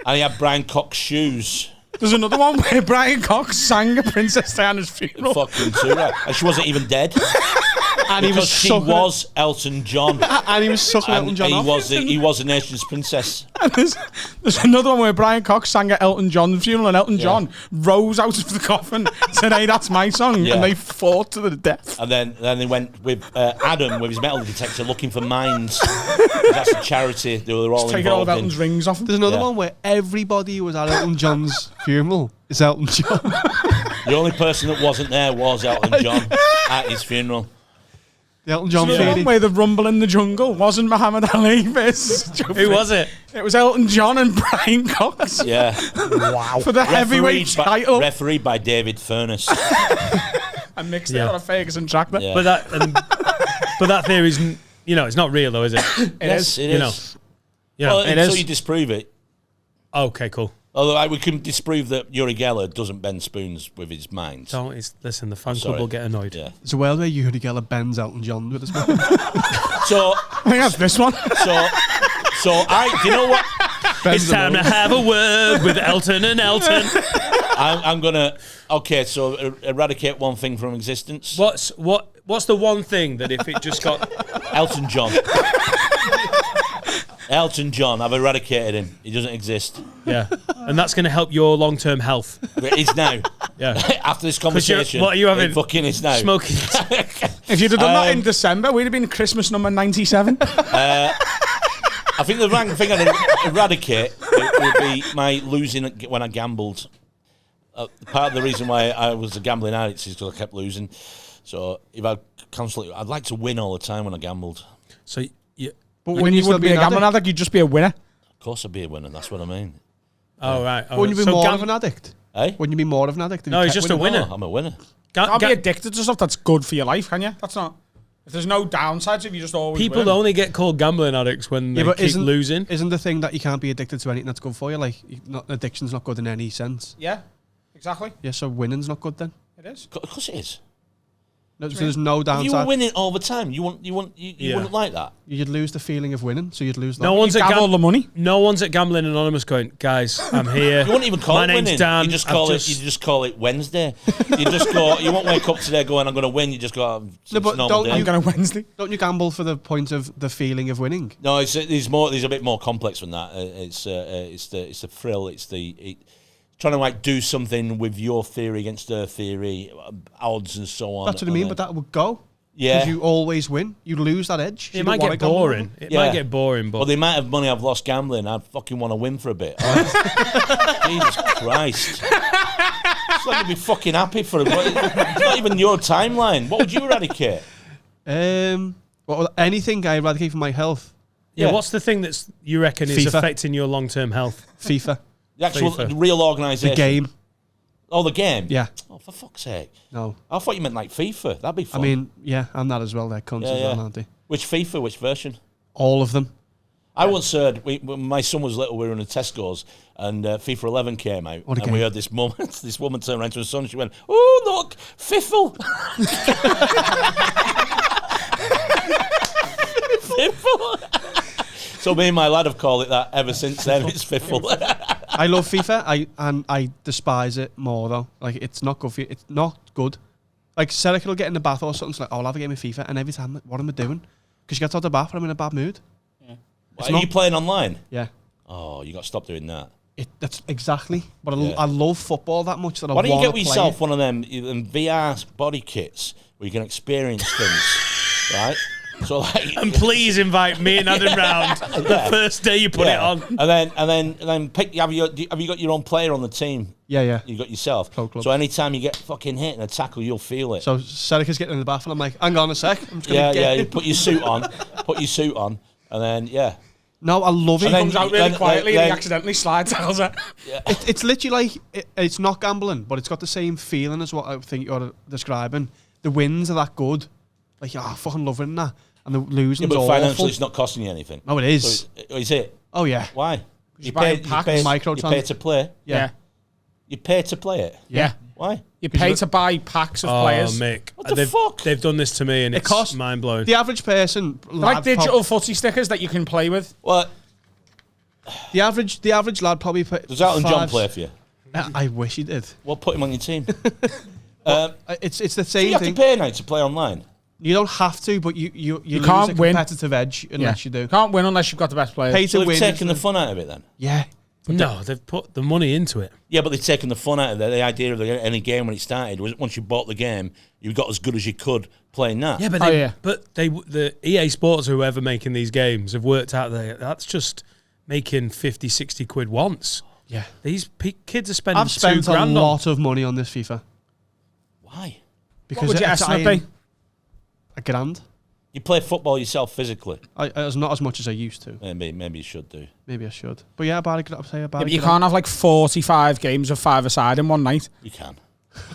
And he had Brian Cox shoes. There's another one where Brian Cox sang at Princess Diana's funeral. Fucking true, right? And she wasn't even dead. And he was Elton John. And he was sucking Elton John off. He was a nation's princess. And there's another one where Brian Cox sang at Elton John's funeral, and Elton John rose out of the coffin, said, hey, that's my song, and they fought to the death. And then they went with Adam with his metal detector looking for mines. That's a charity. They were all taking all of Elton's rings off him. There's another one where everybody who was at Elton John's funeral is Elton John. The only person that wasn't there was Elton John at his funeral. The Elton John theory. One where the rumble in the jungle wasn't Muhammad Ali versus Who was it? It was Elton John and Brian Cox. Yeah. Wow. For the heavyweight title. Refereed by David Furness. And mixed it on a Ferguson track there. Yeah. But that theory's, it's not real though, is it? Yes, it is. Well, until you disprove it. Okay, cool. Although we can disprove that Uri Geller doesn't bend spoons with his mind. Listen, the fan club will get annoyed. Yeah. There's a world where Uri Geller bends Elton John with his mind. So I think that's this one. So do you know what? It's time to have a word with Elton and Elton. I'm gonna. Okay, so eradicate one thing from existence. What's the one thing that if it just got Elton John. Elton John, I've eradicated him. He doesn't exist. Yeah, and that's going to help your long-term health. It is now. Yeah. After this conversation, what are you having? It fucking is now. Smoking. If you'd have done that in December, we'd have been Christmas number 97. I think the wrong thing I'd eradicate would be my losing when I gambled. Part of the reason why I was a gambling addict is because I kept losing. So if I constantly, I'd like to win all the time when I gambled. So but when you would be a gambling addict, you'd just be a winner. Of course I'd be a winner, that's what I mean. Oh, right. Oh, Wouldn't you be more of an addict? Eh? Wouldn't you be more of an addict? If No, you he's kept just a winning? winner. Oh, I'm a winner. Can't be addicted to stuff that's good for your life, can you? That's not. If there's no downsides, if you just always People win. only get called gambling addicts when they but keep losing. Isn't the thing that you can't be addicted to anything that's good for you? Like, addiction's not good in any sense. Yeah, exactly. Yeah, so winning's not good then. It is. Of course it is. No, so there's no If downside. you were winning all the time, you wouldn't like that. You'd lose the feeling of winning, so you'd lose that. No one's at Gavel the money. No one's at Gambling Anonymous going, guys, I'm here. You wouldn't even call My it name's winning. Dan. You just I've call it. You just call it Wednesday. You just go. You won't wake up today going, "I'm going to win." You just go. Oh, No, but don't I'm going to Wednesday. Don't you gamble for the point of the feeling of winning? No, it's more. There's a bit more complex than that. It's the thrill. It's trying to like do something with your theory against their theory, odds and so on. That's what I mean, but that would go. Yeah. Because you always win. You lose that edge. It might get boring. It might get boring, but Well, the amount of money I've lost gambling, I fucking want to win for a bit. Jesus Christ. It's like to be fucking happy for it. It's not even your timeline. What would you eradicate? Well, anything I eradicate from my health. yeah, what's the thing that's you reckon is FIFA. affecting your long-term health? FIFA. The actual FIFA. real organisation. The game. Oh, the game? Yeah. Oh, for fuck's sake. No. I thought you meant like FIFA. That'd be I fun. mean, yeah, and that as well. They're cunts as well, aren't they? Which FIFA? Which version? All of them. I once heard, when my son was little, we were in the Tesco's, and FIFA 11 came out, What a and game. we heard this woman turn around to her son, she went, "Oh, look, Fiffle." Fiffle. So me and my lad have called it that ever since then. It's Fiffle. I love FIFA. I despise it more though. Like, it's not good for you. It's not good. Like, Serica will get in the bath or something. It's like, oh, I'll have a game of FIFA, and every time, what am I doing? Because she gets out of the bath, and I'm in a bad mood. Are you playing online? Yeah. Oh, you got to stop doing that. That's exactly. But Yeah. I love football that much that I Why want don't to you get play yourself it. one of them VR body kits where you can experience things, right? So like, And please invite me and Adam round the first day you put it on. and then pick. Have you got your own player on the team? Yeah. You got yourself. Pro club. So anytime you get fucking hit in a tackle, you'll feel it. So Serica's getting in the bath, and I'm like, hang on a sec. I'm just gonna yeah. get You put your suit on, and then yeah. No, I love it. And then- Comes out really then- quietly and then- he accidentally slide tackles her. It's literally like, it's not gambling, but it's got the same feeling as what I think you're describing. The wins are that good. Like, I fucking love winning that. And the losing's But awful. financially, it's not costing you anything. Oh, it is. So is it? Oh, yeah. Why? You buy packs, you pay microtrans. to play. Yeah. You pay to play it. Yeah. Why? You pay to buy packs of Oh, players. Mick. What the fuck? They've done this to me, and It it's costs- mind-blowing. The average person... Like digital footy stickers that you can play with. Well, The average lad probably... does Elton John play for you? I wish he did. Well, put him on your team. It's the So same you have to thing. pay now to play online. You don't have to, but you lose can't a win. competitive edge unless you do. Can't win unless you've got the best players. Pay So to they've win. taken the fun out of it then. Yeah. No, they've put the money into it. Yeah, but they've taken the fun out of it. The idea of any game when it started was once you bought the game, you got as good as you could playing that. Yeah, but the EA Sports, or whoever making these games, have worked out that's just making 50, 60 quid once. Yeah. These kids are spending I've spent a $2,000 on. lot of money on this FIFA. Why? Because would your it's estimate be? $1,000. You play football yourself physically. It's not as much as I used to. Maybe you should do. Maybe I should. But yeah, about a say about. Yeah, but you can't have like 45 games of five-a-side in one night. You can.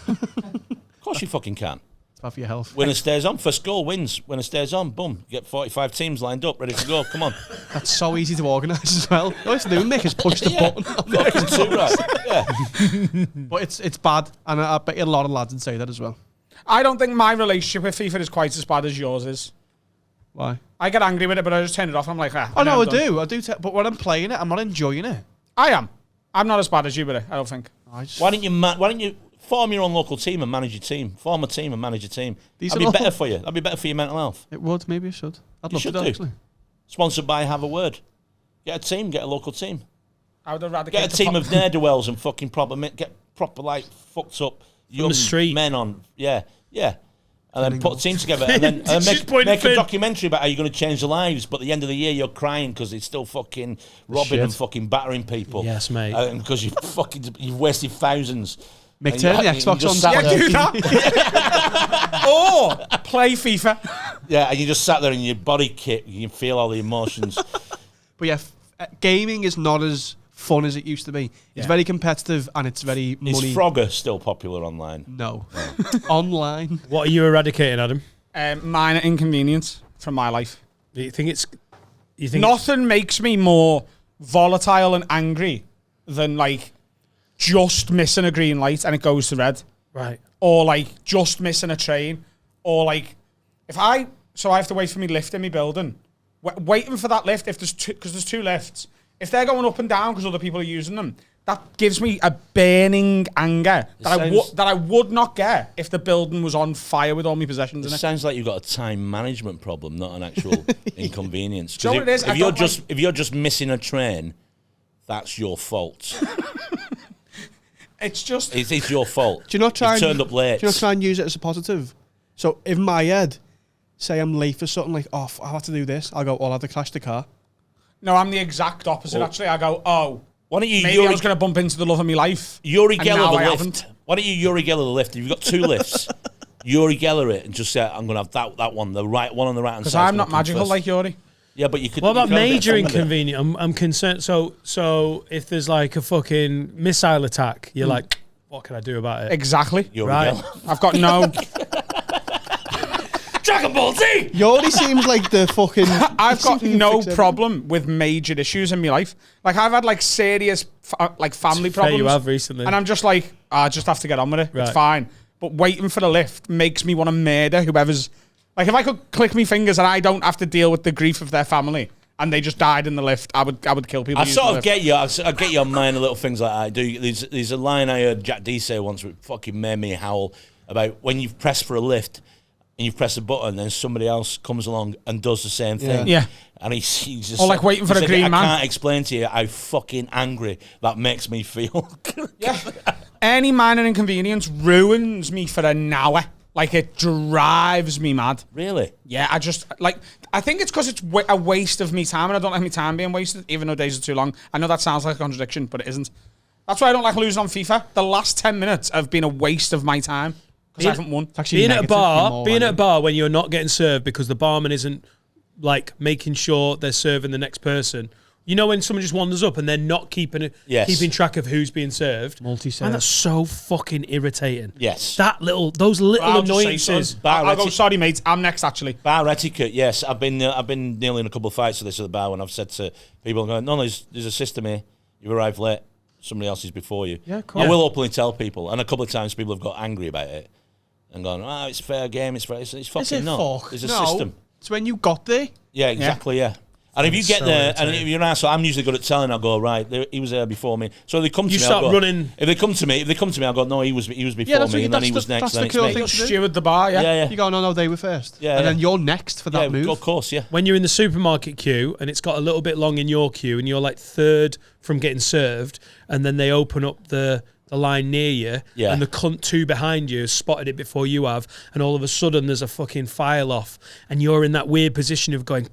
Of course you fucking can. It's bad for your health. Winner stays on. First goal wins. Winner stays on. Boom. You get 45 teams lined up, ready to go. Come on. That's so easy to organise as well. All you have to do, Mick, is push the Yeah. button. Fucking too right. Yeah. But it's bad, and I bet you a lot of lads would say that as well. I don't think my relationship with FIFA is quite as bad as yours is. Why? I get angry with it, but I just turn it off. I'm like, Oh no, I do. But when I'm playing it, I'm not enjoying it. I am. I'm not as bad as you with it. I don't think. Why don't you form your own local team and manage your team? Form a team and manage your team. That'd be better for you. That'd be better for your mental health. It would. Maybe I should. I'd love to do actually. Sponsored by Have a Word. Get a team. Get a local team. I would eradicate Get a team of ne'er-do-wells and fucking get proper like fucked up young men on. Yeah. And then put a team together and then make a documentary about how you're going to change their lives. But at the end of the year, you're crying because it's still fucking robbing and fucking battering people. Yes, mate. Because you've wasted thousands. Mick Ferry, the Xbox on do that. Or play FIFA. Yeah, and you just sat there in your body kit. You can feel all the emotions. But yeah, gaming is not as fun as it used to be. It's very competitive and it's very money. Is Frogger still popular online? No. Online. What are you eradicating, Adam? Minor inconvenience from my life. Do you think it's... Nothing makes me more volatile and angry than, like, just missing a green light and it goes to red. Right. Or, like, just missing a train. Or, like, so I have to wait for me lift in my building. Waiting for that lift, because there's two lifts. If they're going up and down because other people are using them, that gives me a burning anger that I would not get if the building was on fire with all my possessions in it. It sounds like you've got a time management problem, not an actual inconvenience. Do you know what it is? If you're just missing a train, that's your fault. It's your fault. Do you not try turned up late? Do you not try and use it as a positive? So in my head, say I'm late for something, like, oh, I have to do this. I'll go, I'll have to crash the car. No, I'm the exact opposite, actually. I go, why don't you maybe I was going to bump into the love of my life. Yuri Geller the lift. Why don't you Yuri Geller the lift? If you've got two lifts, Yuri Geller it and just say, I'm going to have that one, the right one on the right hand side. Because I'm not magical like Yuri. Yeah, but you could... What about major inconvenience? I'm concerned. So if there's like a fucking missile attack, you're like, what can I do about it? Exactly. Yuri Geller. I've got no... Dragon Ball Z! Yori seems like the fucking... I've got no problem with major issues in my life. Like, I've had, like, serious, family problems. You have recently. And I'm just like, I just have to get on with it. Right. It's fine. But waiting for the lift makes me want to murder whoever's... Like, if I could click my fingers and I don't have to deal with the grief of their family and they just died in the lift, I would kill people. I sort of get you. I get you on minor little things like that. I do. There's a line I heard Jack D say once which fucking made me howl about when you've pressed for a lift and you press a button, then somebody else comes along and does the same thing. Yeah. And he's just... Or like waiting for a green man. I can't explain to you how fucking angry that makes me feel. Yeah. Any minor inconvenience ruins me for an hour. Like, it drives me mad. Really? Yeah, I think it's because it's a waste of me time, and I don't like my time being wasted, even though days are too long. I know that sounds like a contradiction, but it isn't. That's why I don't like losing on FIFA. The last 10 minutes have been a waste of my time. Because I haven't won. Being at a bar when you're not getting served because the barman isn't like making sure they're serving the next person. You know when someone just wanders up and they're not keeping track of who's being served. Multi-serve. And that's so fucking irritating. Yes. I'll Those little annoyances. I'll go, sorry mate, I'm next actually. Bar etiquette, yes. I've been nearly in a couple of fights with this at the bar when I've said to people, no, there's a system here. You arrived late. Somebody else is before you. Yeah, cool. I will openly tell people. And a couple of times people have got angry about it. And gone, it's fair game, it's fucking not. There's a system. It's when you got there. Yeah, exactly, yeah. And if you get there, and if you're an asshole, I'm usually good at telling. I'll go, right, he was there before me. So they come to me. Start running. If they come to me, I'll go, no, he was before me, and then he was next. That's the cool thing. Steward the bar, yeah. You go, no, they were first. Yeah, and then you're next for that move. Of course, yeah. When you're in the supermarket queue and it's got a little bit long in your queue, and you're like third from getting served, and then they open up the line near you, and the cunt two behind you has spotted it before you have, and all of a sudden there's a fucking file off, and you're in that weird position of going,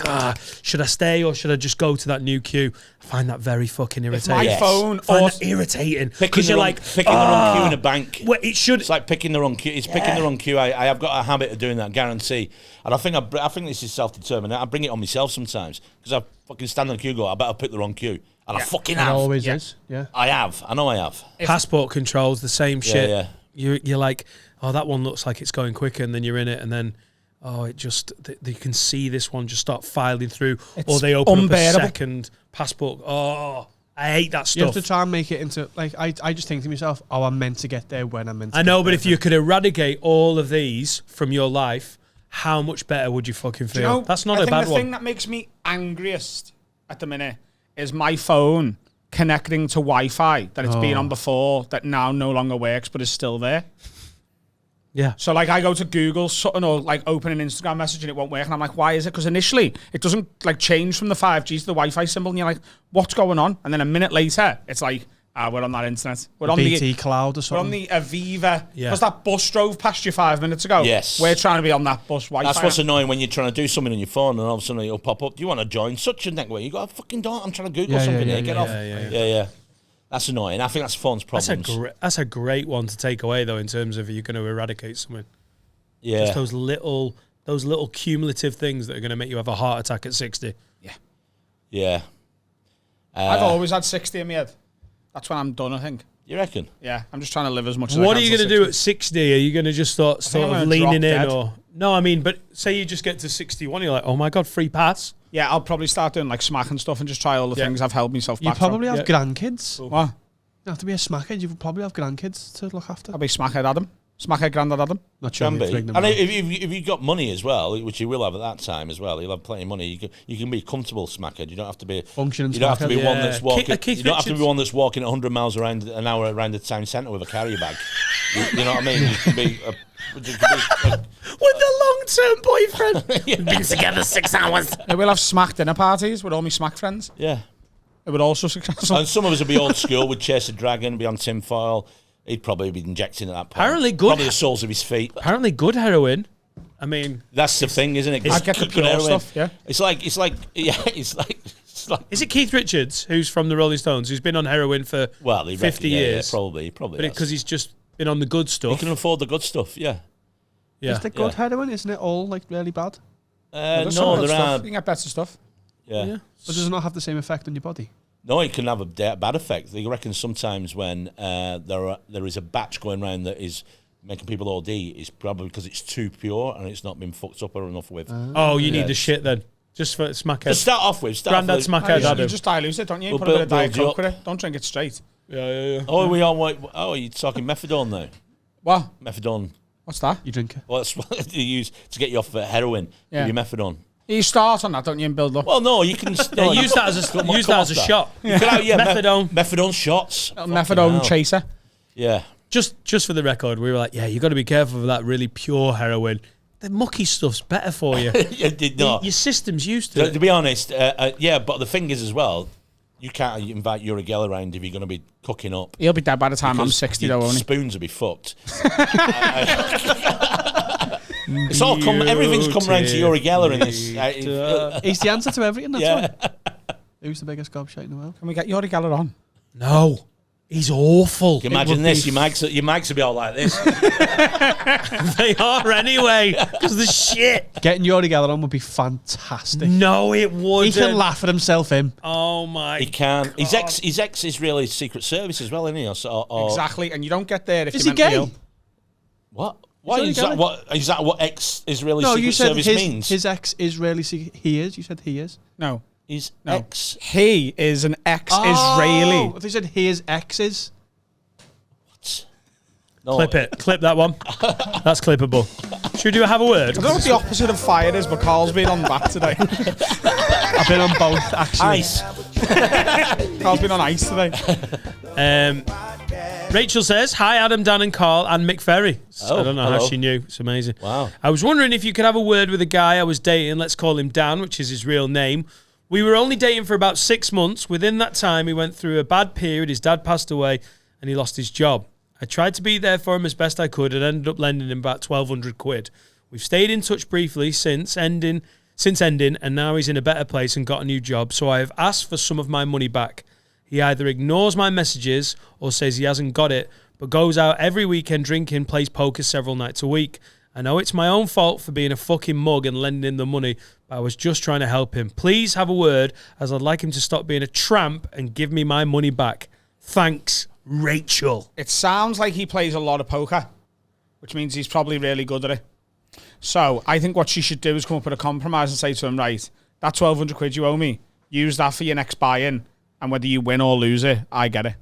should I stay or should I just go to that new queue? I find that very fucking irritating. My phone irritating because you're like picking the wrong queue in a bank. Well, it's like picking the wrong queue. It's picking the wrong queue. I have got a habit of doing that, guarantee. And I think this is self-determined. I bring it on myself sometimes because I fucking stand on the queue and go, I better pick the wrong queue. And I fucking have. It always is. Yeah. I have. I know I have. Passport controls, the same shit. Yeah. You're like, that one looks like it's going quicker, and then you're in it, and then, it just, you can see this one just start filing through, or they open up a second passport. Oh, I hate that stuff. You have to try and make it into, like, I just think to myself, I'm meant to get there when I'm meant to I know, but if you could eradicate all of these from your life, how much better would you fucking feel? Do you know, That's not I a think bad the one. thing that makes me angriest at the minute is my phone connecting to Wi-Fi that it's been on before that now no longer works but is still there. Yeah. So like I go to Google something or like open an Instagram message and it won't work and I'm like, why is it? Because initially it doesn't like change from the 5G to the Wi-Fi symbol and you're like, what's going on? And then a minute later it's like, we're on that internet. We're on BT Cloud or We're something. on the Aviva. Yeah. Because that bus drove past you 5 minutes ago. Yes. We're trying to be on that bus Wi-Fi. That's what's annoying when you're trying to do something on your phone and all of a sudden it'll pop up. Do you want to join such a network? You got a fucking don't. I'm trying to Google something here. Get off. Yeah. That's annoying. I think that's phone's problems. That's a great one to take away though in terms of you're going to eradicate something. Yeah. Just those little cumulative things that are going to make you have a heart attack at 60. Yeah. I've always had 60 in my head. That's when I'm done, I think. You reckon? Yeah, I'm just trying to live as much as I can. What are you till going to do 60. at 60? Are you going to just start I'm of gonna leaning drop in dead. or no? I mean, but say you just get to 61, you're like, oh my god, free pass. Yeah, I'll probably start doing like smack and stuff and just try all the things I've held myself You back probably from. have grandkids. You What? don't have to be a smackhead. You probably have grandkids to look after. I'll be smackhead Adam. Smackhead Grandad Adam. Not sure. Can if be. bring them And out. if you've got money as well, which you will have at that time as well, you'll have plenty of money. You can be comfortable smackhead. You don't have to be Functioning You don't have to be smackhead. one Yeah. that's walking. Keith You don't have to be Richards. one that's walking 100 miles around an hour around the town centre with a carrier bag. You know what I mean? You can be. With the long-term boyfriend. Yeah. Been together 6 hours. Yeah, we'll have smack dinner parties with all my smack friends. Yeah. It would also successful. And some of us would be old school. We'd chase a dragon, be on tinfoil. He'd probably be injecting at that point. Apparently good. Probably the soles of his feet. Apparently good heroin. I mean, That's the thing, isn't it? I get the Good pure heroin. stuff, yeah. It's like, it's like. is it Keith Richards, who's from the Rolling Stones, who's been on heroin for Well, 50 years? Yeah, probably. But has. because he's just been on the good He stuff. can afford the good stuff, yeah. Yeah. Is the good Yeah. heroin? Isn't it all like really bad? There's some No, good there stuff. are. You can get better stuff. Yeah. Yeah. But does it not have the same effect on your body? No, it can have a bad effect. They reckon sometimes when there is a batch going around that is making people OD, it's probably because it's too pure and it's not been fucked up enough with. Oh, you Yeah. need the shit then. Just for smackhead. To start off with, Grandad smackhead You Adam. just dilute it, don't you? Well, Put a bit of Diet build you Coke up. with it. Don't drink it straight. Yeah. Oh, we are. Oh, you're talking methadone now. What? Methadone. What's that? You drink it. Well, that's what you use to get you off heroin. Yeah. Give you methadone. You start on that, don't you, and build up. Well, no, you can Yeah, use that as a shot. You can have, Methadone. Methadone shots. Methadone hell. chaser. Yeah. Just for the record, we were like, yeah, you got to be careful with that really pure heroin. The mucky stuff's better for you. You did not. Your system's used to To it. be honest, yeah, but the thing is as well, you can't invite Uri Geller around if you're going to be cooking up. He'll be dead by the time I'm Because 60, your though, won't he? spoons will be fucked. It's all everything's come round to Uri Geller in this. He's the answer to everything. That's Yeah. why. Who's the biggest gobshite in the world? Can we get Yori Geller on? No. He's awful. Can you imagine this? Your mics will be all like this. They are anyway. Because the shit. Getting Yori Geller on would be fantastic. No, it He wouldn't. can laugh at himself, him. Oh my. He can. He's ex-Israeli Secret Service as well, isn't he? Or Exactly, and you don't get there if Is you're he mentally gay? ill. What? Why Yuri is that? Geller? Is that what ex-Israeli No, Secret you said Service means? his ex-Israeli. He is. You said he is. No. He's No. ex. He is an ex-Israeli. Oh, they said his exes. No, Clip it. Clip that one. That's clippable. Should we have a word? I don't know what the opposite of fired is, but Carl's been on that today. I've been on both, actually. Ice. Carl's been on ice today. Rachel says, hi, Adam, Dan and Carl and Mick Ferry. Oh, I don't know how hello. she knew. It's amazing. Wow. I was wondering if you could have a word with a guy I was dating. Let's call him Dan, which is his real name. We were only dating for about 6 months. Within that time, he went through a bad period. His dad passed away and he lost his job. I tried to be there for him as best I could and ended up lending him about 1,200 quid. We've stayed in touch briefly since ending, and now he's in a better place and got a new job. So I have asked for some of my money back. He either ignores my messages or says he hasn't got it, but goes out every weekend drinking, plays poker several nights a week. I know it's my own fault for being a fucking mug and lending him the money, but I was just trying to help him. Please have a word, as I'd like him to stop being a tramp and give me my money back. Thanks, Rachel. It sounds like he plays a lot of poker, which means he's probably really good at it. So I think what she should do is come up with a compromise and say to him, right, that 1,200 quid you owe me, use that for your next buy-in, and whether you win or lose it, I get it.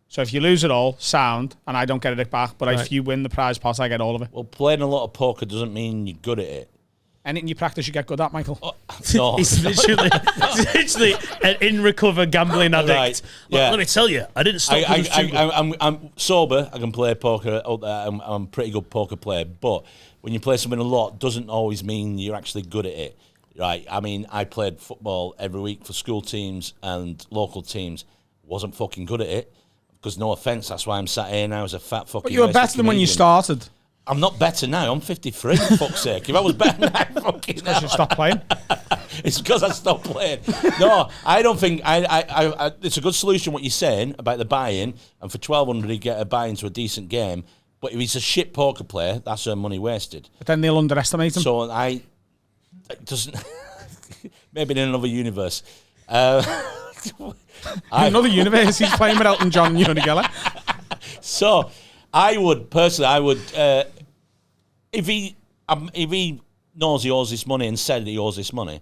So if you lose it all, sound, and I don't get it back, but Right. if you win the prize pot, I get all of it. Well, playing a lot of poker doesn't mean you're good at it. Anything you practice, you get good at, Michael. No. He's literally an in-recover gambling addict. Right. Look, Yeah. let me tell you, I didn't stop. I'm sober. I can play poker. I'm a pretty good poker player. But when you play something a lot, doesn't always mean you're actually good at it. Right? I mean, I played football every week for school teams and local teams. Wasn't fucking good at it. Because no offence, that's why I'm sat here now as a fat fucking. But you were better than when you started. I'm not better now. I'm 53. For fuck's sake. If I was better now, fucking. Because you stopped playing. It's because I stopped playing. No, I don't think. I it's a good solution what you're saying about the buy-in, and for 1,200 you get a buy-in to a decent game. But if he's a shit poker player, that's her money wasted. But then they'll underestimate him. So it doesn't. Maybe in another universe. Another universe, he's playing with Elton John and Uni Geller. So, I would personally, if he knows he owes this money and said he owes this money,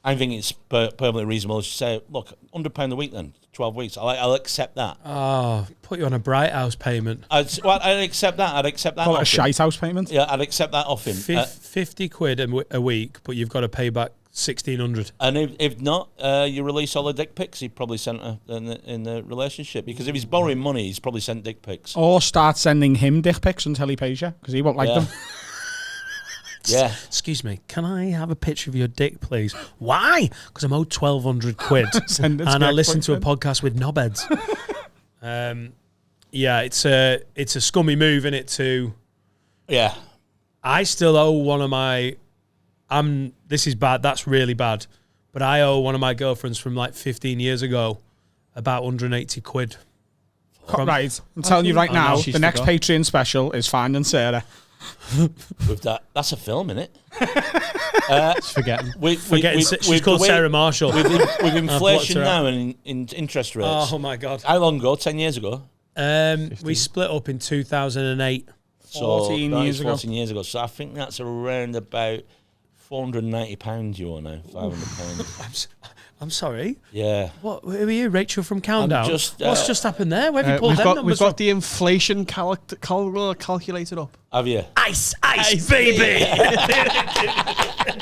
I think it's perfectly reasonable to say, look, £100 a week then, 12 weeks. I'll accept that. Oh, put you on a Bright House payment. I'd accept that. I'd accept that. Call it a off him. shite house payment. Yeah, I'd accept that off him. 50 quid a week, but you've got to pay back 1,600. And if not, you release all the dick pics he probably sent her in the relationship. Because if he's borrowing money, he's probably sent dick pics. Or start sending him dick pics until he pays you, because he won't like them. Yeah. Excuse me, can I have a picture of your dick, please? Why? Because I'm owed 1,200 quid. Send it to And I your listen to a boyfriend. podcast with knobheads. Yeah, it's a scummy move, innit, to... Yeah. I still owe one of my... This is bad, that's really bad. But I owe one of my girlfriends from like 15 years ago about 180 quid. Right, I'm telling you right now, she's the next forgot. Patreon special is Finding Sarah. With that's a film, innit? Just forgetting. She's called Sarah Marshall. With inflation her now and in interest rates. Oh my God. How long ago? 10 years ago? We split up in 2008. So 14 that years is ago. 14 years ago. So I think that's around about £490 you owe now. £500. I'm sorry. Yeah. What? Who are you, Rachel from Countdown? What's just happened there? Where have you pulled them We've numbers got from? the inflation calculated up. Have you? Ice, baby.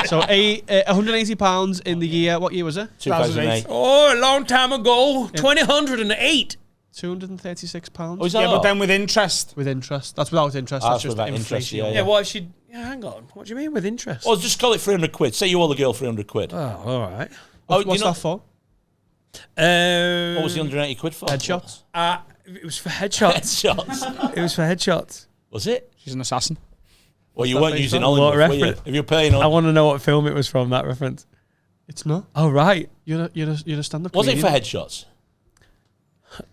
So £180 in the year. What year was it? 2008. Oh, a long time ago. 2008. £236 Oh, is that Yeah, but all? then with interest. with interest. That's without interest. Ah, That's that's just without interest, inflation. yeah. What if she... Yeah, hang on. What do you mean with interest? Well, just call it 300 quid. Say you owe the girl 300 quid. Oh, all right. What's that for? What was the 180 quid for? Headshots. It was for headshots. Headshots. It was for headshots. Was it? She's an assassin. Well, you that weren't based using on? Hollywood, What were you? reference? If you're paying I on... want to know what film it was from, that reference. It's not. Oh, right. You're a stand-up. Was it for comedian. headshots?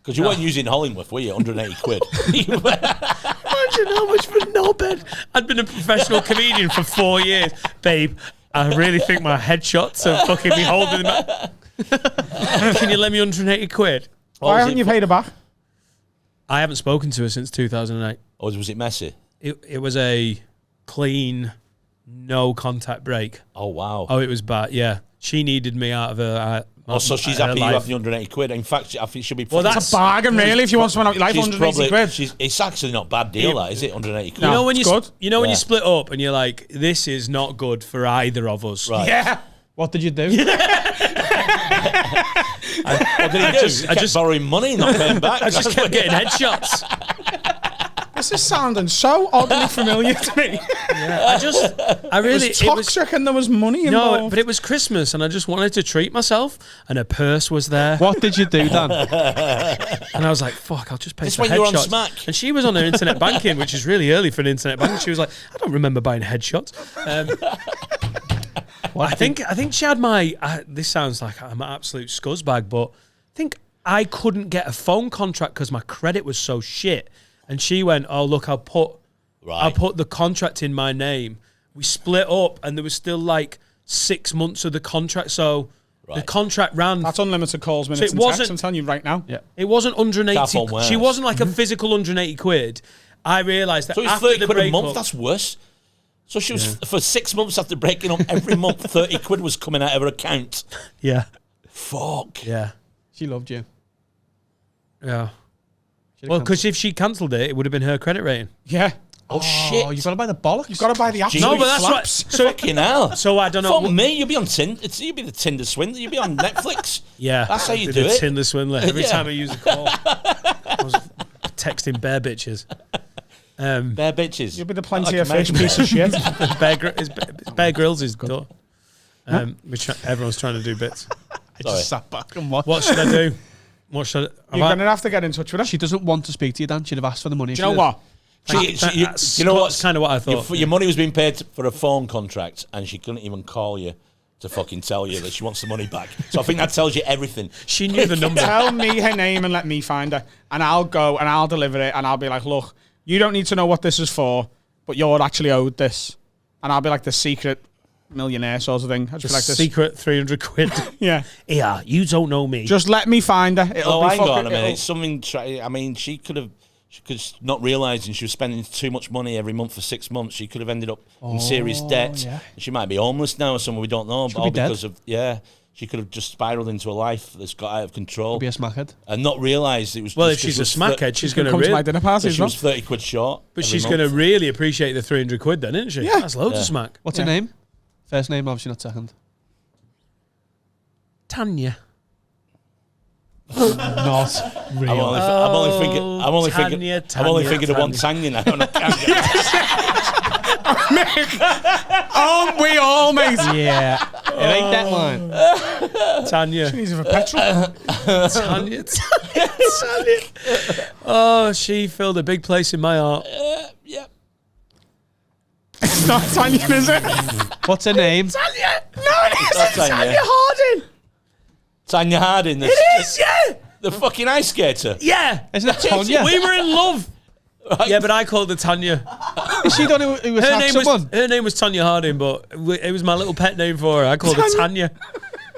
Because you weren't using Hollingworth, were you? 180 quid. Imagine how much for no bed. I'd been a professional comedian for 4 years. Babe, I really think my headshots are fucking me holding them up. Can you lend me 180 quid? Why haven't you paid her back? I haven't spoken to her since 2008. Or was it messy? It was a clean, no contact break. Oh, wow. Oh, it was bad, yeah. She needed me out of her... So she's happy you have the 180 quid. In fact, I think she'll be... Well, It's a bargain, really, if you want someone out your life, She's 180 quid. It's actually not a bad deal, that, is it? 180 quid. You know when it's you good. you know when Yeah. you split up and you're like, this is not good for either of us. Right. Yeah. What did you do? What did he do? He kept borrowing money and not paying back. I just kept getting headshots. This is sounding so oddly familiar to me. I really It was toxic and there was money no, involved. but it was Christmas and I just wanted to treat myself and her purse was there What did you do, Dan? and I was like, fuck, I'll just pay This for when you were on headshots. Smack. And she was on her internet banking, which is really early for an internet banking. She was like, I don't remember buying headshots. I think she had my. This sounds like I'm an absolute scuzzbag, but I think I couldn't get a phone contract because my credit was so shit. And she went, "Oh look, I'll put the contract in my name." We split up, and there was still like 6 months of the contract, so the contract ran. That's unlimited calls, minutes, it and texts. wasn't- I'm telling you right now. Yeah. It wasn't 180. Careful, worse. She wasn't like a physical 180 quid. I realised that So it's after 30 the quid a breakup, month. That's worse. So she was for 6 months after breaking up. Every month, 30 quid was coming out of her account. yeah, Fuck. yeah, She loved you. yeah. Should've Well, cancelled. because if she cancelled it, it would have been her credit rating. Yeah. Oh, shit. you've got to buy the bollocks. You've got to buy the absolute No, but that's flaps. what. So Fucking hell. So I don't know. For me, you'll be on Tinder. You'll be the Tinder swindler. You'll be on Netflix. Yeah, That's how you the do it. Tinder swindler. Every Yeah. time I use a call, I was texting bear bitches. Bare bitches. You'll be the plenty of fish piece of shit. Bear Grylls is done. Which everyone's trying to do bits. I just sat back and watched. What should I do? What should I? You're going to have to get in touch with her. She doesn't want to speak to you, Dan. She'd have asked for the money. Do you know what? You know what? That's kind of what I thought. Your money was being paid for a phone contract, and she couldn't even call you to fucking tell you that she wants the money back. So I think that tells you everything. She knew the number. Tell me her name and let me find her. And I'll go and I'll deliver it. And I'll be like, look, you don't need to know what this is for, but you're actually owed this. And I'll be like the secret millionaire sort of thing. I'll just be like this. Secret 300 quid. Yeah. Yeah, you don't know me. Just let me find her. It'll be Hang on a fucking- minute. it'll- It's something. I mean, she could not realising she was spending too much money every month for 6 months. She could have ended up in serious debt. yeah. She might be homeless now or somewhere we don't know. She But could all be dead. because of she could have just spiraled into a life that's got out of control Be a smackhead. and not realised it was. Well, just if she's a 'cause it was smackhead, she's going to Come to my really. dinner party as she well. was 30 quid short. But every she's month. going to really appreciate the 300 quid then, isn't she? Yeah. That's loads of smack. What's Yeah. her name? First name, obviously not second. Tanya. Not I'm real. only thinking. I'm only thinking. Tanya, I'm only Tanya, thinking of one Tanya. Tanya now. And I can't get Aren't we all, mate? Yeah. It ain't that line. Tanya. Needs for petrol. Tanya. Tanya. Oh, she filled a big place in my heart. yeah. It's not Tanya, is it? What's her name? Tanya. No, Not Tanya. Harding. Tanya Harding. It is, yeah. The fucking ice skater. Yeah. Isn't it Tonya? We were in love. Yeah, but I called her Tanya. Is she the one who attacked someone? Her name was Tanya Harding, but it was my little pet name for her. I called her Tanya.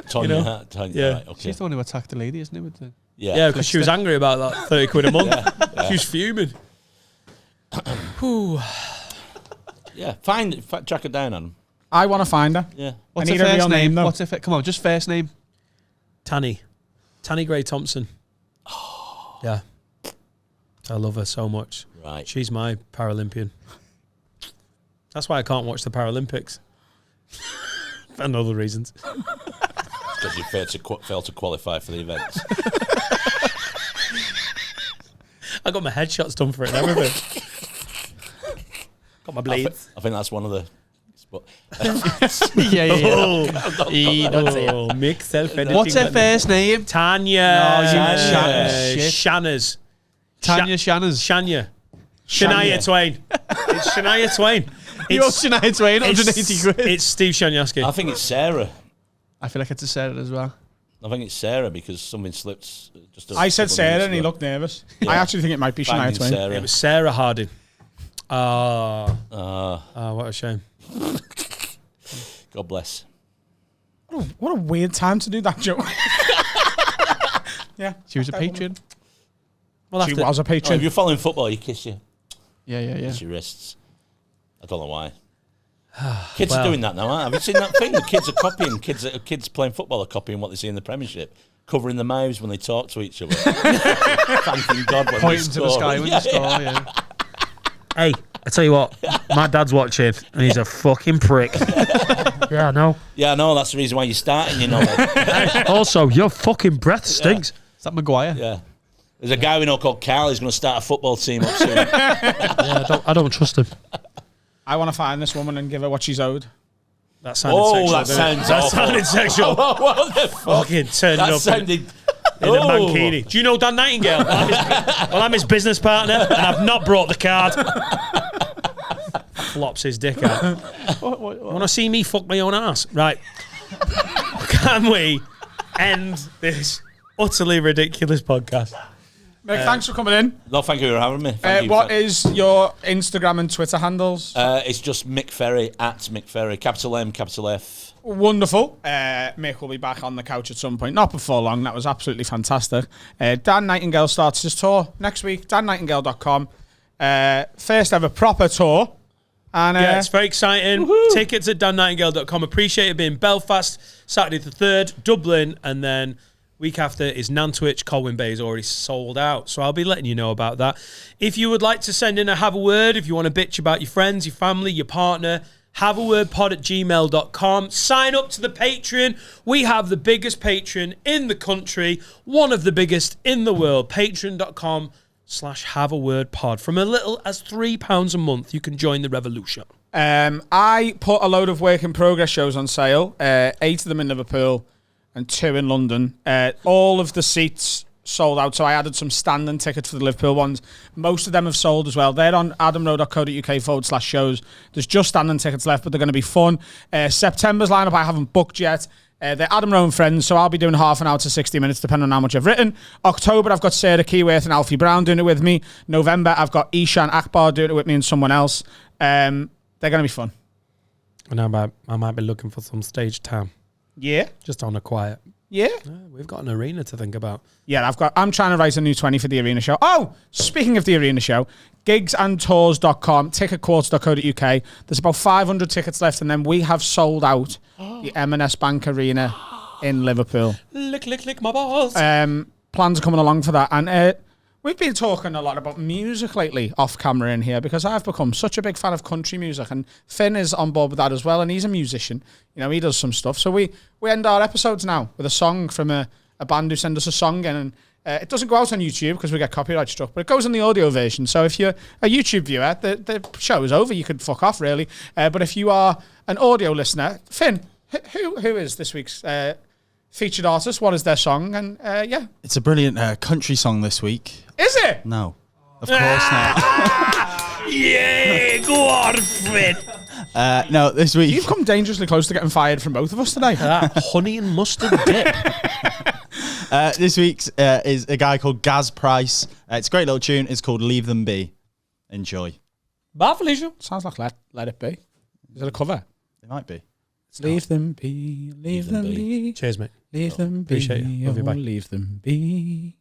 Tanya. You know? Tanya. Yeah. Right, okay. She's the one who attacked the lady, isn't it? With the... Yeah, because she was angry about that 30 quid a month. Yeah. She was fuming. Whew. Yeah. Track her down, Adam. I want to find her. Yeah. What's I her need her first real name, name? though. What's her come on, just first name. Tanny Gray Thompson. Yeah. I love her so much. Right. She's my Paralympian. That's why I can't watch the Paralympics. And other reasons. Because you failed to qualify for the events. I got my headshots done for it and everything. Got my blades. I think that's one of the. But yeah. Oh, Mick self-editing. What's her first name? Tanya. No, you shit. Shanners. Tanya Shanners. Shania. Shania Twain. It's Shania Twain. You're Shania Twain, 180 quid. It's Steve Shaniaski. I think it's Sarah. I feel like it's a Sarah as well. I think it's Sarah because something slipped. I said Sarah and he looked. looked nervous. Yeah. I actually think it might be Shania Twain. Sarah. It was Sarah Harding. What a shame. God bless. What a weird time to do that joke. Yeah. She was a patron. Well, She was a Oh, patron. if you're following football, you kiss your Yeah. wrists. I don't know why. Kids are Well. doing that now, aren't they? Have you seen that thing? The kids are copying. Kids playing football are copying what they see in the Premiership, covering their mouths when they talk to each other, thanking God when Pointing they to the score. sky when you score, yeah. Hey, I tell you what, my dad's watching and he's a fucking prick. Yeah, I know. Yeah, I know. That's the reason why you're starting. You know. Also, your fucking breath stinks. Is that Maguire? Yeah. There's a guy we know called Carl. He's going to start a football team up soon. Yeah, I don't trust him. I want to find this woman and give her what she's owed. That sounded sexual. that didn't it? sounds That awful. sounded sexual. What the fuck? Fucking turning That up sounded. in a mankini. Do you know Dan Nightingale? I'm his business partner and I've not brought the card. Flops his dick out. Want to see me fuck my own ass? Right. Can we end this utterly ridiculous podcast? Mick, thanks for coming in. No, thank you for having me. Thank you What for- is your Instagram and Twitter handles? It's just Mick Ferry at Mick Ferry, capital M, capital F. Wonderful. Mick will be back on the couch at some point. Not before long. That was absolutely fantastic. Dan Nightingale starts his tour next week. DanNightingale.com. First ever proper tour. And Yeah, it's very exciting. Woohoo. Tickets at dannightingale.com. Appreciate it being Belfast, Saturday the 3rd, Dublin, and then Week after is Nantwich. Colwyn Bay is already sold out, so I'll be letting you know about that. If you would like to send in a have a word, if you want to bitch about your friends, your family, your partner, haveawordpod@gmail.com. Sign up to the Patreon. We have the biggest Patreon in the country, one of the biggest in the world. Patreon.com/haveawordpod. From as little as £3 a month, you can join the revolution. I put a load of work in progress shows on sale, 8 of them in Liverpool and 2 in London. All of the seats sold out, so I added some standing tickets for the Liverpool ones. Most of them have sold as well. They're on adamrowe.co.uk/shows. There's just standing tickets left, but they're going to be fun. September's lineup I haven't booked yet. They're Adam Rowe and friends, so I'll be doing half an hour to 60 minutes, depending on how much I've written. October, I've got Sarah Keyworth and Alfie Brown doing it with me. November, I've got Ishan Akbar doing it with me and someone else. They're going to be fun. And I might be looking for some stage time. Yeah. Just on a quiet. Yeah. We've got an arena to think about. Yeah, I'm trying to write a new 20 for the arena show. Oh, speaking of the arena show, gigsandtours.com, ticketquartz.co.uk. There's about 500 tickets left, and then we have sold out the M&S Bank Arena in Liverpool. Lick my balls. Plans are coming along for that. And we've been talking a lot about music lately off camera in here because I've become such a big fan of country music, and Finn is on board with that as well, and he's a musician. You know, he does some stuff. So we end our episodes now with a song from a band who send us a song in, and it doesn't go out on YouTube because we get copyright struck, but it goes on the audio version. So if you're a YouTube viewer, the show is over. You could fuck off, really. But if you are an audio listener, Finn, who is this week's featured artist? What is their song? And yeah. It's a brilliant country song this week. Is it? No. Of course not. Yeah, go on, Finn. No, this week... You've come dangerously close to getting fired from both of us today. Honey and mustard dip. This week's is a guy called Gaz Price. It's a great little tune. It's called Leave Them Be. Enjoy. Bye, Felicia. Sounds like Let It Be. Is it a cover? It might be. Leave them be, leave them be. Cheers, mate. Leave them be. Appreciate you. Love you, bye. Leave them be.